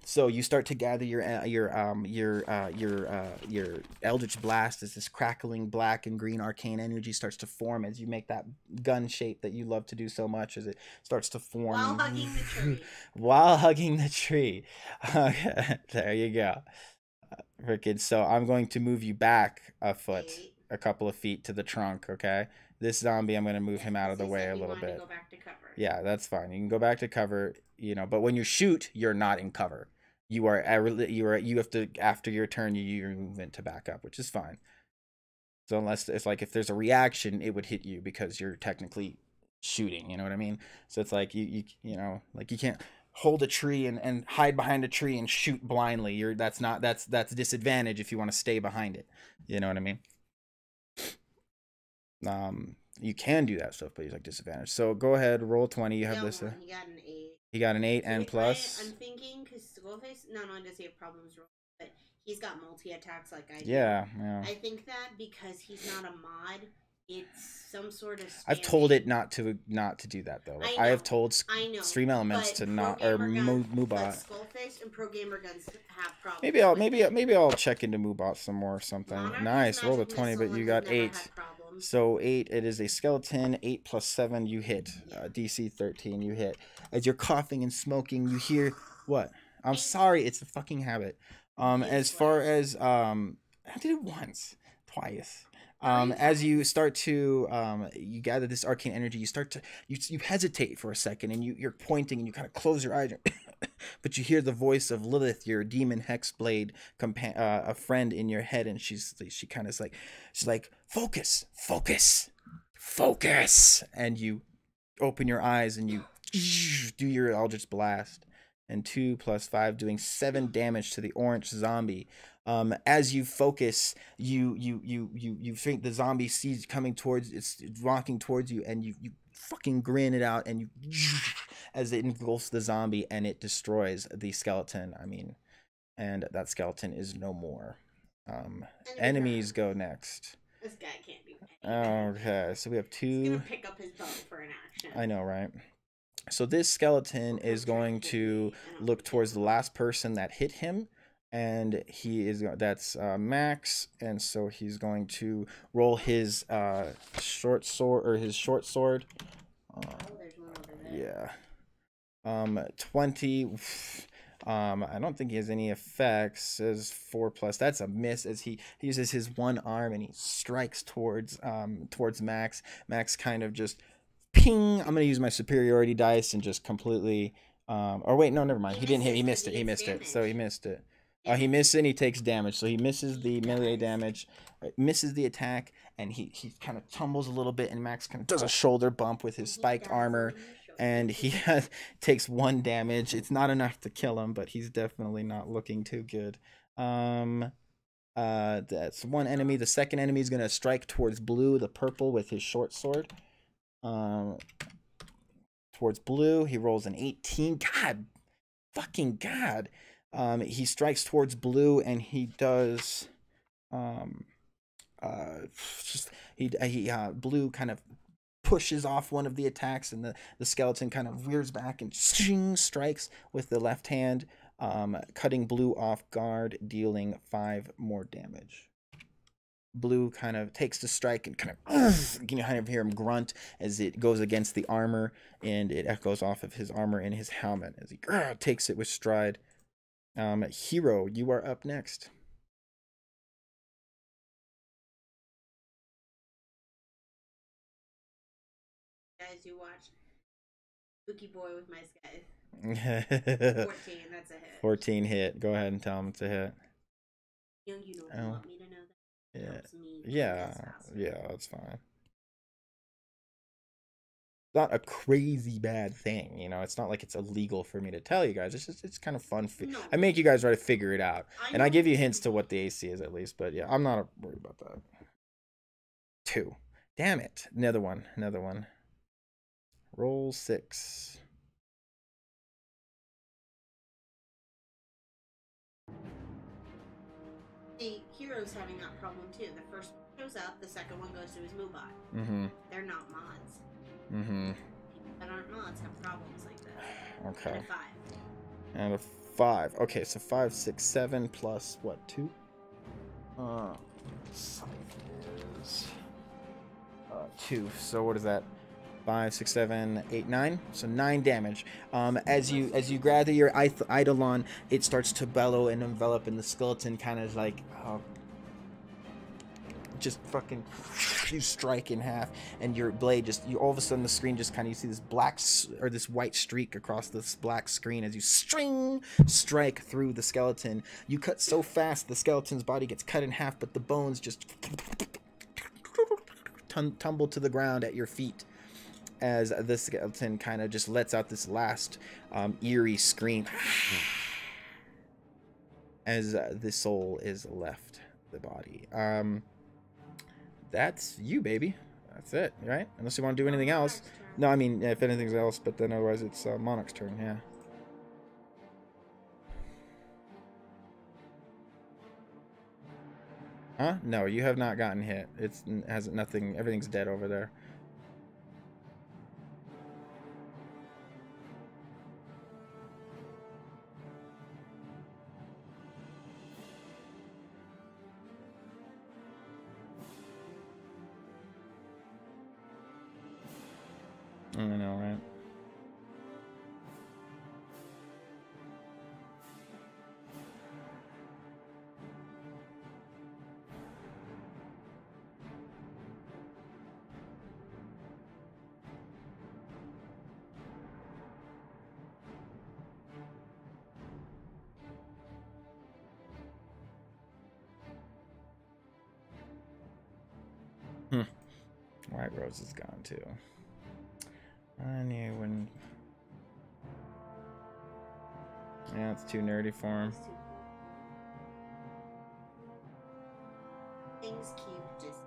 So you start to gather your Eldritch Blast as this crackling black and green arcane energy starts to form as you make that gun shape that you love to do so much, as it starts to form while hugging the tree. While hugging the tree. Okay, there you go. Freaking, so I'm going to move you back a foot, a couple of feet to the trunk, okay? This zombie, I'm going to move him out of the way a little bit. Go back to cover. Yeah, that's fine. You can go back to cover, you know, but when you shoot, you're not in cover. You have to, after your turn, you use your movement to back up, which is fine. So unless it's like if there's a reaction, it would hit you because you're technically shooting, you know what I mean? So it's like you know, like you can't hold a tree and hide behind a tree and shoot blindly. That's disadvantage if you want to stay behind it. You know what I mean? You can do that stuff, but he's like disadvantage. So go ahead, roll 20. You have this. He got an 8. He got an 8 and plus. I'm thinking because Skullface not only does he have problems rolling, but he's got multi attacks like I do. Yeah. I think that because he's not a mod, it's some sort of. I've told it not to do that though. Like, I have told Stream Elements to not, or Moobot. Skullface and Pro Gamer Guns have problems. Maybe I'll check into Moobot some more or something. Nice, roll a 20, but you got 8. So 8, it is a skeleton. 8 plus 7, you hit. DC 13, you hit. As you're coughing and smoking, you hear what? I'm sorry, it's a fucking habit. As far as I did it once, twice. As you start to you gather this arcane energy, you start to you hesitate for a second, and you're pointing, and you kind of close your eyes, but you hear the voice of Lilith, your demon hexblade a friend in your head, and she kind of like she's like focus, and you open your eyes and you do your Eldritch Blast, and 2 plus 5 doing 7 damage to the orange zombie. As you focus, you think the zombie sees coming towards, it's walking towards you, and you fucking grin it out, and you as it engulfs the zombie and it destroys the skeleton. I mean, and that skeleton is no more. Enemies go next. This guy can't do anything. Okay, so we have 2. He's gonna pick up his bow for an action. I know, right? So this skeleton is going to look towards the last person that hit him, and that's Max, and so he's going to roll his short sword or his short sword. Yeah. 20. I don't think he has any effects. Says 4+. That's a miss as he uses his one arm and he strikes towards Max. Max kind of just ping. I'm gonna use my superiority dice and just completely. Or wait, no, never mind. He didn't hit. He missed it. He missed it. So he missed it. He missed it and he takes damage. So he misses the melee damage, misses the attack, and he kind of tumbles a little bit, and Max kind of does a shoulder bump with his spiked armor, and he takes 1 damage. It's not enough to kill him, but he's definitely not looking too good. That's one enemy. The second enemy is gonna strike towards Blue, the purple, with his short sword. Towards Blue, he rolls an 18. God, fucking God. He strikes towards Blue, and he does Blue kind of pushes off one of the attacks, and the skeleton kind of veers back and strikes with the left hand, cutting Blue off guard, dealing 5 more damage. Blue kind of takes the strike and kind of you kind of hear him grunt as it goes against the armor, and it echoes off of his armor and his helmet as he takes it with stride. Hero, you are up next. Guys, you watch Spooky Boy with my Scythe. 14, that's a hit. 14 hit. Go ahead and tell him it's a hit. You want me to know that? Yeah, that's fine. Not a crazy bad thing, you know. It's not like it's illegal for me to tell you guys. It's kind of fun. I make you guys try to figure it out, and I give you hints to what the AC is at least. But yeah, I'm not worried about that. 2. Damn it! Another one. Roll 6. The Hero's having that problem too. The first one shows up, the second one goes to his Moobot. They're not mods. People that aren't mods have problems like that. Okay. And And a 5. a 5. Okay, so 5, 6, 7 plus what? 2? 2. So what is that? 5, 6, 7, 8, 9. So 9 damage. As you gather your Eidolon, it starts to bellow and envelop, and the skeleton kind of like just fucking you strike in half, and your blade all of a sudden the screen just kind of, you see this black or this white streak across this black screen as you strike through the skeleton. You cut so fast the skeleton's body gets cut in half, but the bones just tumble to the ground at your feet as the skeleton kind of just lets out this last eerie scream as the soul is left the body. That's you, baby. That's it, right? Unless you want to do anything else. No, I mean, if anything else, but then otherwise it's Monarch's turn, yeah. Huh? No, you have not gotten hit. It hasn't, nothing, everything's dead over there. I know, right? White Rose is gone too. I knew when. Yeah, it's too nerdy for him. Things keep just.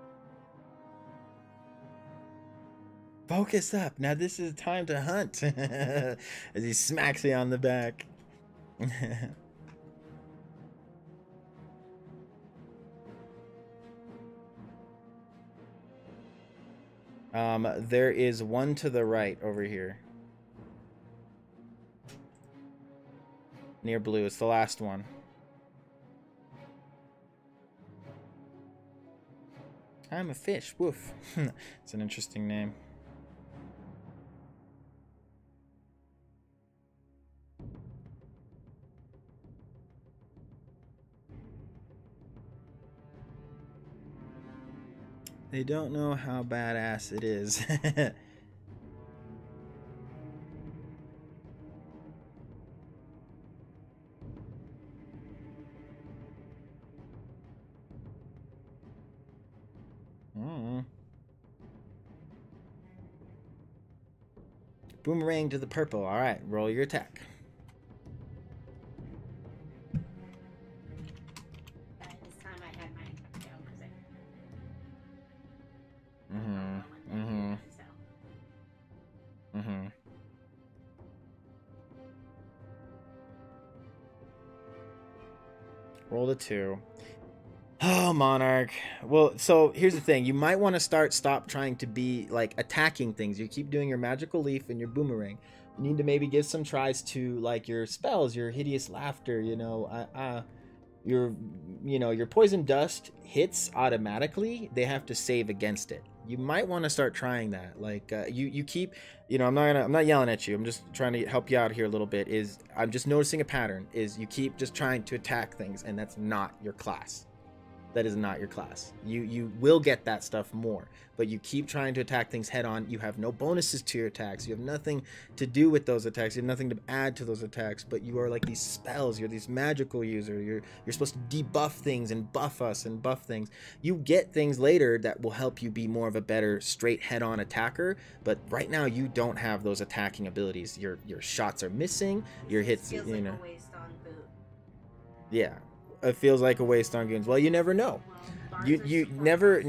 Focus up. Now this is time to hunt. As he smacks you on the back. There is one to the right over here. Near blue. It's the last one. I'm a fish. Woof. It's an interesting name. They don't know how badass it is. Boomerang to the purple. All right, roll your attack. This time I had my tail because Roll the 2. Oh, Monarch. Well, so here's the thing. You might want to stop trying to be like attacking things. You keep doing your magical leaf and your boomerang. You need to maybe give some tries to like your spells, your hideous laughter, you know, your poison dust hits automatically. They have to save against it. You might want to start trying that. Like you keep, you know, I'm not yelling at you. I'm just trying to help you out here a little bit. I'm just noticing a pattern. Is you keep just trying to attack things, and that's not your class. That is not your class. You will get that stuff more, but you keep trying to attack things head on. You have no bonuses to your attacks. You have nothing to do with those attacks. You have nothing to add to those attacks, but you are like these spells. You're this magical user. You're supposed to debuff things and buff us and buff things. You get things later that will help you be more of a better straight head-on attacker, but right now you don't have those attacking abilities. Your shots are missing. Your hits, feels you like know. a waste on boot. Yeah. It feels like a waste on goons. Well, you never know. Well, You never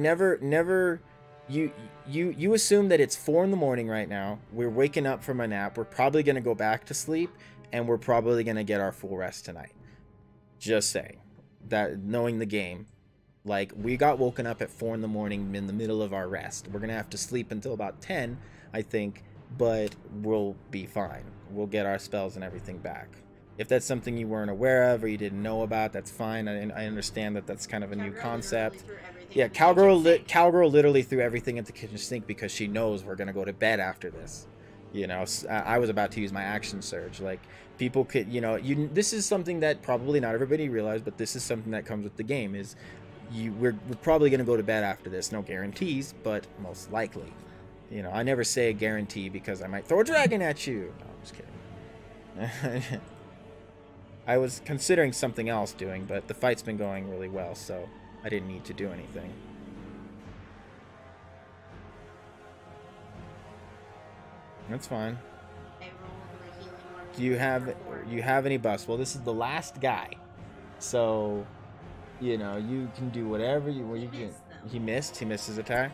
you assume that it's 4 in the morning right now. We're waking up from a nap. We're probably gonna go back to sleep, and we're probably gonna get our full rest tonight. Just saying that, knowing the game, like we got woken up at 4 in the morning in the middle of our rest. We're gonna have to sleep until about 10, I think, but we'll be fine. We'll get our spells and everything back. If that's something you weren't aware of or you didn't know about, that's fine. I understand that that's kind of a new concept. Yeah, Cowgirl literally threw everything at the kitchen sink because she knows we're gonna go to bed after this. You know, I was about to use my action surge. Like, people could, you know, this is something that probably not everybody realized, but this is something that comes with the game. Is we're probably gonna go to bed after this. No guarantees, but most likely. You know, I never say a guarantee because I might throw a dragon at you. No, I'm just kidding. I was considering something else doing, but the fight's been going really well, so I didn't need to do anything. That's fine. Do you have any buffs? Well, this is the last guy, so you know you can do whatever you can. He missed his attack.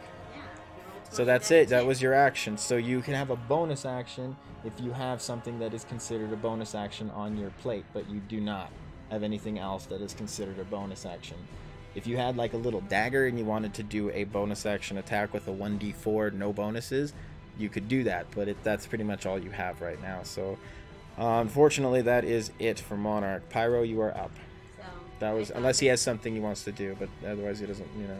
So that's it. That was your action. So you can have a bonus action if you have something that is considered a bonus action on your plate, but you do not have anything else that is considered a bonus action. If you had like a little dagger and you wanted to do a bonus action attack with a 1d4, no bonuses, you could do that, but that's pretty much all you have right now. So unfortunately, that is it for Monarch. Pyro, you are up. So, that was, unless he has something he wants to do, but otherwise he doesn't, you know.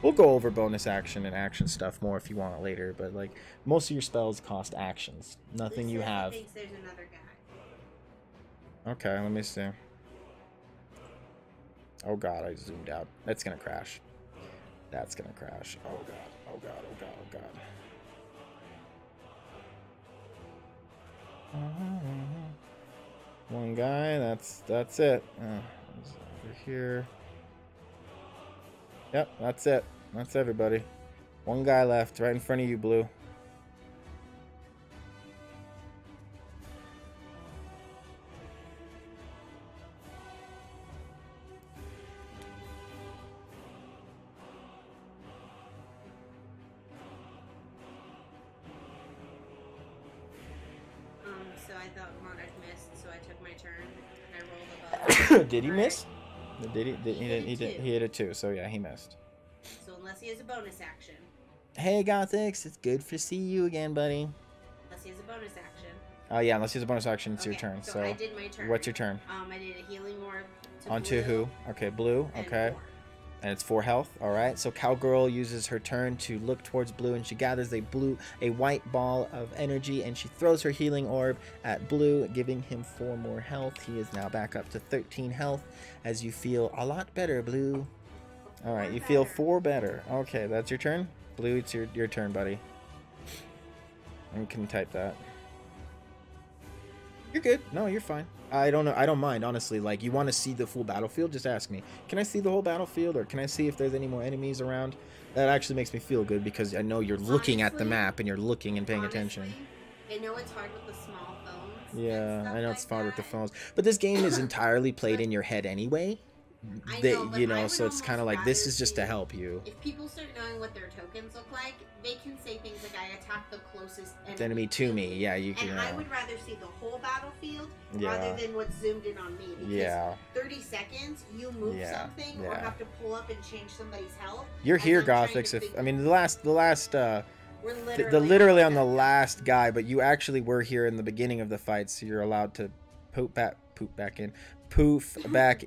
We'll go over bonus action and action stuff more if you want it later, but like most of your spells cost actions. Nothing you have. Thinks there's another guy. Okay, let me see. Oh god, I zoomed out. That's gonna crash. That's gonna crash. Oh god, oh god, oh god, oh god. One guy, that's it. Over here. Yep, that's it. That's everybody. One guy left, right in front of you, Blue. So I thought Monarch missed, so I took my turn and I rolled above. Did he miss? Did he hit a 2, so yeah, he missed. So unless he has a bonus action. Hey Gothix, it's good to see you again, buddy. Unless he has a bonus action. Yeah, unless you use a bonus action, it's your Okay, turn. so So I did my turn. what's your turn? I did a healing orb to Onto blue who? Okay, blue. and Okay. 4. And it's 4 health. All right. So Cowgirl uses her turn to look towards blue, and she gathers a white ball of energy, and she throws her healing orb at blue, giving him 4 more health. He is now back up to 13 health, as you feel a lot better, blue. All right, you feel 4 better. Okay, that's your turn. Blue, it's your turn, buddy. You can type that. You're good. No, you're fine. I don't know. I don't mind, honestly. Like, you want to see the full battlefield? Just ask me. Can I see the whole battlefield, or can I see if there's any more enemies around? That actually makes me feel good because I know you're looking at the map and you're looking and paying attention. I know it's hard with the small phones. Yeah, I know it's hard with the phones, but this game is entirely played in your head anyway. You know, so it's kind of like this is just to help you. If people start knowing what their tokens look like, they can say things like, "I attack the closest enemy to me." Yeah, you can. And I would rather see the whole battlefield rather than what's zoomed in on me. Because 30 seconds, you move something or have to pull up and change somebody's health. You're here, Gothics. If I mean the last we're literally on the last guy, but you actually were here in the beginning of the fight, so you're allowed to poof back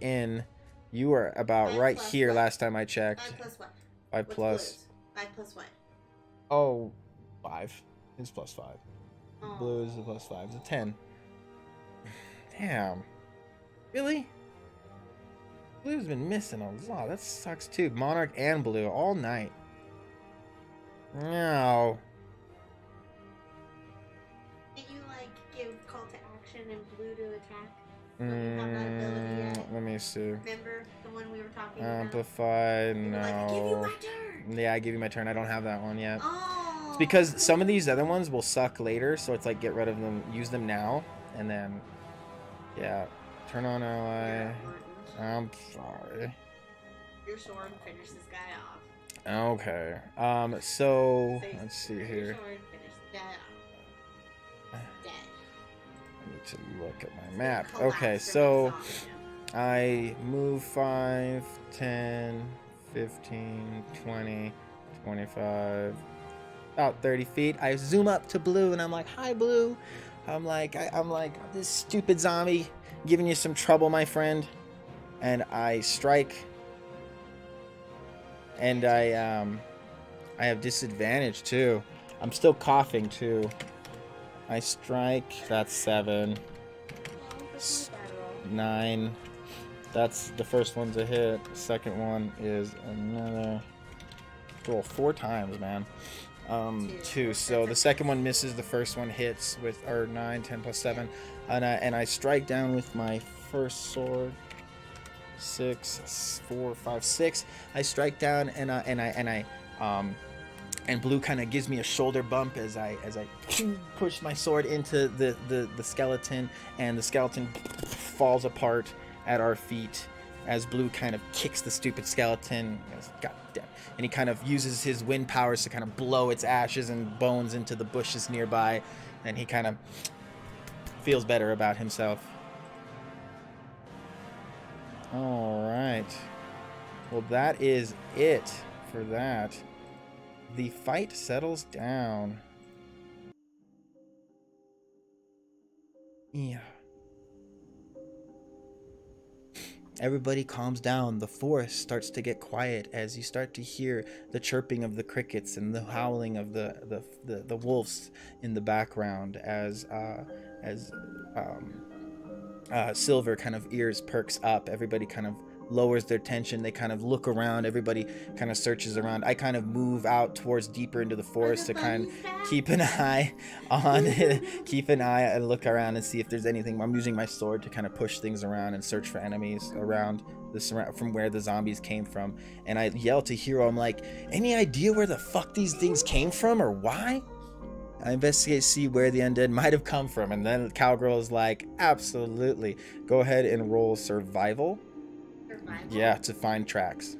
in. You were about right here last time I checked. 5 plus what? 5 plus. 5 plus what? Oh, 5. It's plus 5. Oh. Blue is a plus 5. It's a 10. Damn. Really? Blue's been missing a lot. That sucks too. Monarch and blue all night. No. Did you like give call to action and blue to attack? When you have that ability yet? Let me see. Remember the one we were talking about? Amplify, You were no. like, I give you my turn. Yeah, I give you my turn. I don't have that one yet. Oh. It's because some of these other ones will suck later, so it's like get rid of them, use them now, and then, yeah. Turn on ally. I'm sorry. Your sword and finish this guy off. Okay. So let's see here. Your sword, finish the guy off. Dead. I need to look at my map. Okay, so I move 5, 10, 15, 20, 25, about 30 feet. I zoom up to blue and I'm like, "Hi, blue." I'm like, this stupid zombie giving you some trouble, my friend. And I strike. And I have disadvantage too. I'm still coughing too. I strike. That's 7. 9. That's the first one's a hit. The second one is another. Roll 4 times, man. 2. So the second one misses. The first one hits with 9, 10 plus 7, and I strike down with my first sword. 6, 4, 5, 6. I strike down and blue kind of gives me a shoulder bump as I push my sword into the skeleton, and the skeleton falls apart at our feet as blue kind of kicks the stupid skeleton. God damn. And he kind of uses his wind powers to kind of blow its ashes and bones into the bushes nearby, and he kind of feels better about himself. All right. Well, that is it for that. The fight settles down. Yeah. Everybody calms down. The forest starts to get quiet as you start to hear the chirping of the crickets and the howling of the wolves in the background as Silver kind of ears perks up. Everybody kind of lowers their tension. They kind of look around. Everybody kind of searches around. I kind of move out towards deeper into the forest to kind of keep an eye on it. Keep an eye and look around and see if there's anything. I'm using my sword to kind of push things around and search for enemies around from where the zombies came from. And I yell to Hero, I'm like, "Any idea where the fuck these things came from or why?" I investigate, see where the undead might have come from, and then Cowgirl is like, "Absolutely. Go ahead and roll survival." Yeah, to find tracks.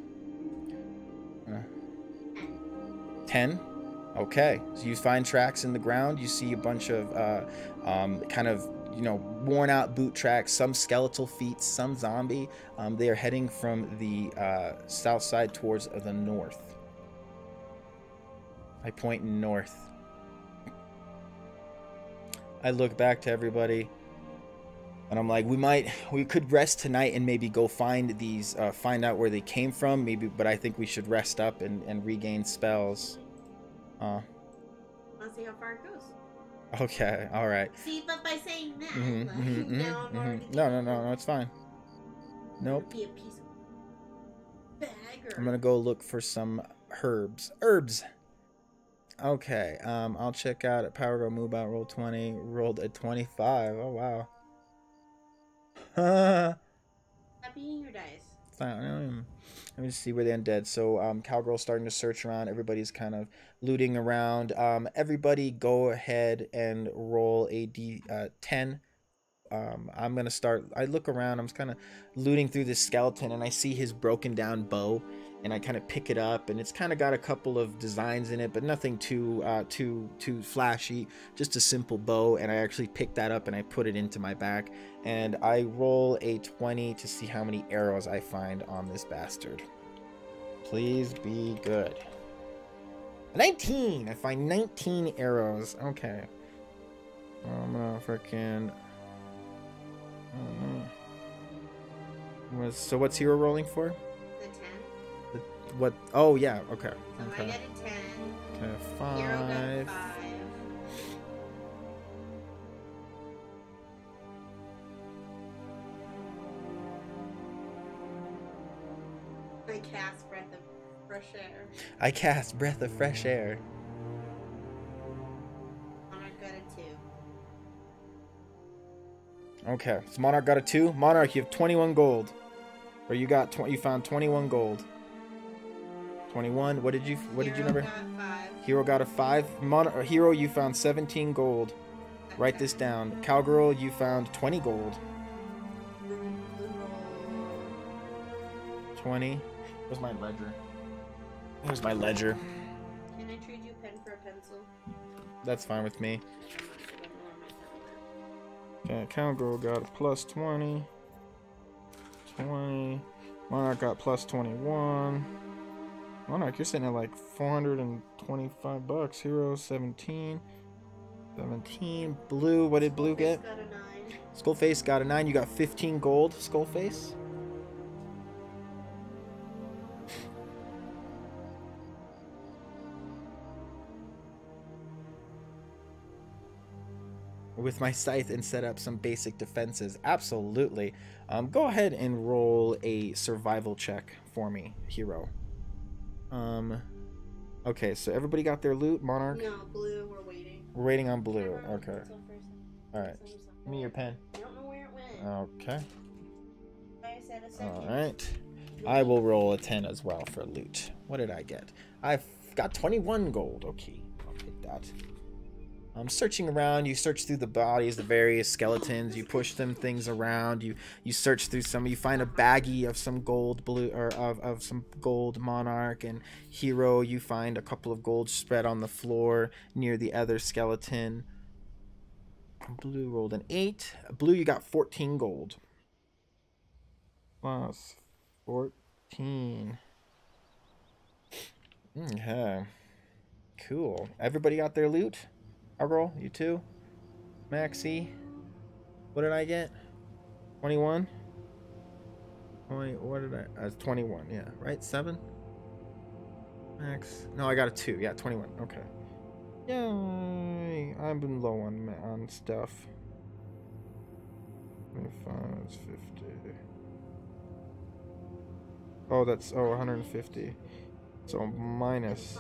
10? Okay. So you find tracks in the ground. You see a bunch of kind of, worn out boot tracks, some skeletal feet, some zombie. They are heading from the south side towards the north. I point north. I look back to everybody, and I'm like, we could rest tonight and maybe go find these, find out where they came from, maybe. But I think we should rest up and regain spells. Let's see how far it goes. Okay, all right. See, but by saying that, No, it's fine. Nope. Be a piece of bagger. I'm gonna go look for some herbs. Okay, I'll check out at Power Go Move Out, roll 20, rolled a 25. Oh wow. Stop eating your dice. Fine. Let me see where the undead. So Cowgirl's starting to search around. Everybody's kind of looting around. Everybody go ahead and roll a d10. I'm gonna start. I look around. I'm kind of looting through this skeleton, and I see his broken down bow, and I kind of pick it up, and it's kind of got a couple of designs in it, but nothing too flashy. Just a simple bow, and I actually pick that up and I put it into my back, and I roll a 20 to see how many arrows I find on this bastard. Please be good. 19. I find 19 arrows. Okay. I'm gonna freaking. So what's hero rolling for? The 10. What? Oh yeah. Okay. So Okay. I got a 10. Okay. Hero got 5. 5. I cast breath of fresh air. I cast breath of fresh air. Monarch got a 2. Okay. So Monarch got a 2. Monarch, you have 21 gold. Or you got you found 21 gold. 21. What did you number? Got 5. Hero got a 5. Hero, you found 17 gold. Write this down. Cowgirl, you found 20 gold. 20. Where's my ledger? Here's my ledger. Can I trade you pen for a pencil? That's fine with me. Okay, Cowgirl got a plus 20. 20. Monarch got plus 21. Monarch, you're sitting at like 425 bucks. Hero 17. 17. Blue, what did Blue get? Got a 9. Skullface got a 9. You got 15 gold, Skullface. With my scythe and set up some basic defenses. Absolutely. Go ahead and roll a survival check for me, Hero. Okay, so everybody got their loot, Monarch? No, Blue, we're waiting. We're waiting on Blue. Okay. Alright. Give Give me your pen. I don't know where it went. Okay. I said a second. Alright. I will roll a 10 as well for loot. What did I get? I've got 21 gold. Okay. I'll take that. I'm searching around. You search through the bodies, the various skeletons. You push them things around. You search through some. You find a baggie of some gold Blue, or of some gold Monarch. And Hero, you find a couple of gold spread on the floor near the other skeleton. Blue rolled an 8. Blue, you got 14 gold. Plus 14. Okay. Cool. Everybody got their loot? Cowgirl, you too? Maxie? What did I get? 21? What did I... 21, yeah. Right? 7? Max... No, I got a 2. Yeah, 21. Okay. Yay! I've been low on stuff. 25 is 50. Oh, that's... Oh, 150. So, minus...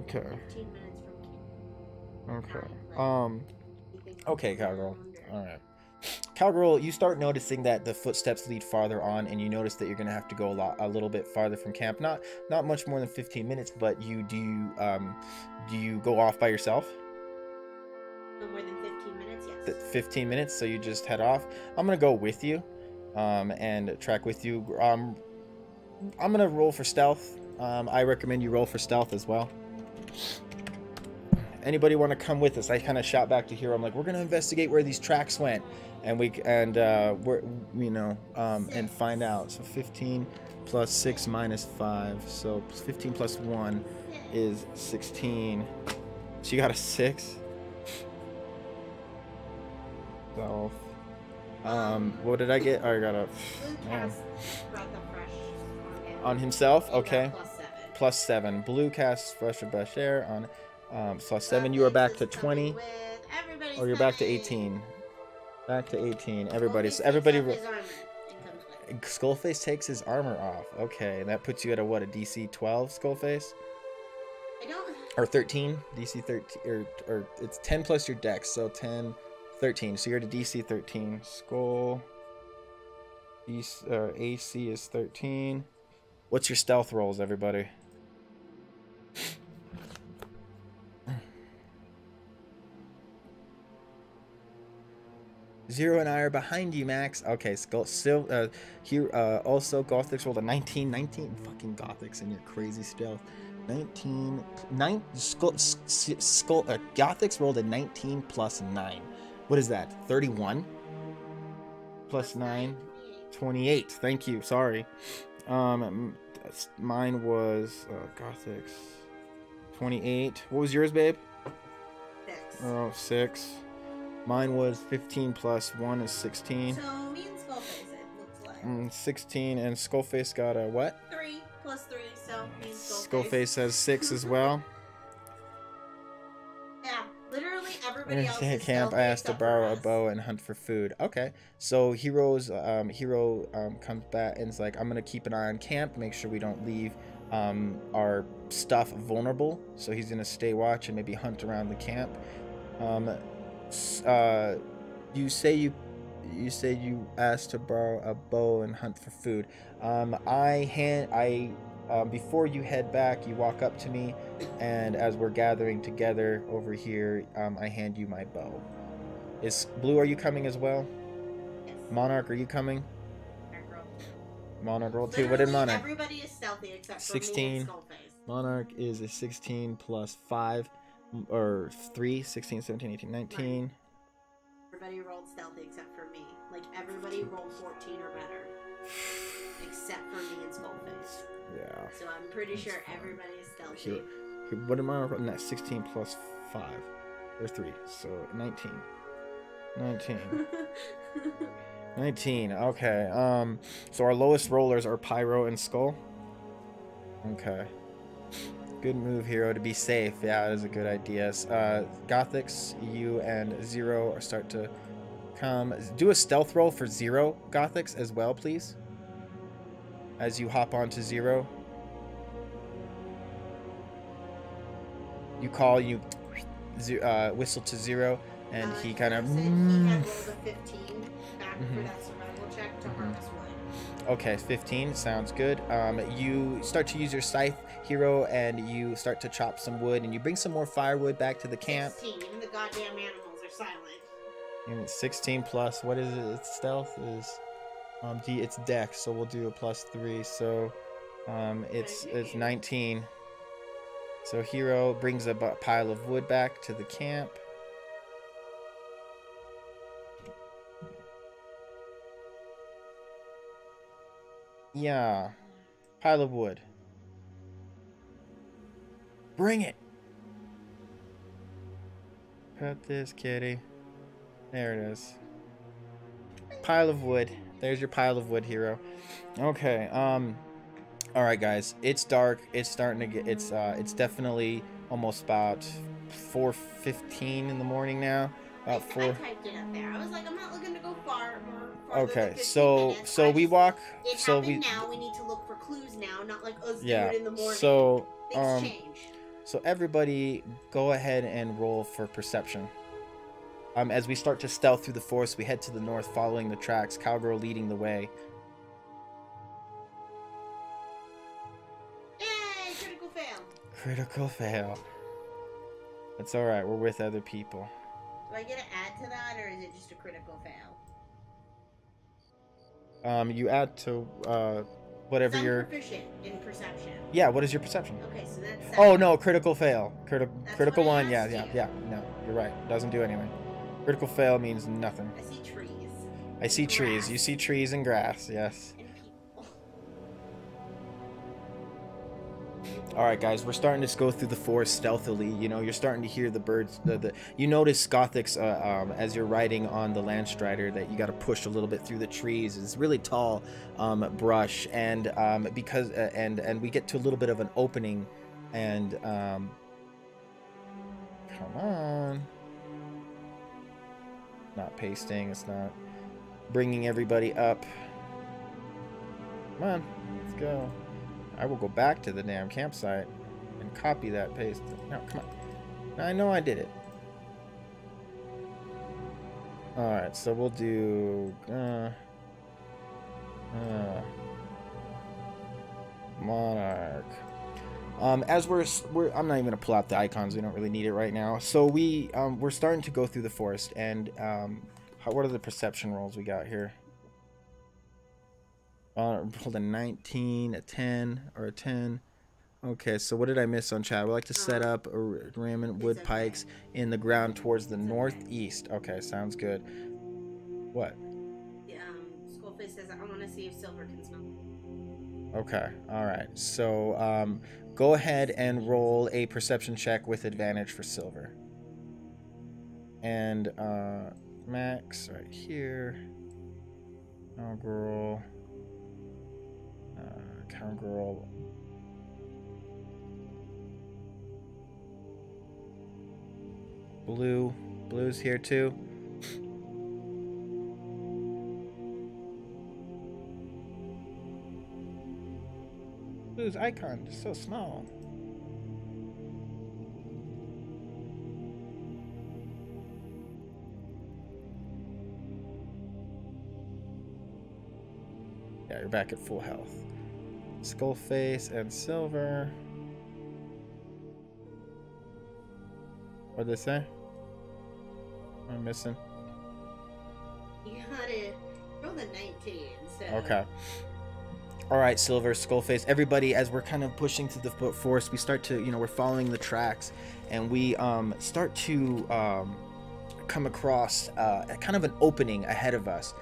Okay. 15 minutes from camp. Okay. Okay, Cowgirl. Alright. Cowgirl, you start noticing that the footsteps lead farther on, and you notice that you're gonna have to go a little bit farther from camp. Not much more than 15 minutes, but do you go off by yourself? No more than 15 minutes, yes. 15 minutes, so you just head off. I'm gonna go with you, and track with you. I'm gonna roll for stealth. I recommend you roll for stealth as well. Anybody want to come with us? I kind of shout back to Hero. I'm like, we're gonna investigate where these tracks went, and we're and find out. So 15 plus 6 minus 5. So 15 plus 1 is 16. So you got a 6. Stealth. What did I get? Oh, I got a man. On himself. Okay. +7. Blue casts Fresh of Fresh Air on +7. You are back to 20. Or you're back to 18. Back to 18. Everybody. Skullface takes his armor off. Okay, that puts you at a what? A DC 12 Skullface? I don't. Or 13? DC 13. Or it's 10 plus your dex, so 10, 13. So you're at a DC 13. Skull. AC is 13. What's your stealth rolls, everybody? Zero and I are behind you, Max. Okay, here, also, Gothics rolled a 19. 19 fucking Gothics and your crazy stealth. 19. Gothics rolled a 19 plus 9. What is that? 31? Plus 9? 28. Thank you. Sorry. Mine was Gothics 28. What was yours, babe? 6. Oh, 6. Mine was 15 plus 1 is 16. So me and Skullface, it looks like. 16, and Skullface got a what? 3 plus 3, so me and Skullface. Skullface has 6 as well. Yeah, literally everybody else is camp. I asked to borrow a bow and hunt for food. Okay, so Hero comes back and is like, I'm gonna keep an eye on camp, make sure we don't leave our stuff vulnerable. So he's gonna stay watch and maybe hunt around the camp. You say you asked to borrow a bow and hunt for food. Before you head back, you walk up to me, and as we're gathering together over here, I hand you my bow. Is Blue, are you coming as well? Yes. Monarch, are you coming? Monarch roll 2. Literally What did Monarch? Everybody is stealthy except for 16. me and Skullface. Monarch is a 16 plus 5 or 3, 16, 17, 18, 19. Right. Everybody rolled stealthy except for me. Like everybody rolled 14 or better. Except for me and Skullface. Yeah. So I'm pretty sure everybody is stealthy. Here, what am I on that? 16 plus 5 or 3, so 19. 19. Okay. So our lowest rollers are Pyro and Skull. Okay. Good move, Hero, to be safe. Yeah, that is a good idea. Gothics, you and Zero start to come. Do a stealth roll for Zero Gothics as well, please. As you hop onto Zero. You call, you whistle to Zero, and he kind of... He had rolled a 15 back for that survival check to harvest wood. Okay, 15. Sounds good. You start to use your scythe, Hero, and you start to chop some wood, and you bring some more firewood back to the camp. 16. Even the goddamn animals are silent. And it's 16 plus, what is it? Its stealth is... it's dex, so we'll do a +3. So it's 19. So Hero brings a pile of wood back to the camp. Yeah, pile of wood. Bring it. Put this, kitty. There it is. Pile of wood. There's your pile of wood, Hero. Okay. All right, guys. It's dark. It's starting to get. It's definitely almost about 4:15 in the morning now. About 4. I typed it up there. I was like, I'm not looking to go far more. Okay, so we walk. So we now. We need to look for clues now, not like us do yeah. it in the morning. So things change. So everybody, go ahead and roll for perception. As we start to stealth through the forest, we head to the north, following the tracks. Cowgirl leading the way. Yay! Critical fail. Critical fail. It's all right. We're with other people. Do I get to add to that, or is it just a critical fail? You add to whatever your. I'm proficient in perception. Yeah. What is your perception? Okay, so that's. 7. Oh no! Critical fail. Critical what I 1. Yeah. asked you. Yeah. No, you're right. Doesn't do anything. Critical fail means nothing. I see trees. I see trees. Grass. You see trees and grass. Yes. And people. All right, guys, we're starting to go through the forest stealthily. You know, you're starting to hear the birds. You notice Gothic's as you're riding on the Landstrider that you got to push a little bit through the trees. It's really tall brush, and because and we get to a little bit of an opening, and come on, not pasting. It's not bringing everybody up. Come on, let's go. I will go back to the damn campsite and copy that paste. No, come on. I know I did it. Alright, so we'll do... Monarch. As we're I'm not even gonna pull out the icons. We don't really need it right now. So we're starting to go through the forest, and what are the perception rolls we got here? Hold a 19, a 10, or a 10. Okay, so what did I miss on chat? We like to set up ramming wood pikes in the ground towards the northeast. Okay, sounds good. What? Skullface says, I want to see if Silver can smell. Okay, alright. So, go ahead and roll a perception check with advantage for Silver. And, Max, right here. Cowgirl. Cowgirl. Blue's here too. Blue's icon is so small. Yeah, you're back at full health. Skullface and Silver. What'd they say? What am I missing? You gotta roll the 19, so... Okay. Alright, Silver, Skullface, everybody, as we're kind of pushing through the forest, we start to, you know, we're following the tracks, and we start to come across kind of an opening ahead of us.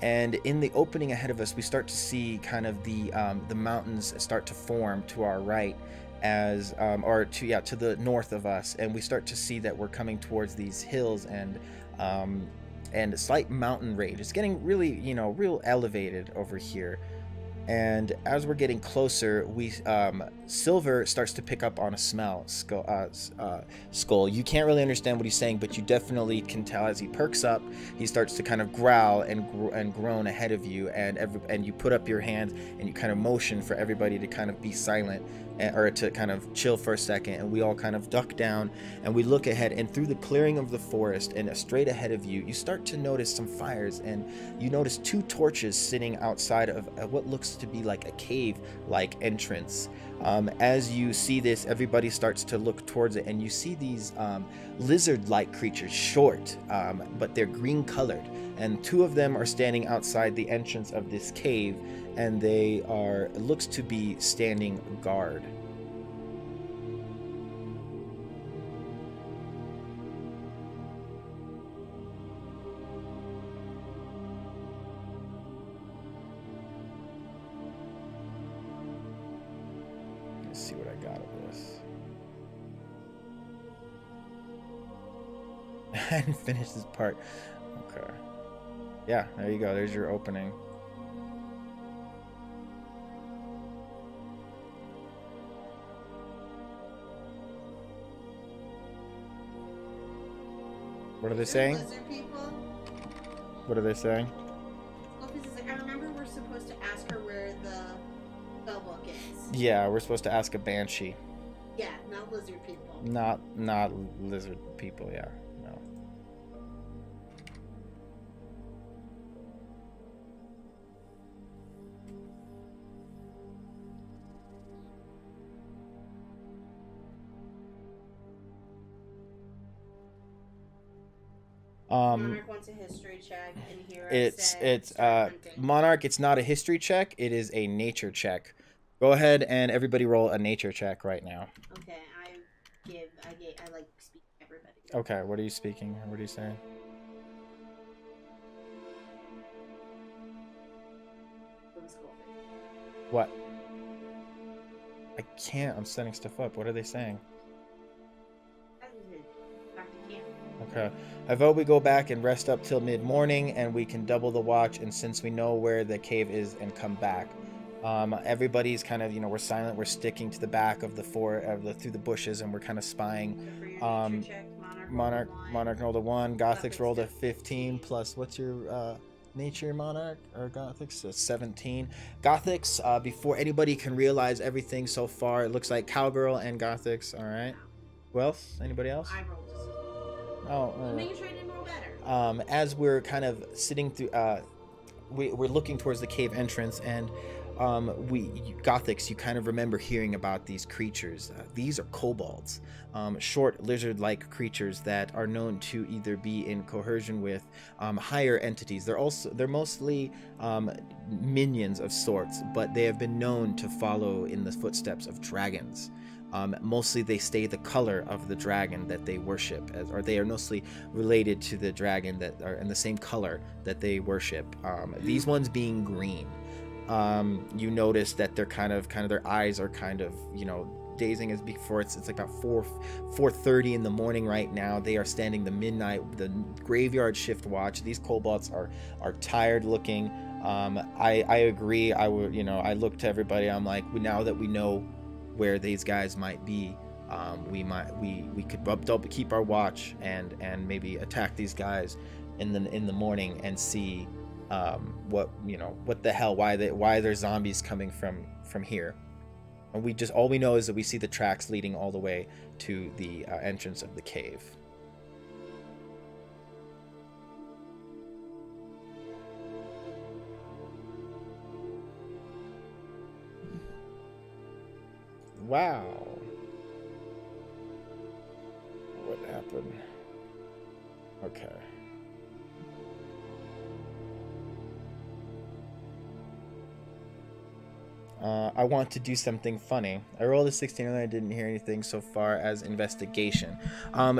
And in the opening ahead of us, we start to see kind of the mountains start to form to our right, as to the north of us, and we start to see that we're coming towards these hills and a slight mountain range. It's getting really, you know, real elevated over here. And as we're getting closer, Silver starts to pick up on a smell. Skull. You can't really understand what he's saying, but you definitely can tell as he perks up, he starts to kind of growl and groan ahead of you, and you put up your hand and you kind of motion for everybody to kind of be silent, or to kind of chill for a second, and we all kind of duck down and we look ahead, and through the clearing of the forest and straight ahead of you, you start to notice some fires, and you notice 2 torches sitting outside of what looks to be like a cave-like entrance. As you see this, everybody starts to look towards it, and you see these lizard-like creatures, short, but they're green colored, and 2 of them are standing outside the entrance of this cave, and they are, looks to be standing guard. Let's see what I got of this. I didn't finish this part. Okay. Yeah, there you go. There's your opening. What are they saying? What are they saying? I remember we're supposed to ask her where the spellbook is. Yeah, we're supposed to ask a banshee. Yeah, not lizard people. Not lizard people, yeah. No. Monarch wants a history check, and Hero it's Monarch, it's not a history check, it is a nature check. Go ahead and everybody roll a nature check right now. Okay, I like speak to everybody. Okay, what are you speaking? What are you saying? What? I can't. I'm setting stuff up. What are they saying? Back to camp. Okay. I vote we go back and rest up till mid-morning, and we can double the watch, and since we know where the cave is, and come back. Everybody's kind of, you know, we're silent. We're sticking to the back of the through the bushes, and we're kind of spying. Monarch rolled a 1. Gothic's rolled a 15 plus. What's your nature, Monarch or Gothic's? So 17. Gothic's before anybody can realize everything so far, it looks like Cowgirl and Gothic's. All right. Who else? Anybody else? I rolled. Oh. Making sure I didn't roll better. As we're kind of sitting through, we're looking towards the cave entrance, and Gothics, you kind of remember hearing about these creatures. These are kobolds, short lizard-like creatures that are known to either be in coercion with higher entities. They're mostly minions of sorts, but they have been known to follow in the footsteps of dragons. Mostly they stay the color of the dragon that they worship, or they are mostly related to the dragon that are in the same color that they worship. These ones being green. You notice that they're kind of their eyes are kind of, you know, dazing as before. It's like about 4:30 in the morning right now. They are standing the graveyard shift watch. These kobolds are tired looking. I agree. I look to everybody. I'm like, now that we know where these guys might be, we could keep our watch and maybe attack these guys in the morning and see what the hell, why there's zombies coming from here. And all we know is that we see the tracks leading all the way to the entrance of the cave. Wow. What happened? Okay. I want to do something funny. I rolled a 16 and I didn't hear anything so far as investigation.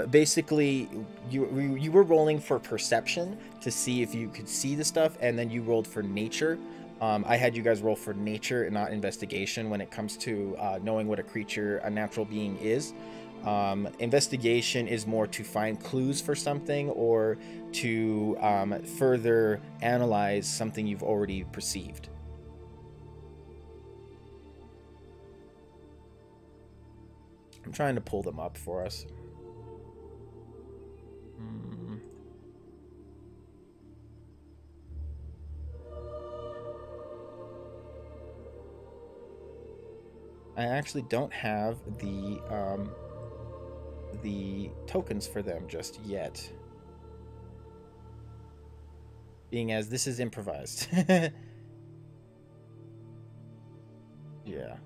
Basically, you were rolling for perception to see if you could see the stuff, and then you rolled for nature. I had you guys roll for nature and not investigation when it comes to knowing what a creature, a natural being is. Investigation is more to find clues for something or to further analyze something you've already perceived. I'm trying to pull them up for us. I actually don't have the tokens for them just yet, being as this is improvised. Yeah,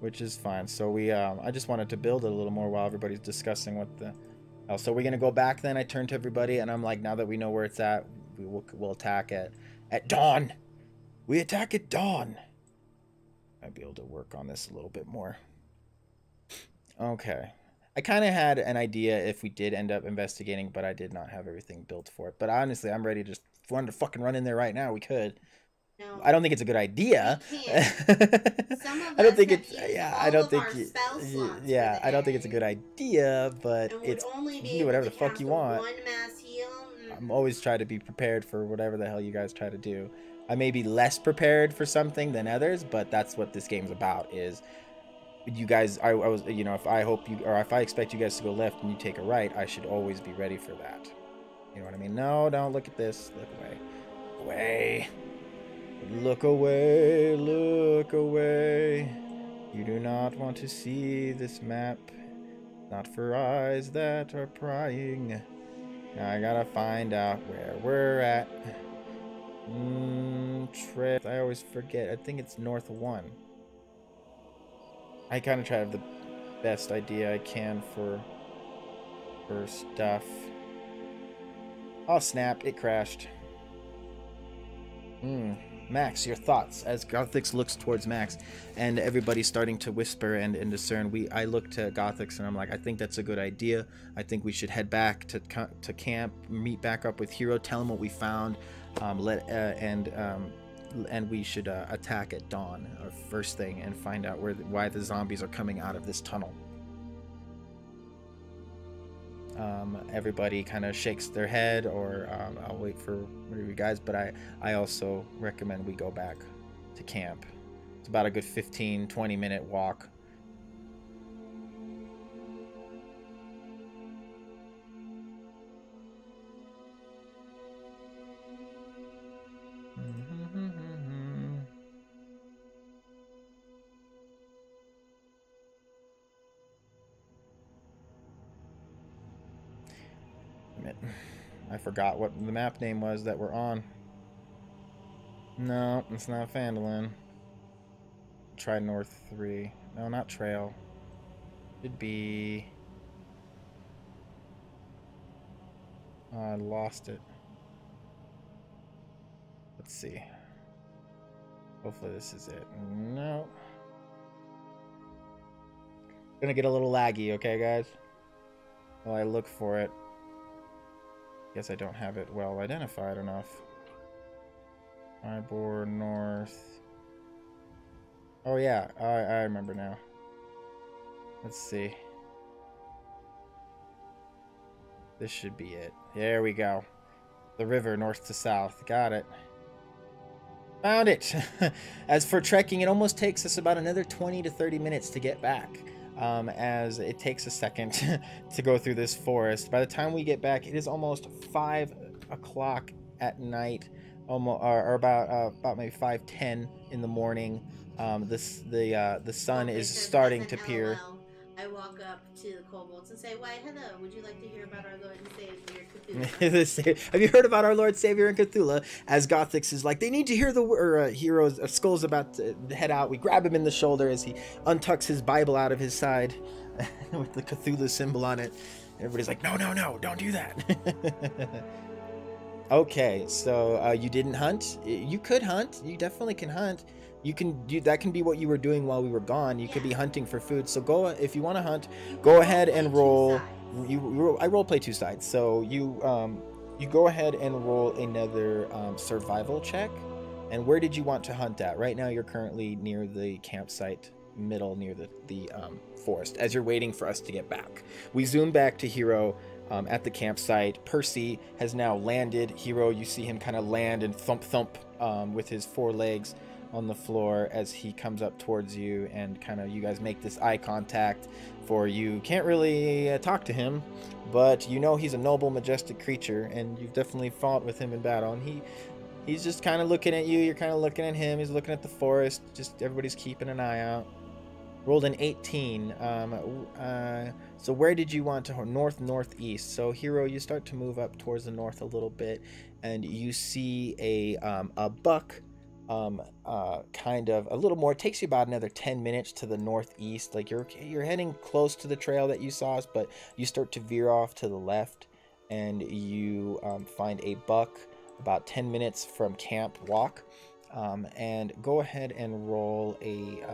which is fine. So we I just wanted to build it a little more while everybody's discussing what the hell. So we're gonna go back then. I turn to everybody and I'm like, now that we know where it's at, we'll attack at dawn. We attack at dawn. I'd be able to work on this a little bit more. Okay. I kind of had an idea if we did end up investigating, but I did not have everything built for it. But honestly, I'm ready to just fucking run in there right now. We could. No, I don't think it's a good idea. I don't think it's I don't think I don't think it's a good idea, but it's you can do whatever the fuck you want. I'm always trying to be prepared for whatever the hell you guys try to do. I may be less prepared for something than others, but that's what this game's about. Is you guys, I was, you know, if I expect you guys to go left and you take a right, I should always be ready for that. You know what I mean? No, don't look at this. Look away. Away. Look away. Look away. You do not want to see this map. Not for eyes that are prying. Now I gotta find out where we're at. I always forget. I think it's north 1. I kind of try to have the best idea I can for stuff. Oh snap, it crashed. Max, your thoughts as Gothix looks towards Max and everybody's starting to whisper and discern. I look to Gothix and I'm like, I think that's a good idea. I think we should head back to camp, meet back up with Hero, tell him what we found, and we should attack at dawn or first thing and find out why the zombies are coming out of this tunnel. Everybody kind of shakes their head, or I'll wait for one of you guys, but I also recommend we go back to camp. It's about a good 15-20 minute walk. I forgot what the map name was that we're on. No, it's not Phandalin. Try North 3. No, not Trail. Should be... Oh, I lost it. Let's see. Hopefully this is it. No. Gonna get a little laggy, okay, guys? While I look for it. Guess I don't have it well identified enough. Ybor North. Oh yeah, I remember now. Let's see. This should be it. There we go. The river north to south. Got it. Found it. As for trekking, it almost takes us about another 20 to 30 minutes to get back. As it takes a second to go through this forest. By the time we get back, it is almost 5 o'clock at night, almost, or about maybe 5:10 in the morning. The sun is starting to peer. I walk up to the kobolds and say, "Why, hello, would you like to hear about our Lord and Savior Cthulhu?" Have you heard about our Lord, Savior, and Cthulhu? As Gothix is like, they need to hear the heroes. Skull's about to head out. We grab him in the shoulder as he untucks his Bible out of his side with the Cthulhu symbol on it. Everybody's like, no, no, no, don't do that. Okay, so you didn't hunt? You could hunt. You definitely can hunt. You can do that. Can be what you were doing while we were gone. You could be hunting for food. So go, if you want to hunt, go ahead and roll. I role play 2 sides. So you go ahead and roll another survival check. And where did you want to hunt at? Right now you're currently near the campsite, middle near the forest. As you're waiting for us to get back, we zoom back to Hero. At the campsite, Percy has now landed. Hero, you see him kind of land and thump with his 4 legs on the floor as he comes up towards you, and kind of you guys make this eye contact. For you can't really talk to him, but you know he's a noble, majestic creature, and you've definitely fought with him in battle, and he's just kind of looking at you. You're kind of looking at him. He's looking at the forest. Just everybody's keeping an eye out. Rolled an 18. So where did you want to? Northeast. So Hero, you start to move up towards the north a little bit, and you see a buck. Kind of a little more. It takes you about another 10 minutes to the northeast. Like you're heading close to the trail that you saw us, but you start to veer off to the left, and you find a buck about 10 minutes from camp walk. And go ahead and roll a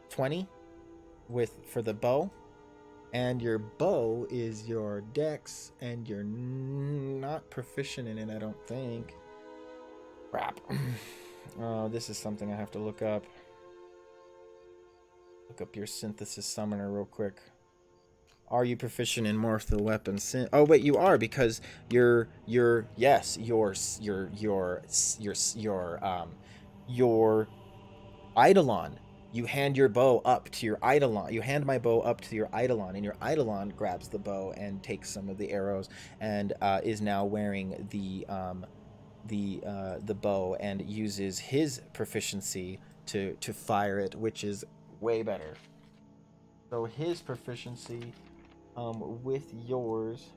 20 for the bow, and your bow is your dex, and you're not proficient in it, I don't think. Crap. Oh, this is something I have to look up. Look up your synthesis summoner real quick. Are you proficient in mortal weapons? Oh wait, you are, because your Eidolon. You hand your bow up to your Eidolon. You hand my bow up to your Eidolon, and your Eidolon grabs the bow and takes some of the arrows, and is now wearing the bow and uses his proficiency to fire it, which is way better. So his proficiency with yours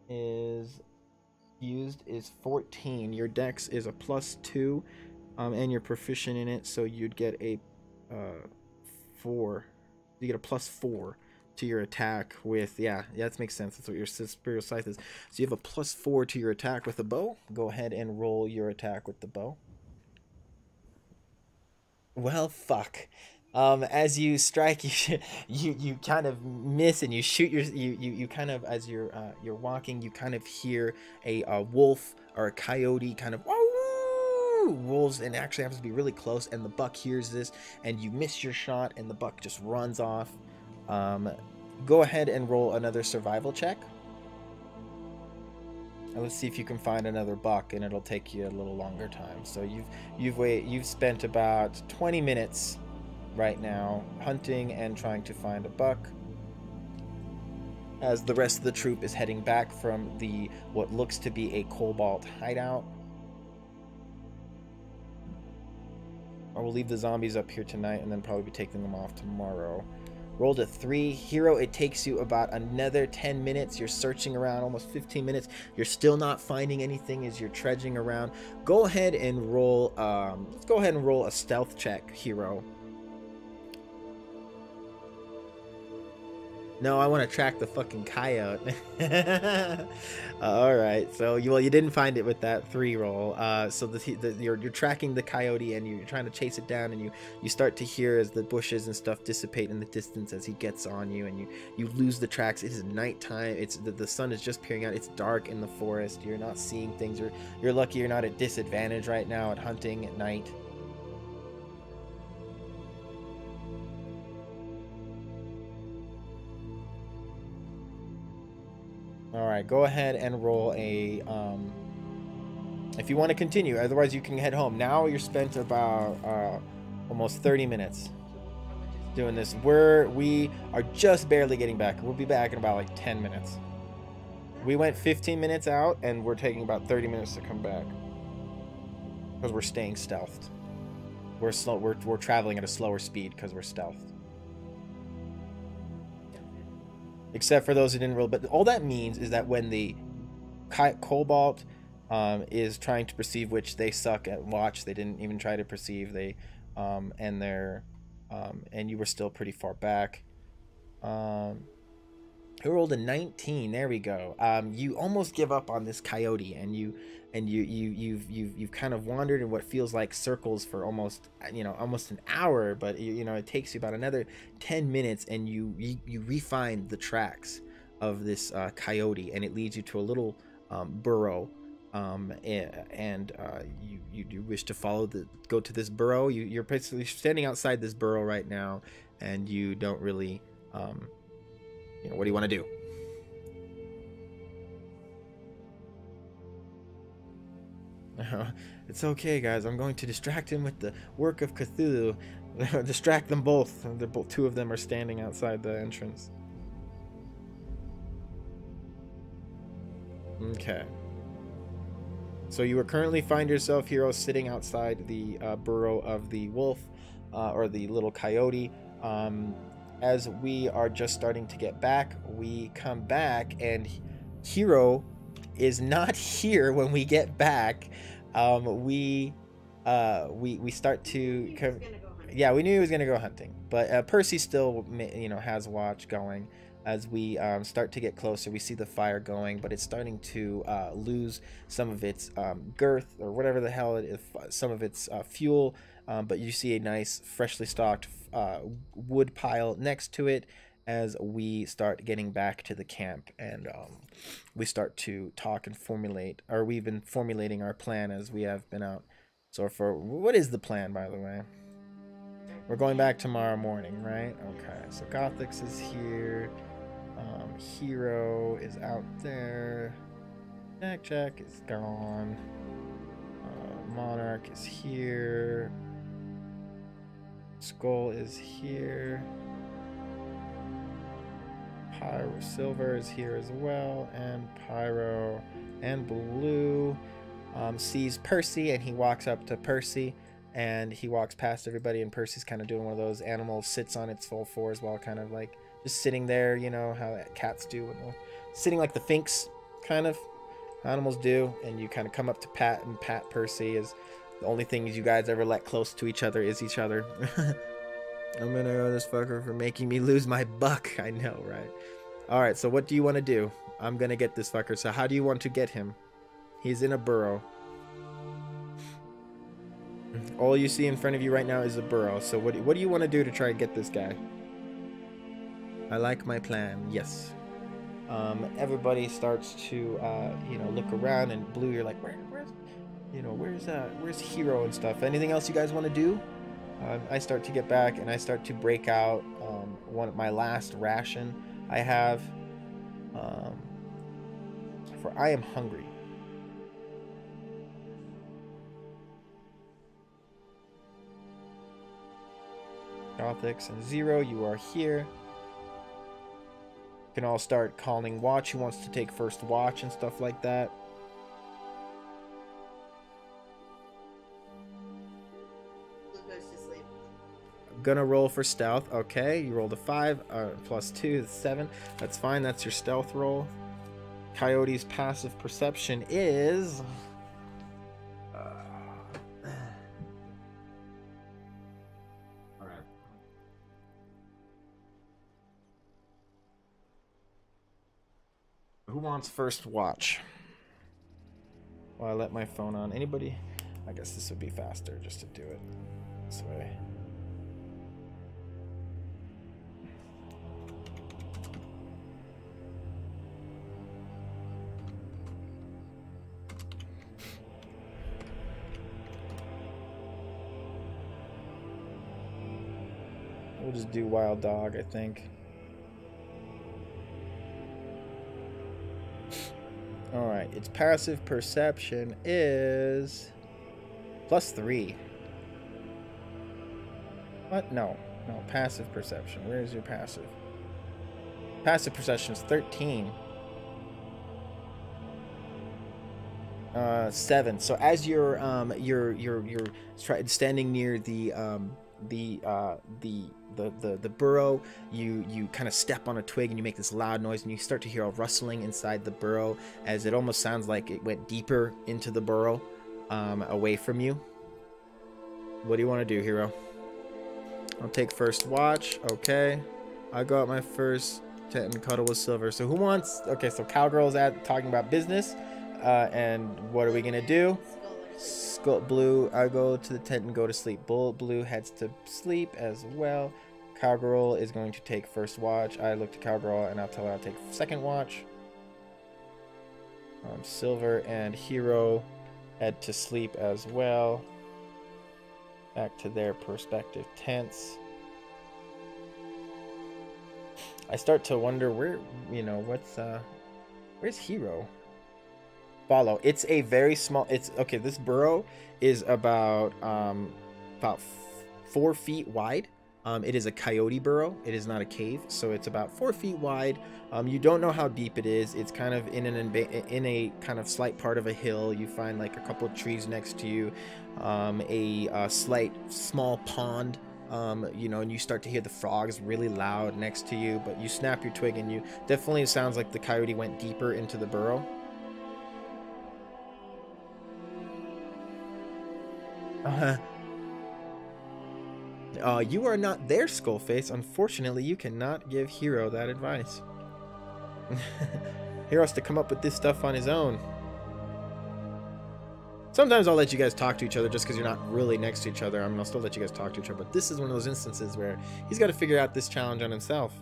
is 14. Your dex is a +2, and you're proficient in it, so you'd get a 4. You get a +4 to your attack with, yeah, that makes sense. That's what your spiritual scythe is. So you have a +4 to your attack with the bow. Go ahead and roll your attack with the bow. Well, fuck. As you strike, you kind of miss, and you shoot you kind of, as you're walking, you kind of hear a wolf or a coyote kind of rolls and actually happens to be really close, and the buck hears this, and you miss your shot, and the buck just runs off. Go ahead and roll another survival check. And let's see if you can find another buck, and it'll take you a little longer time. So you've spent about 20 minutes right now hunting and trying to find a buck, as the rest of the troop is heading back from the what looks to be a cobalt hideout. Or we'll leave the zombies up here tonight and then probably be taking them off tomorrow. Rolled a 3. Hero, it takes you about another 10 minutes. You're searching around, almost 15 minutes. You're still not finding anything as you're trudging around. Go ahead and roll, let's go ahead and roll a stealth check, Hero. No, I want to track the fucking coyote. Alright, so you didn't find it with that 3 roll. So you're tracking the coyote, and you're trying to chase it down, and you start to hear as the bushes and stuff dissipate in the distance as he gets on you, and you lose the tracks. It is nighttime. The sun is just peering out. It's dark in the forest. You're not seeing things. You're lucky you're not at disadvantage right now at hunting at night. Alright, go ahead and roll a, if you want to continue, otherwise you can head home. Now you're spent about, almost 30 minutes doing this. We are just barely getting back. We'll be back in about like 10 minutes. We went 15 minutes out, and we're taking about 30 minutes to come back. Because we're staying stealthed. We're traveling at a slower speed because we're stealthed. Except for those who didn't roll, but all that means is that when the cobalt is trying to perceive, which they suck at watch, they didn't even try to perceive. And you were still pretty far back. Who rolled a 19? There we go. You almost give up on this coyote, and you've kind of wandered in what feels like circles for almost an hour, but it takes you about another 10 minutes, and you re-find the tracks of this coyote, and it leads you to a little burrow, and you wish to go to this burrow. You're basically standing outside this burrow right now, and you don't really what do you want to do? It's okay, guys. I'm going to distract him with the work of Cthulhu. Distract them both. Two of them are standing outside the entrance. Okay. So you currently find yourself, Hero, sitting outside the burrow of the wolf, or the little coyote. As we are just starting to get back, we come back, and Hero is not here when we get back. We start to yeah, we knew he was gonna go hunting, but Percy still has watch going. As we start to get closer, we see the fire going, but it's starting to lose some of its girth, or whatever the hell it is, some of its fuel. But you see a nice freshly stocked wood pile next to it as we start getting back to the camp, and we start to talk and formulate, or we've been formulating our plan as we have been out. So what is the plan, by the way? We're going back tomorrow morning, right? Okay, so Gothix is here. Hero is out there. Jack is gone. Monarch is here. Skull is here. Silver is here as well, and Pyro and Blue sees Percy, and he walks up to Percy, and he walks past everybody, and Percy's kind of doing one of those animals, sits on its full fours while kind of like just sitting there, how cats do when they're sitting, like the Finks kind of animals do, and you kind of come up to pat Percy. As the only thing you guys ever let close to each other is each other. I'm gonna go this fucker for making me lose my buck. I know, right? Alright, so what do you want to do? I'm gonna get this fucker. So how do you want to get him? He's in a burrow. All you see in front of you right now is a burrow. So what do you want to do to try and get this guy? I like my plan. Yes. Everybody starts to look around, and Blue, you're like, where you know, where's Hero and stuff? Anything else you guys want to do? I start to get back, and I start to break out my last ration I have. For I am hungry. Gothics and Zero, you are here. You can all start calling watch. Who wants to take first watch and stuff like that? Who goes to sleep? I'm gonna roll for stealth. Okay, you rolled a 5, plus 2 is 7. That's fine. That's your stealth roll. Coyote's passive perception is... Who wants first watch? Well, I let my phone on. Anybody? I guess this would be faster just to do it this way. We'll just do Wild Dog, I think. Alright, its passive perception is +3. What? No, passive perception. Where is your passive? Passive perception is 13. 7. So as you're standing near the burrow, you kind of step on a twig and you make this loud noise, and you start to hear a rustling inside the burrow as it almost sounds like it went deeper into the burrow, away from you. What do you want to do, Hero? I'll take first watch. Okay, I got my first tent and cuddle with Silver. So who wants? Okay, so Cowgirl's talking about business, and what are we gonna do? Blue, I go to the tent and go to sleep. Blue heads to sleep as well. Cowgirl is going to take first watch. I look to Cowgirl and I'll tell her I'll take second watch. Silver and Hero head to sleep as well. Back to their perspective tents. I start to wonder where, you know, where's Hero? Follow. It's a very small. It's okay. This burrow is about 4 feet wide. It is a coyote burrow. It is not a cave, so it's about 4 feet wide. You don't know how deep it is. It's kind of in a kind of slight part of a hill. You find like a couple of trees next to you, a slight small pond. You know, and you start to hear the frogs really loud next to you. But you snap your twig, and you definitely sounds like the coyote went deeper into the burrow. You are not there, Skullface. Unfortunately, you cannot give Hero that advice. Hero has to come up with this stuff on his own. Sometimes I'll let you guys talk to each other just because you're not really next to each other. I mean, I'll still let you guys talk to each other, but this is one of those instances where he's got to figure out this challenge on himself.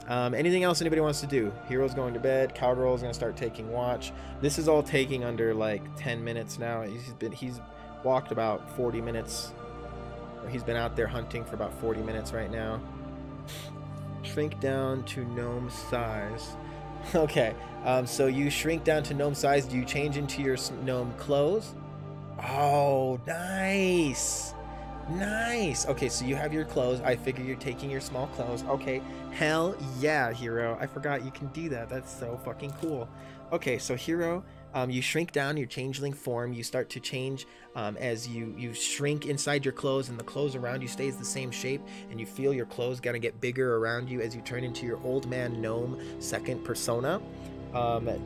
Anything else anybody wants to do? Hero's going to bed. Cowgirl's going to start taking watch. This is all taking under like 10 minutes now. He's walked about 40 minutes. Or he's been out there hunting for about 40 minutes right now. Shrink down to gnome size. Okay, so you shrink down to gnome size. Do you change into your gnome clothes? Oh, nice. Nice. Okay, so you have your clothes. I figure you're taking your small clothes. Okay, hell yeah, Hero. I forgot you can do that. That's so fucking cool. Okay, so Hero, you shrink down your changeling form. You start to change as you shrink inside your clothes, and the clothes around you stays the same shape, and you feel your clothes gonna get bigger around you as you turn into your old man gnome second persona.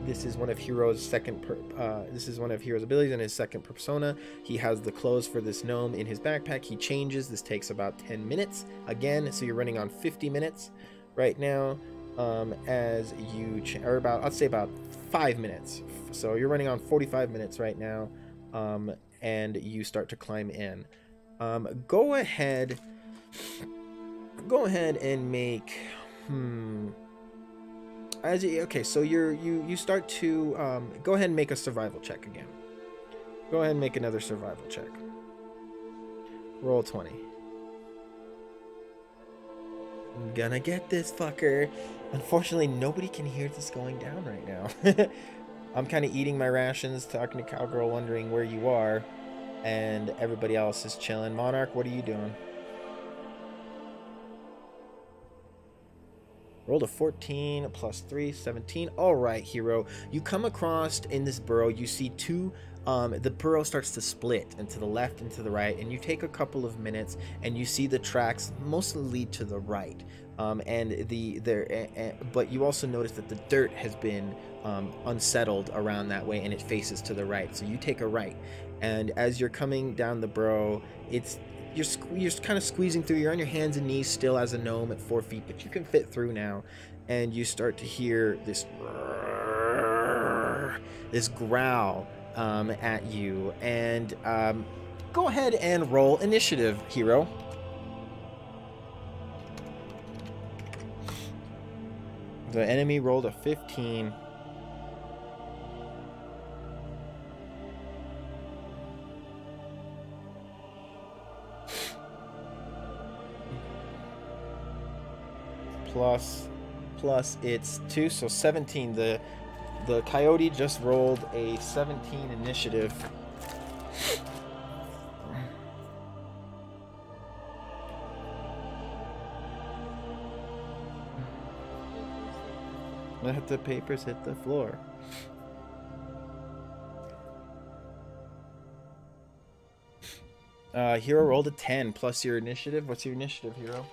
This is one of Hero's abilities and his second persona. He has the clothes for this gnome in his backpack. He changes. This takes about 10 minutes again, so you're running on 50 minutes right now. As you or about, I'll say about 5 minutes. So you're running on 45 minutes right now, and you start to climb in. Go ahead and make okay, so you start to go ahead and make a survival check again. Go ahead and make another survival check. Roll 20. I'm gonna get this fucker. Unfortunately, nobody can hear this going down right now. I'm kind of eating my rations, talking to Cowgirl, wondering where you are. And everybody else is chilling. Monarch, what are you doing? Rolled a 14 plus 3, 17. All right, hero. You come across in this burrow. You see two. The burrow starts to split into the left and to the right, and you take a couple of minutes, and you see the tracks mostly lead to the right. But you also notice that the dirt has been unsettled around that way, and it faces to the right. So you take a right, and as you're coming down the burrow, you're kind of squeezing through. You're on your hands and knees still as a gnome at 4 feet, but you can fit through now, and you start to hear this growl at you. And go ahead and roll initiative, hero. The enemy rolled a 15. Plus it's 2, so 17. The coyote just rolled a 17 initiative. Let the papers hit the floor. Hero rolled a 10 plus your initiative. What's your initiative, hero?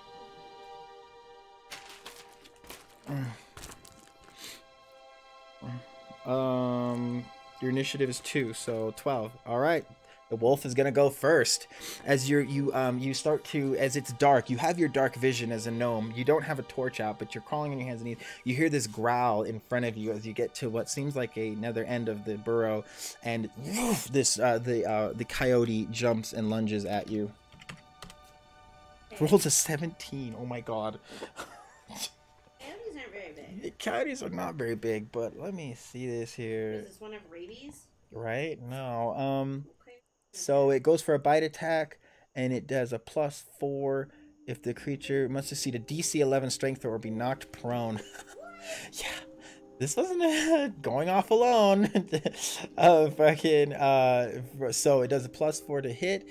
Your initiative is 2, so 12. All right, the wolf is gonna go first. As you start to, as it's dark, you have your dark vision as a gnome. You don't have a torch out, but you're crawling on your hands and knees. You hear this growl in front of you as you get to what seems like another end of the burrow, and the coyote jumps and lunges at you. Rolls a 17. Oh my god. The coyotes are not very big, but let me see this here. Does this one have rabies? Right? No. Okay. So it goes for a bite attack, and it does a +4 if the creature must succeed a DC 11 strength or be knocked prone. Yeah, this wasn't going off alone. So it does a +4 to hit.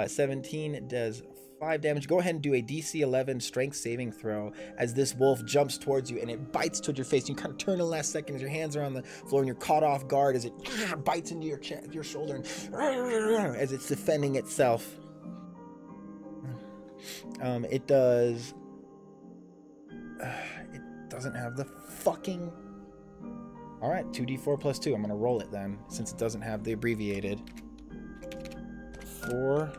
17 it does 5 damage. Go ahead and do a DC 11 strength saving throw as this wolf jumps towards you and it bites towards your face. You kind of turn the last second as your hands are on the floor and you're caught off guard as it bites into your chest, your shoulder, and as it's defending itself. It does. It doesn't have the fucking. All right, 2d4 plus 2. I'm gonna roll it then, since it doesn't have the abbreviated. 4,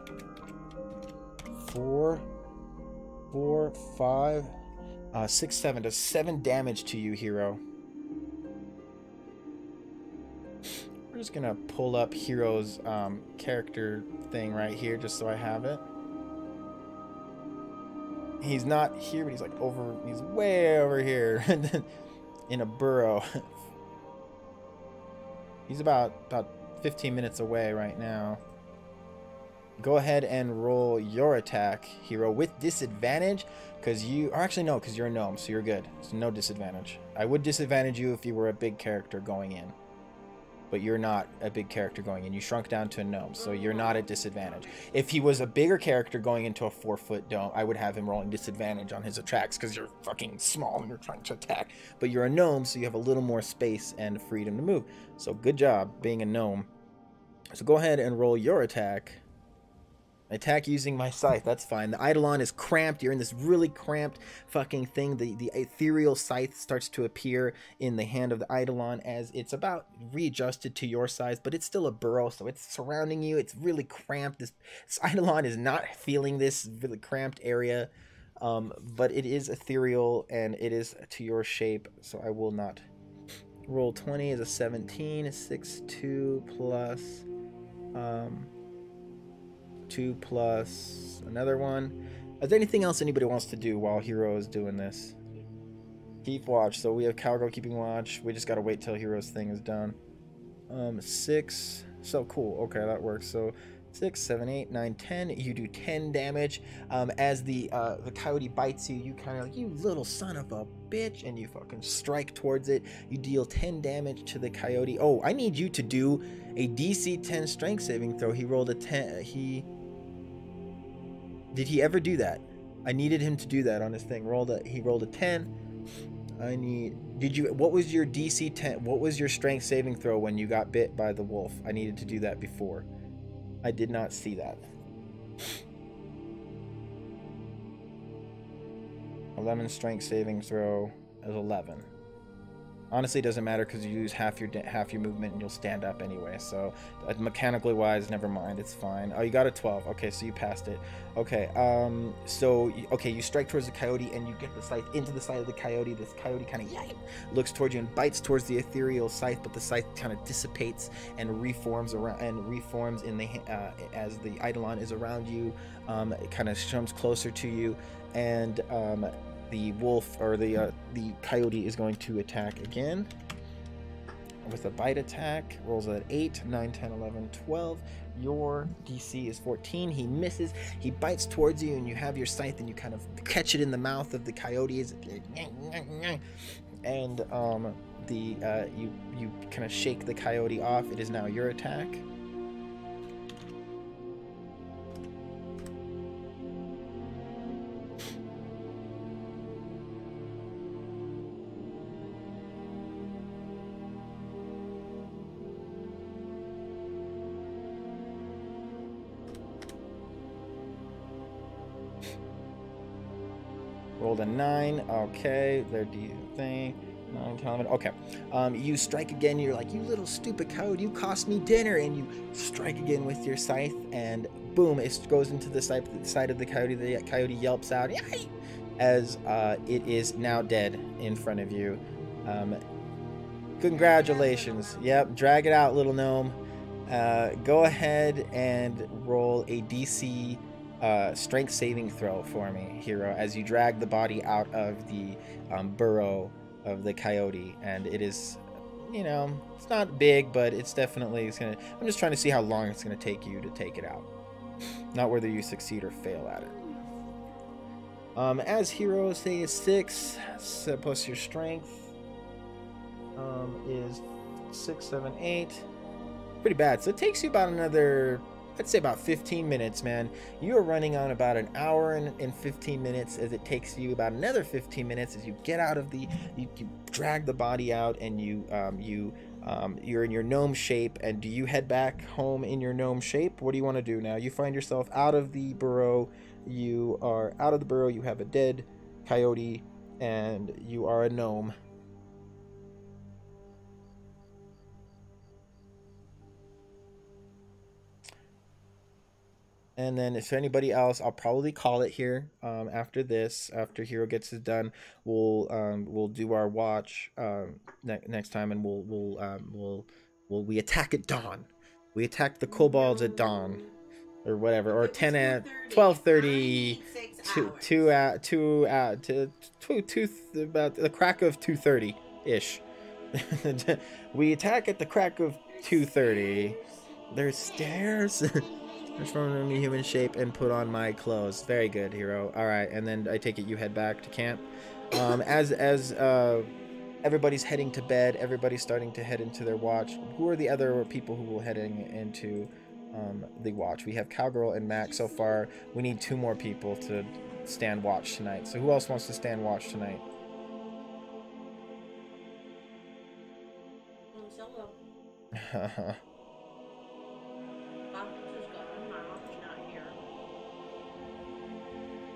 5, 6, 7. Does 7 damage to you, hero. We're just gonna pull up Hero's character thing right here, just so I have it. He's not here, but he's like over. He's way over here in a burrow. He's about 15 minutes away right now. Go ahead and roll your attack, hero, with disadvantage, because you... Or actually, no, because you're a gnome, so you're good. So no disadvantage. I would disadvantage you if you were a big character going in. But you're not a big character going in. You shrunk down to a gnome, so you're not at disadvantage. If he was a bigger character going into a 4-foot dome, I would have him rolling disadvantage on his attacks, because you're fucking small and you're trying to attack. But you're a gnome, so you have a little more space and freedom to move. So good job being a gnome. So go ahead and roll your attack. Attack using my scythe, that's fine. The Eidolon is cramped. You're in this really cramped fucking thing. The ethereal scythe starts to appear in the hand of the Eidolon as it's about readjusted to your size, but it's still a burrow, so it's surrounding you. It's really cramped. This Eidolon is not feeling this really cramped area, but it is ethereal and it is to your shape, so I will not. Roll 20 is a 17, 6, 2 plus... 2 plus another one. Is there anything else anybody wants to do while Hero is doing this? Keep watch. So we have Cowgirl keeping watch. We just gotta wait till Hero's thing is done. 6 So cool. Okay, that works. So 6, 7, 8, 9, 10. You do 10 damage. As the coyote bites you, you kind of like, you little son of a bitch, and you fucking strike towards it. You deal 10 damage to the coyote. Oh, I need you to do a DC 10 strength saving throw. He rolled a 10. Did he ever do that? I needed him to do that on his thing. He rolled a 10. What was your DC 10? What was your strength saving throw when you got bit by the wolf? I needed to do that before. I did not see that. 11 strength saving throw is 11. Honestly, it doesn't matter because you use half your movement and you'll stand up anyway. So mechanically wise, never mind. It's fine. Oh, you got a 12. Okay, so you passed it. Okay. You strike towards the coyote and you get the scythe into the side of the coyote. This coyote kind of looks towards you and bites towards the ethereal scythe, but the scythe kind of dissipates and reforms in the as the eidolon is around you. It kind of comes closer to you, and the wolf or the coyote is going to attack again with a bite attack. Rolls at 8, 9, 10, 11, 12. Your DC is 14. He misses. He bites towards you, and you have your scythe, and you kind of catch it in the mouth of the coyote, and you kind of shake the coyote off. It is now your attack. Rolled a 9. Okay, their thing. 9, 10, 11. Okay. You strike again. You're like, you little stupid coyote, you cost me dinner. And you strike again with your scythe, and boom, it goes into the side of the coyote. The coyote yelps out, yay! As it is now dead in front of you. Congratulations. Yep, drag it out, little gnome. Go ahead and roll a DC strength saving throw for me, hero, as you drag the body out of the burrow of the coyote. And it is, it's not big, but it's definitely, I'm just trying to see how long it's gonna take you to take it out, not whether you succeed or fail at it. As hero, say is 6, so plus your strength is 6, 7, 8. Pretty bad. So it takes you about another, I'd say about 15 minutes, man. You are running on about an hour and 15 minutes, as it takes you about another 15 minutes as you get out of the, you drag the body out, and you're in your gnome shape. And do you head back home in your gnome shape? What do you want to do now? You find yourself out of the burrow. You are out of the burrow. You have a dead coyote, and you are a gnome. And then if anybody else, I'll probably call it here after this. After Hero gets this done, we'll do our watch next time, and we attack at dawn. We attack the kobolds at dawn, or whatever, or 10 at 12:30, about the crack of 2:30 ish. We attack at the crack of 2:30. There's stairs. Transform into human shape and put on my clothes. Very good, hero. All right, and then I take it you head back to camp. As everybody's heading to bed, everybody's starting to head into their watch. Who are the other people who will heading into the watch? We have Cowgirl and Mac so far. We need 2 more people to stand watch tonight. So who else wants to stand watch tonight? Solo.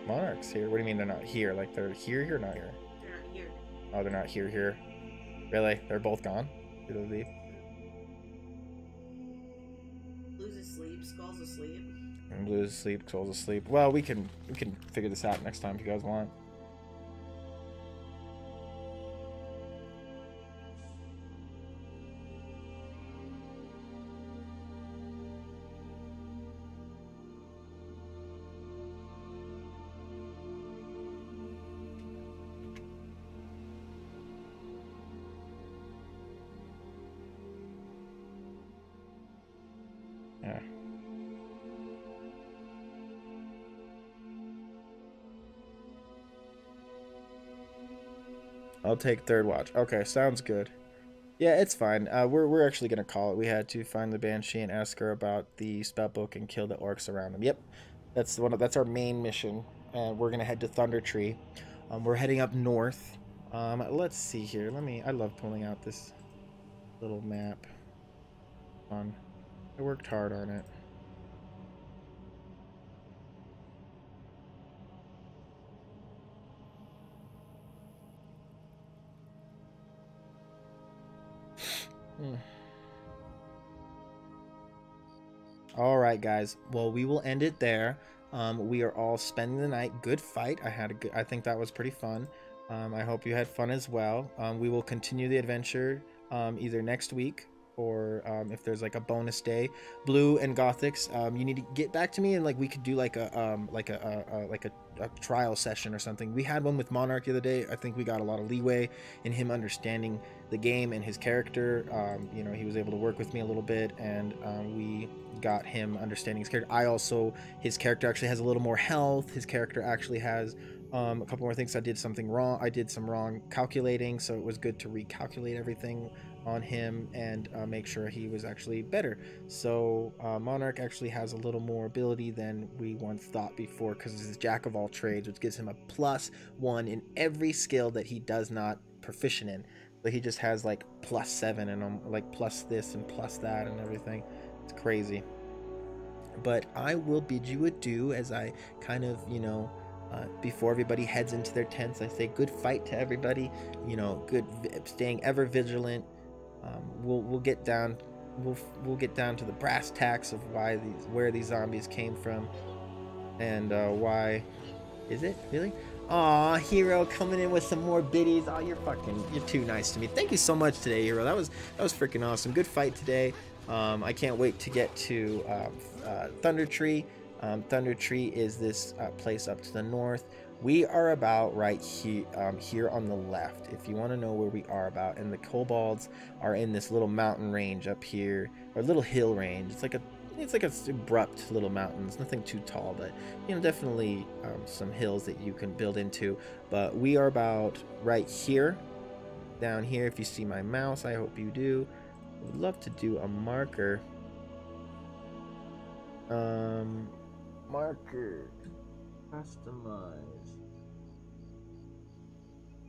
Monarch's here. What do you mean they're not here? Like they're here or not here? They're not here. Oh, they're not here. Really? They're both gone? Did they leave? Blue's asleep. Skull's asleep. And Blue's asleep. Skull's asleep. Well, we can figure this out next time if you guys want. I'll take third watch. Okay, sounds good. Yeah, it's fine. We're actually gonna call it. We had to find the Banshee and ask her about the spellbook and kill the orcs around them. Yep, that's our main mission, and we're gonna head to Thunder Tree. We're heading up north. Let's see here. I love pulling out this little map. I worked hard on it. All right, guys. Well, we will end it there. We are all spending the night. Good fight. I think that was pretty fun. I hope you had fun as well. We will continue the adventure either next week or if there's like a bonus day. Blue and Gothics, you need to get back to me, and like we could do like a trial session or something. We had one with Monarch the other day. I think we got a lot of leeway in him understanding the game and his character. You know, he was able to work with me a little bit, and we got him understanding his character. His character actually has a little more health. His character actually has a couple more things. I did something wrong. I did some wrong calculating, so it was good to recalculate everything on him and make sure he was actually better. So Monarch actually has a little more ability than we once thought before, because he's a jack of all trades, which gives him a +1 in every skill that he does not proficient in. So he just has like +7 and like plus this and plus that and everything. It's crazy. But I will bid you adieu as I kind of, you know, before everybody heads into their tents, I say good fight to everybody. You know, staying ever vigilant. We'll get down to the brass tacks of where these zombies came from, and why. Is it really? Aw, Hero coming in with some more biddies. Aw, you're too nice to me. Thank you so much today, Hero. That was freaking awesome. Good fight today. I can't wait to get to Thunder Tree. Thunder Tree is this place up to the north. We are about right here on the left, if you want to know where we are about. And the kobolds are in this little mountain range up here, or little hill range. It's like a abrupt little mountains, nothing too tall, but you know, definitely some hills that you can build into. But we are about right here, down here. If you see my mouse, I hope you do. I would love to do a marker. Marker. Customize.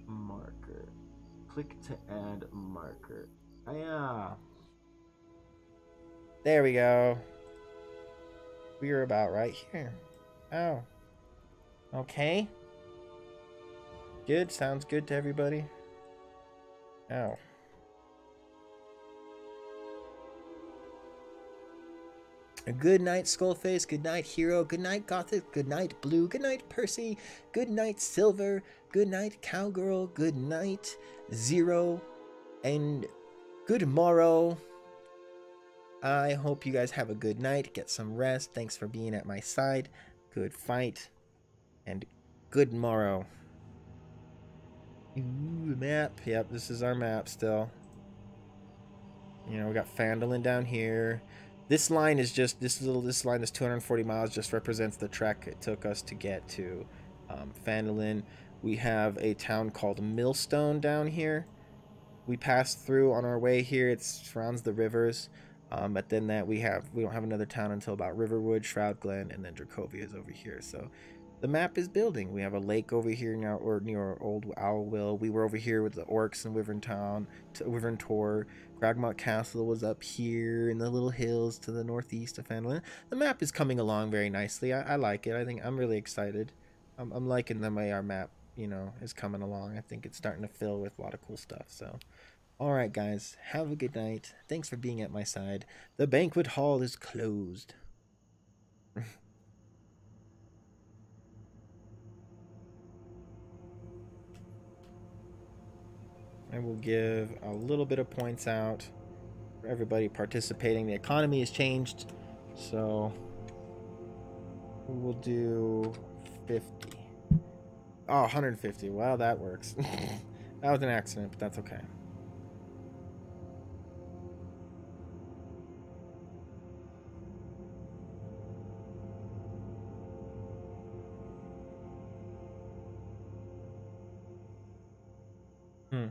Marker. Click to add marker. Yeah. There we go. We are about right here. Oh. Okay. Good. Sounds good to everybody. Oh. Good night, Skullface. Good night, Hero. Good night, Gothic. Good night, Blue. Good night, Percy. Good night, Silver. Good night, Cowgirl. Good night, Zero. And good morrow. I hope you guys have a good night. Get some rest. Thanks for being at my side. Good fight. And good morrow. Ooh, map. Yep, this is our map still. You know, we got Phandalin down here. This line is just, this line is 240 miles, just represents the trek it took us to get to Phandalin. We have a town called Millstone down here. We passed through on our way here. It surrounds the rivers. But then we don't have another town until about Riverwood, Shroud Glen, and then Dracovia is over here. So the map is building. We have a lake over here now, or near Old Owlwill. We were over here with the orcs in Wyvern Tor. Cragmont Castle was up here in the little hills to the northeast of Phandalin. The map is coming along very nicely. I like it. I think I'm really excited. I'm liking the way our map, you know, is coming along. I think it's starting to fill with a lot of cool stuff. So, all right, guys, have a good night. Thanks for being at my side. The banquet hall is closed. I will give a little bit of points out for everybody participating. The economy has changed, so we will do 50. Oh, 150. Well, that works. That was an accident, but that's okay. Hmm.